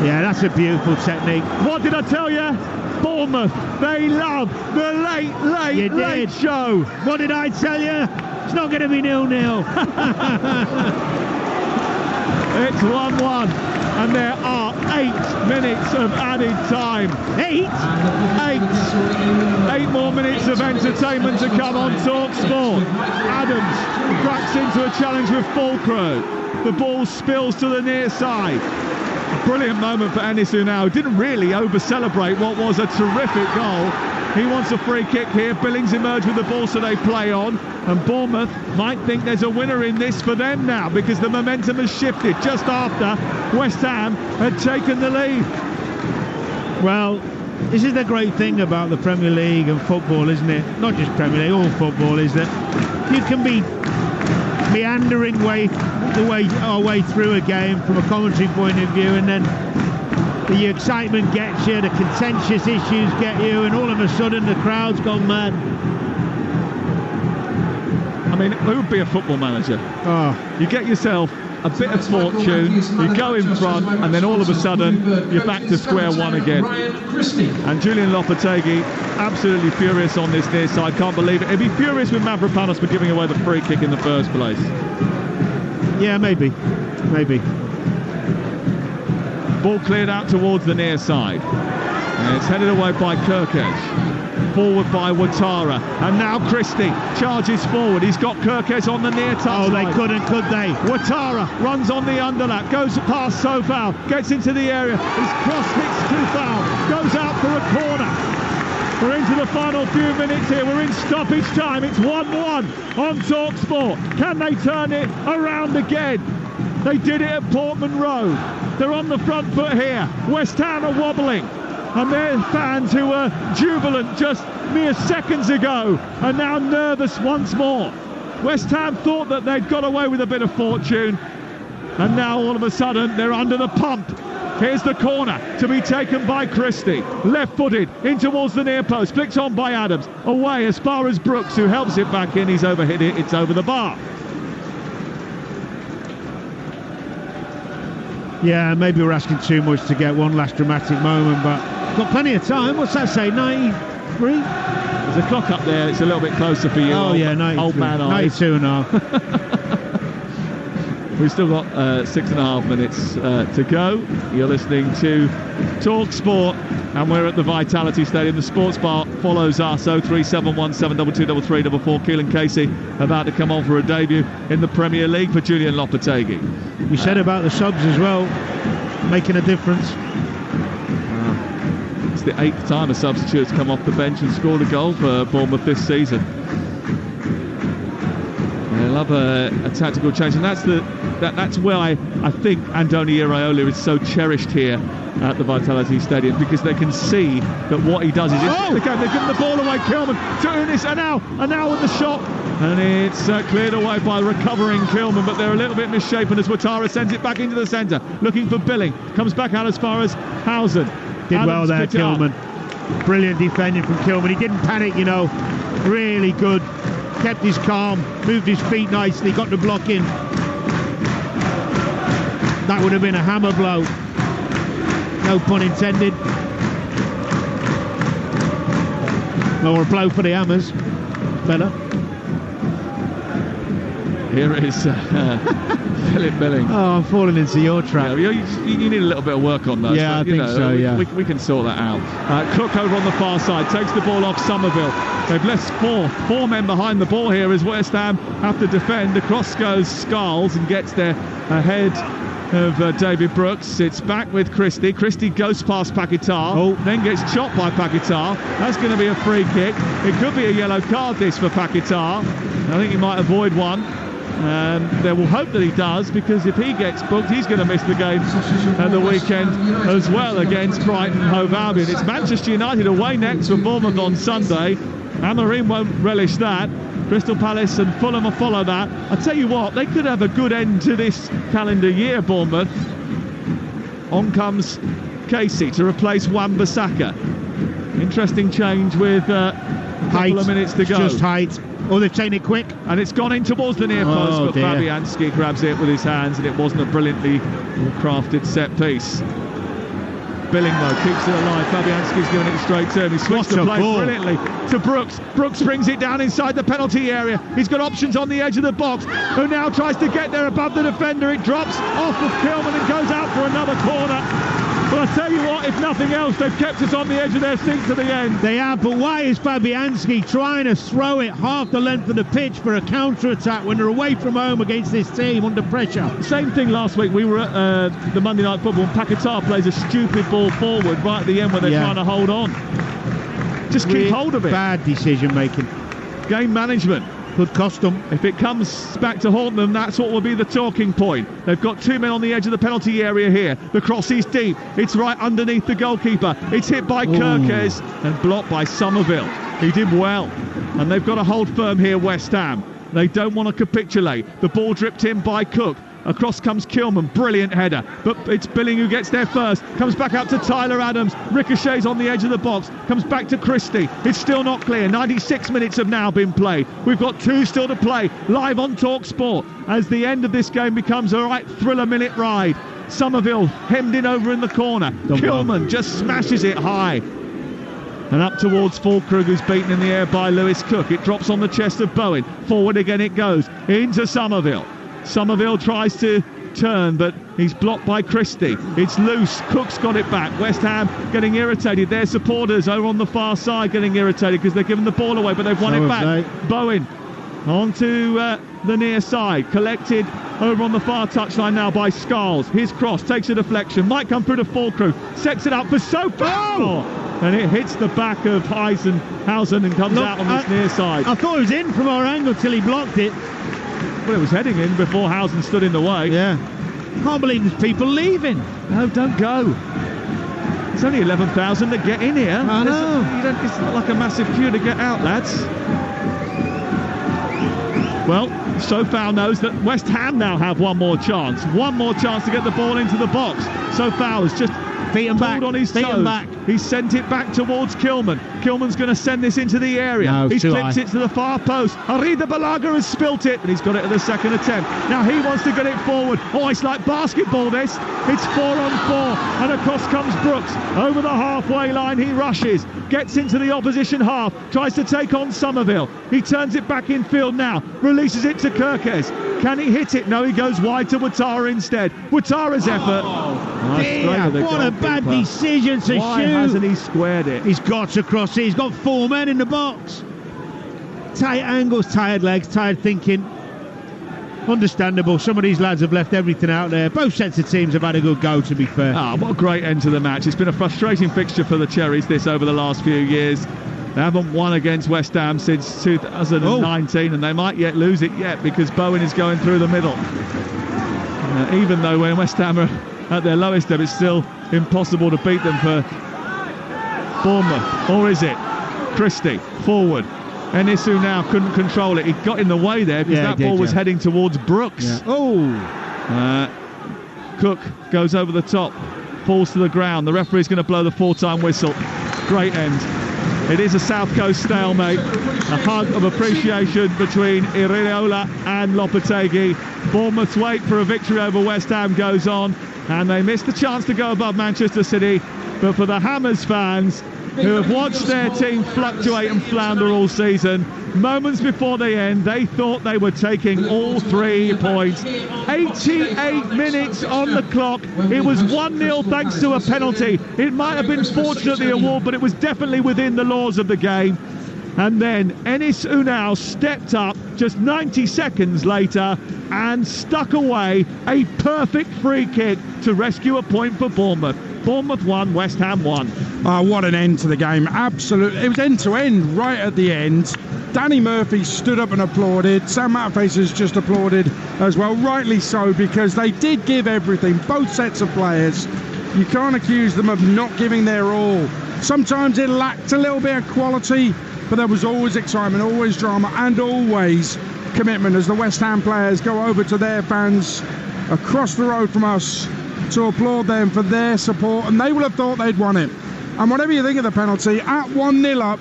S2: Yeah, that's a beautiful technique.
S3: What did I tell you? Bournemouth, they love the late show.
S2: What did I tell you? It's not going to be 0-0.
S3: It's 1-1, and there are 8 minutes of added time. 8 more minutes of entertainment to come on Talksport. Adams cracks into a challenge with Fulcro. The ball spills to the near side. A brilliant moment for Enis Unal. Didn't really over-celebrate what was a terrific goal. He wants a free kick here. Billings emerge with the ball, so they play on. And Bournemouth might think there's a winner in this for them now, because the momentum has shifted just after West Ham had taken the lead.
S2: Well, this is the great thing about the Premier League and football, isn't it? Not just Premier League, all football, is that you can be meandering our way through a game from a commentary point of view, and then the excitement gets you, the contentious issues get you, and all of a sudden the crowd's gone mad.
S3: I mean, who would be a football manager?
S2: Oh.
S3: You get yourself a bit of fortune, you go in front, and then all of a sudden you're back to square one again. And Julian Lopetegui absolutely furious on this near side, can't believe it. He'd be furious with Mavropanos for giving away the free kick in the first place.
S2: Yeah, maybe.
S3: Ball cleared out towards the near side, and it's headed away by Kirkesh. forward by Ouattara. And now Christie charges forward. He's got Kirkes on the near touchline.
S2: Oh, they couldn't, could they?
S3: Ouattara runs on the underlap, goes past Sofal, gets into the area. His cross hits Trufal, goes out for a corner. We're into the final few minutes here. We're in stoppage time. It's 1-1 on Talksport. Can they turn it around again? They did it at Portman Road. They're on the front foot here. West Ham are wobbling. And their fans who were jubilant just mere seconds ago are now nervous once more. West Ham thought that they'd got away with a bit of fortune. And now all of a sudden they're under the pump. Here's the corner to be taken by Christie. Left-footed in towards the near post. Flicked on by Adams. Away as far as Brooks, who helps it back in. He's overhit it. It's over the bar.
S2: Yeah, maybe we're asking too much to get one last dramatic moment, but got plenty of time. What's that say, 93?
S3: There's a clock up there. It's a little bit closer for you.
S2: Oh, yeah, 93.
S3: Old man eyes.
S2: 92 and a half.
S3: We've still got 6.5 minutes to go. You're listening to Talksport, and we're at the Vitality Stadium. The sports bar follows us. 03717 223344. Keelan Casey about to come on for a debut in the Premier League for Julian Lopetegui.
S2: You said about the subs as well, making a difference.
S3: It's the 8th time a substitute's come off the bench and scored a goal for Bournemouth this season. They love a tactical change, and that's where I think Andoni Iraola is so cherished here at the Vitality Stadium, because they can see that what he does is the game. They've given the ball away. Kilman to Unis, and now with the shot, and it's cleared away by recovering Kilman, but they're a little bit misshapen as Ouattara sends it back into the centre, looking for Billing. Comes back out as far as Housen.
S2: Did
S3: Adams
S2: well there, Kilman. Brilliant defending from Kilman. He didn't panic, really good. Kept his calm, moved his feet nicely, got the block in. That would have been a hammer blow. No pun intended. Or a blow for the hammers. Fella.
S3: Here is Philip Billing.
S2: Oh, I'm falling into your trap.
S3: Yeah, you need a little bit of work on those.
S2: Yeah,
S3: but,
S2: I think so, yeah.
S3: We can sort that out. Cook over on the far side, takes the ball off Somerville. They've left four men behind the ball here as West Ham have to defend. Across goes Scarles and gets there ahead of David Brooks. It's back with Christie. Christie goes past Paquetá, then gets chopped by Paquetá. That's going to be a free kick. It could be a yellow card, this, for Paquetá. I think he might avoid one. They will hope that he does, because if he gets booked, he's going to miss the game at the weekend as well against Brighton Hove Albion. It's Manchester United away next for Bournemouth on Sunday. Amorim won't relish that. Crystal Palace and Fulham will follow that. I tell you what, they could have a good end to this calendar year, Bournemouth. On comes Casey to replace Wan-Bissaka. Interesting change with a couple of minutes to go.
S2: Just height. Oh, they've taken it quick.
S3: And it's gone in towards the near post, but
S2: dear.
S3: Fabianski grabs it with his hands, and it wasn't a brilliantly crafted set piece. Billing, though, keeps it alive. Fabianski's giving it a straight turn. He switched the play brilliantly to Brooks. Brooks brings it down inside the penalty area. He's got options on the edge of the box, who now tries to get there above the defender. It drops off of Kilman and goes out for another corner. But I tell you what, if nothing else, they've kept us on the edge of their seat to the end.
S2: They have, but why is Fabianski trying to throw it half the length of the pitch for a counter-attack when they're away from home against this team under pressure?
S3: Same thing last week. We were at the Monday Night Football, and Paquetá plays a stupid ball forward right at the end when they're trying to hold on. Just keep hold of it.
S2: Bad decision-making.
S3: Game management.
S2: Could cost them.
S3: If it comes back to haunt them, that's what will be the talking point. They've got two men on the edge of the penalty area here. The cross is deep. It's right underneath the goalkeeper. It's hit by Kirkes and blocked by Somerville. He did well. And they've got to hold firm here, West Ham. They don't want to capitulate. The ball dripped in by Cook. Across comes Kilman, brilliant header, but it's Billing who gets there first. Comes back out to Tyler Adams, ricochets on the edge of the box, comes back to Christie. It's still not clear. 96 minutes have now been played. We've got two still to play, live on Talksport, as the end of this game becomes a right thriller minute ride. Somerville hemmed in over in the corner. Kilman just smashes it high. And up towards Fulkrug, who's beaten in the air by Lewis Cook. It drops on the chest of Bowen. Forward again it goes, into Somerville. Somerville tries to turn, but he's blocked by Christie. It's loose. Cook's got it back. West Ham getting irritated. Their supporters over on the far side getting irritated because they're giving the ball away, but they've won it back. Bowen onto the near side, collected over on the far touchline now by Scarles. His cross takes a deflection, might come through to Fulcrew, sets it up for Sofao, and it hits the back of Hausen and comes out on this near side.
S2: I thought it was in from our angle till he blocked it.
S3: Well, it was heading in before Hausen stood in the way.
S2: Yeah. Can't believe there's people leaving.
S3: No, don't go. It's only 11,000 to get in here.
S2: I know.
S3: It's not like a massive queue to get out, lads. Well, Sofao knows that West Ham now have one more chance to get the ball into the box. Sofao has just pulled on his toes. He's sent it back towards Kilman. Kilman's going to send this into the area.
S2: No,
S3: He's clipped it to the far post. Arida Balaga has spilt it, and he's got it at the second attempt. Now he wants to get it forward. Oh, it's like basketball, this. It's 4-on-4, and across comes Brooks. Over the halfway line, he rushes, gets into the opposition half, tries to take on Somerville. He turns it back in field now, releases it to Kirkes. Can he hit it? No, he goes wide to Ouattara instead. Ouattara's effort.
S2: What a bad decision to shoot.
S3: Why hasn't he squared it?
S2: He's got to cross it. He's got 4 men in the box. Tight angles, tired legs, tired thinking. Understandable. Some of these lads have left everything out there. Both sets of teams have had a good go, to be fair.
S3: What a great end to the match. It's been a frustrating fixture for the Cherries, this, over the last few years. They haven't won against West Ham since 2019, and they might yet lose it because Bowen is going through the middle. Even though when West Ham are at their lowest ebb, it's still impossible to beat them for Bournemouth. Or is it? Christie, forward. Enisu now couldn't control it. He got in the way there because that ball was heading towards Brooks.
S2: Yeah.
S3: Cook goes over the top, falls to the ground. The referee's going to blow the 4-time whistle. Great end. It is a South Coast stalemate. A hug of appreciation between Iriola and Lopetegui. Bournemouth's wait for a victory over West Ham goes on, and they missed the chance to go above Manchester City. But for the Hammers fans, who have watched their team fluctuate and flounder all season, moments before the end, they thought they were taking all 3 points. 88 minutes on the clock. It was 1-0 thanks to a penalty. It might have been fortunate, the award, but it was definitely within the laws of the game. And then Enis Unal stepped up just 90 seconds later and stuck away a perfect free kick to rescue a point for Bournemouth. Bournemouth 1, West Ham 1.
S1: What an end to the game. Absolutely. It was end to end right at the end. Danny Murphy stood up and applauded. Sam Matterface just applauded as well. Rightly so, because they did give everything. Both sets of players. You can't accuse them of not giving their all. Sometimes it lacked a little bit of quality, but there was always excitement, always drama, and always commitment as the West Ham players go over to their fans across the road from us to applaud them for their support, and they will have thought they'd won it. And whatever you think of the penalty, at 1-0 up,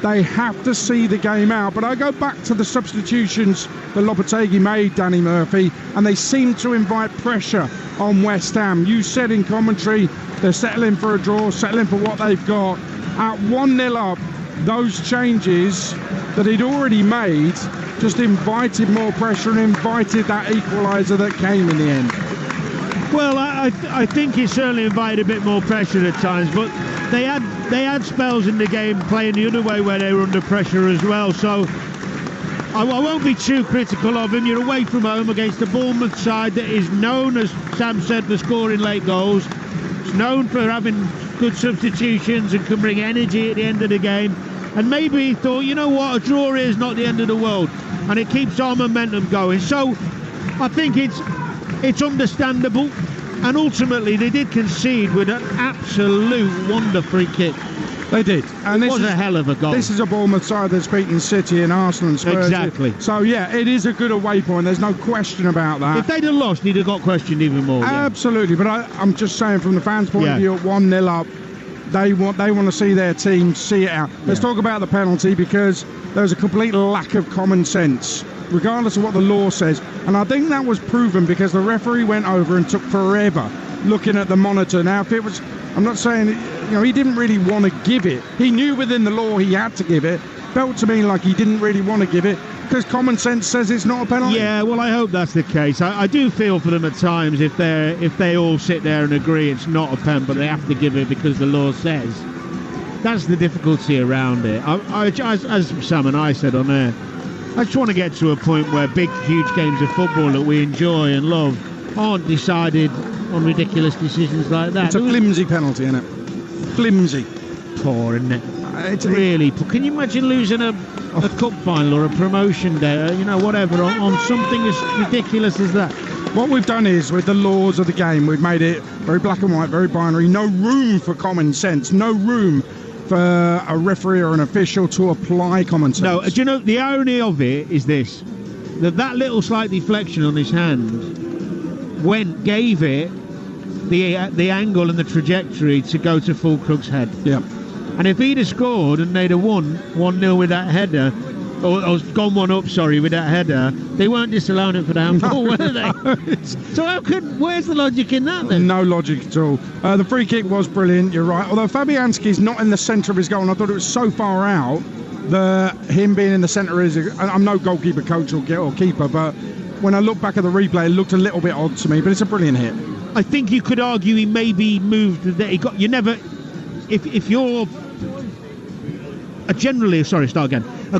S1: they have to see the game out. But I go back to the substitutions that Lopetegui made, Danny Murphy, and they seem to invite pressure on West Ham. You said in commentary they're settling for a draw, settling for what they've got. At 1-0 up, those changes that he'd already made just invited more pressure and invited that equaliser that came in the end.
S2: Well, I think it certainly invited a bit more pressure at times, but they had spells in the game playing the other way where they were under pressure as well. So I won't be too critical of him. You're away from home against the Bournemouth side that is known, as Sam said, for scoring late goals. It's known for having good substitutions and can bring energy at the end of the game. And maybe he thought, you know what, a draw here is not the end of the world, and it keeps our momentum going. So I think it's understandable, and ultimately they did concede with an absolute wonder free kick.
S1: They did, and
S2: it was a hell of a goal.
S1: This is a Bournemouth side that's beaten City and Arsenal and Spurs.
S2: Exactly.
S1: So yeah, it is a good away point. There's no question about that.
S2: If they'd have lost, he'd have got questioned even more.
S1: Absolutely, but I'm just saying from the fans' point of view, at 1-0 up, they want to see their team see it out. Let's talk about the penalty, because there's a complete lack of common sense, regardless of what the law says. And I think that was proven because the referee went over and took forever looking at the monitor. Now, if it was, I'm not saying, he didn't really want to give it. He knew within the law he had to give it. Felt to me like he didn't really want to give it. because common sense says it's not a penalty?
S2: Yeah, well, I hope that's the case. I do feel for them at times if they all sit there and agree it's not a pen, but they have to give it because the law says. That's the difficulty around it. As Sam and I said on air, I just want to get to a point where big, huge games of football that we enjoy and love aren't decided on ridiculous decisions like that.
S1: It's a flimsy penalty, isn't it? Flimsy.
S2: Poor, isn't it? It's really poor. Can you imagine losing a cup final or a promotion day, whatever, on something as ridiculous as that?
S1: What we've done is, with the laws of the game, we've made it very black and white, very binary. No room for common sense. No room for a referee or an official to apply common sense.
S2: No, do you know, the irony of it is this, that little slight deflection on his hand gave it the angle and the trajectory to go to Fulkrug's head.
S1: Yeah.
S2: And if he'd have scored and they'd have won 1-0 with that header, or gone 1-up, with that header, they weren't disallowing it for the handball, were they? So where's the logic in that then?
S1: No logic at all. The free kick was brilliant, you're right. Although Fabianski's not in the centre of his goal, and I thought it was so far out that him being in the centre is... I'm no goalkeeper coach or keeper, but when I look back at the replay, it looked a little bit odd to me, but it's a brilliant hit.
S2: I think you could argue he maybe moved... You never... If you're... A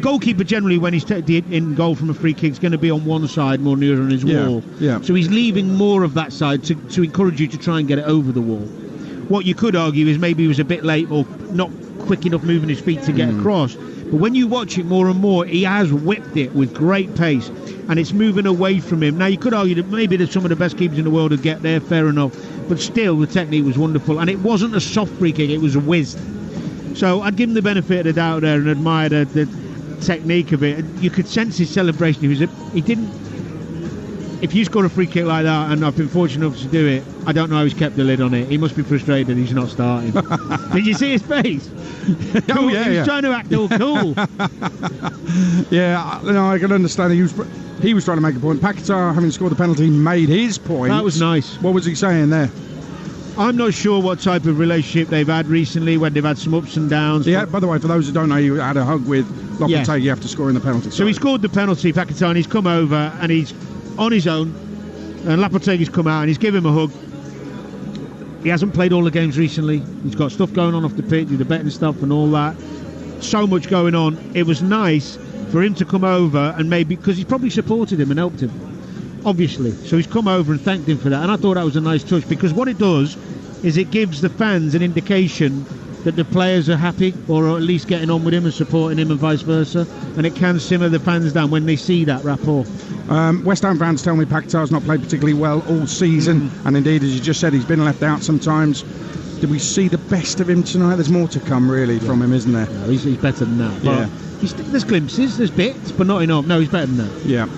S2: goalkeeper generally, when he's in goal from a free kick, is going to be on one side more near on his wall.
S1: Yeah.
S2: So he's leaving more of that side to encourage you to try and get it over the wall. What you could argue is maybe he was a bit late or not quick enough moving his feet to get across. But when you watch it more and more, he has whipped it with great pace, and it's moving away from him. Now, you could argue that maybe there's some of the best keepers in the world would get there, fair enough. But still, the technique was wonderful. And it wasn't a soft free kick, it was a whiz. So I'd give him the benefit of the doubt there and admire the technique of it. You could sense his celebration. He didn't... If you score a free kick like that, and I've been fortunate enough to do it, I don't know how he's kept the lid on it. He must be frustrated he's not starting. Did you see his face?
S1: Oh, yeah,
S2: he was trying to act all cool.
S1: Yeah, no, I can understand. He was trying to make a point. Paquetá, having scored the penalty, made his point.
S2: That was nice.
S1: What was he saying there?
S2: I'm not sure what type of relationship they've had recently, when they've had some ups and downs.
S1: Yeah, by the way, for those who don't know, he had a hug with Lopetegui after scoring the penalty.
S2: So he scored the penalty, Paquetá, and he's come over and he's on his own, and Lopetegui's come out and he's given him a hug. He hasn't played all the games recently. He's got stuff going on off the pitch with the betting stuff and all that. So much going on. It was nice for him to come over, and maybe because he's probably supported him and helped him, obviously. So he's come over and thanked him for that, and I thought that was a nice touch, because what it does is it gives the fans an indication that the players are happy, or at least getting on with him and supporting him, and vice versa, and it can simmer the fans down when they see that rapport.
S1: West Ham fans tell me Paquetá's not played particularly well all season, and indeed, as you just said, he's been left out sometimes. Did we see the best of him tonight? There's more to come, really, from him, isn't there?
S2: No, he's better than that. But there's glimpses, there's bits, but not enough. No, he's better than that.
S1: Yeah.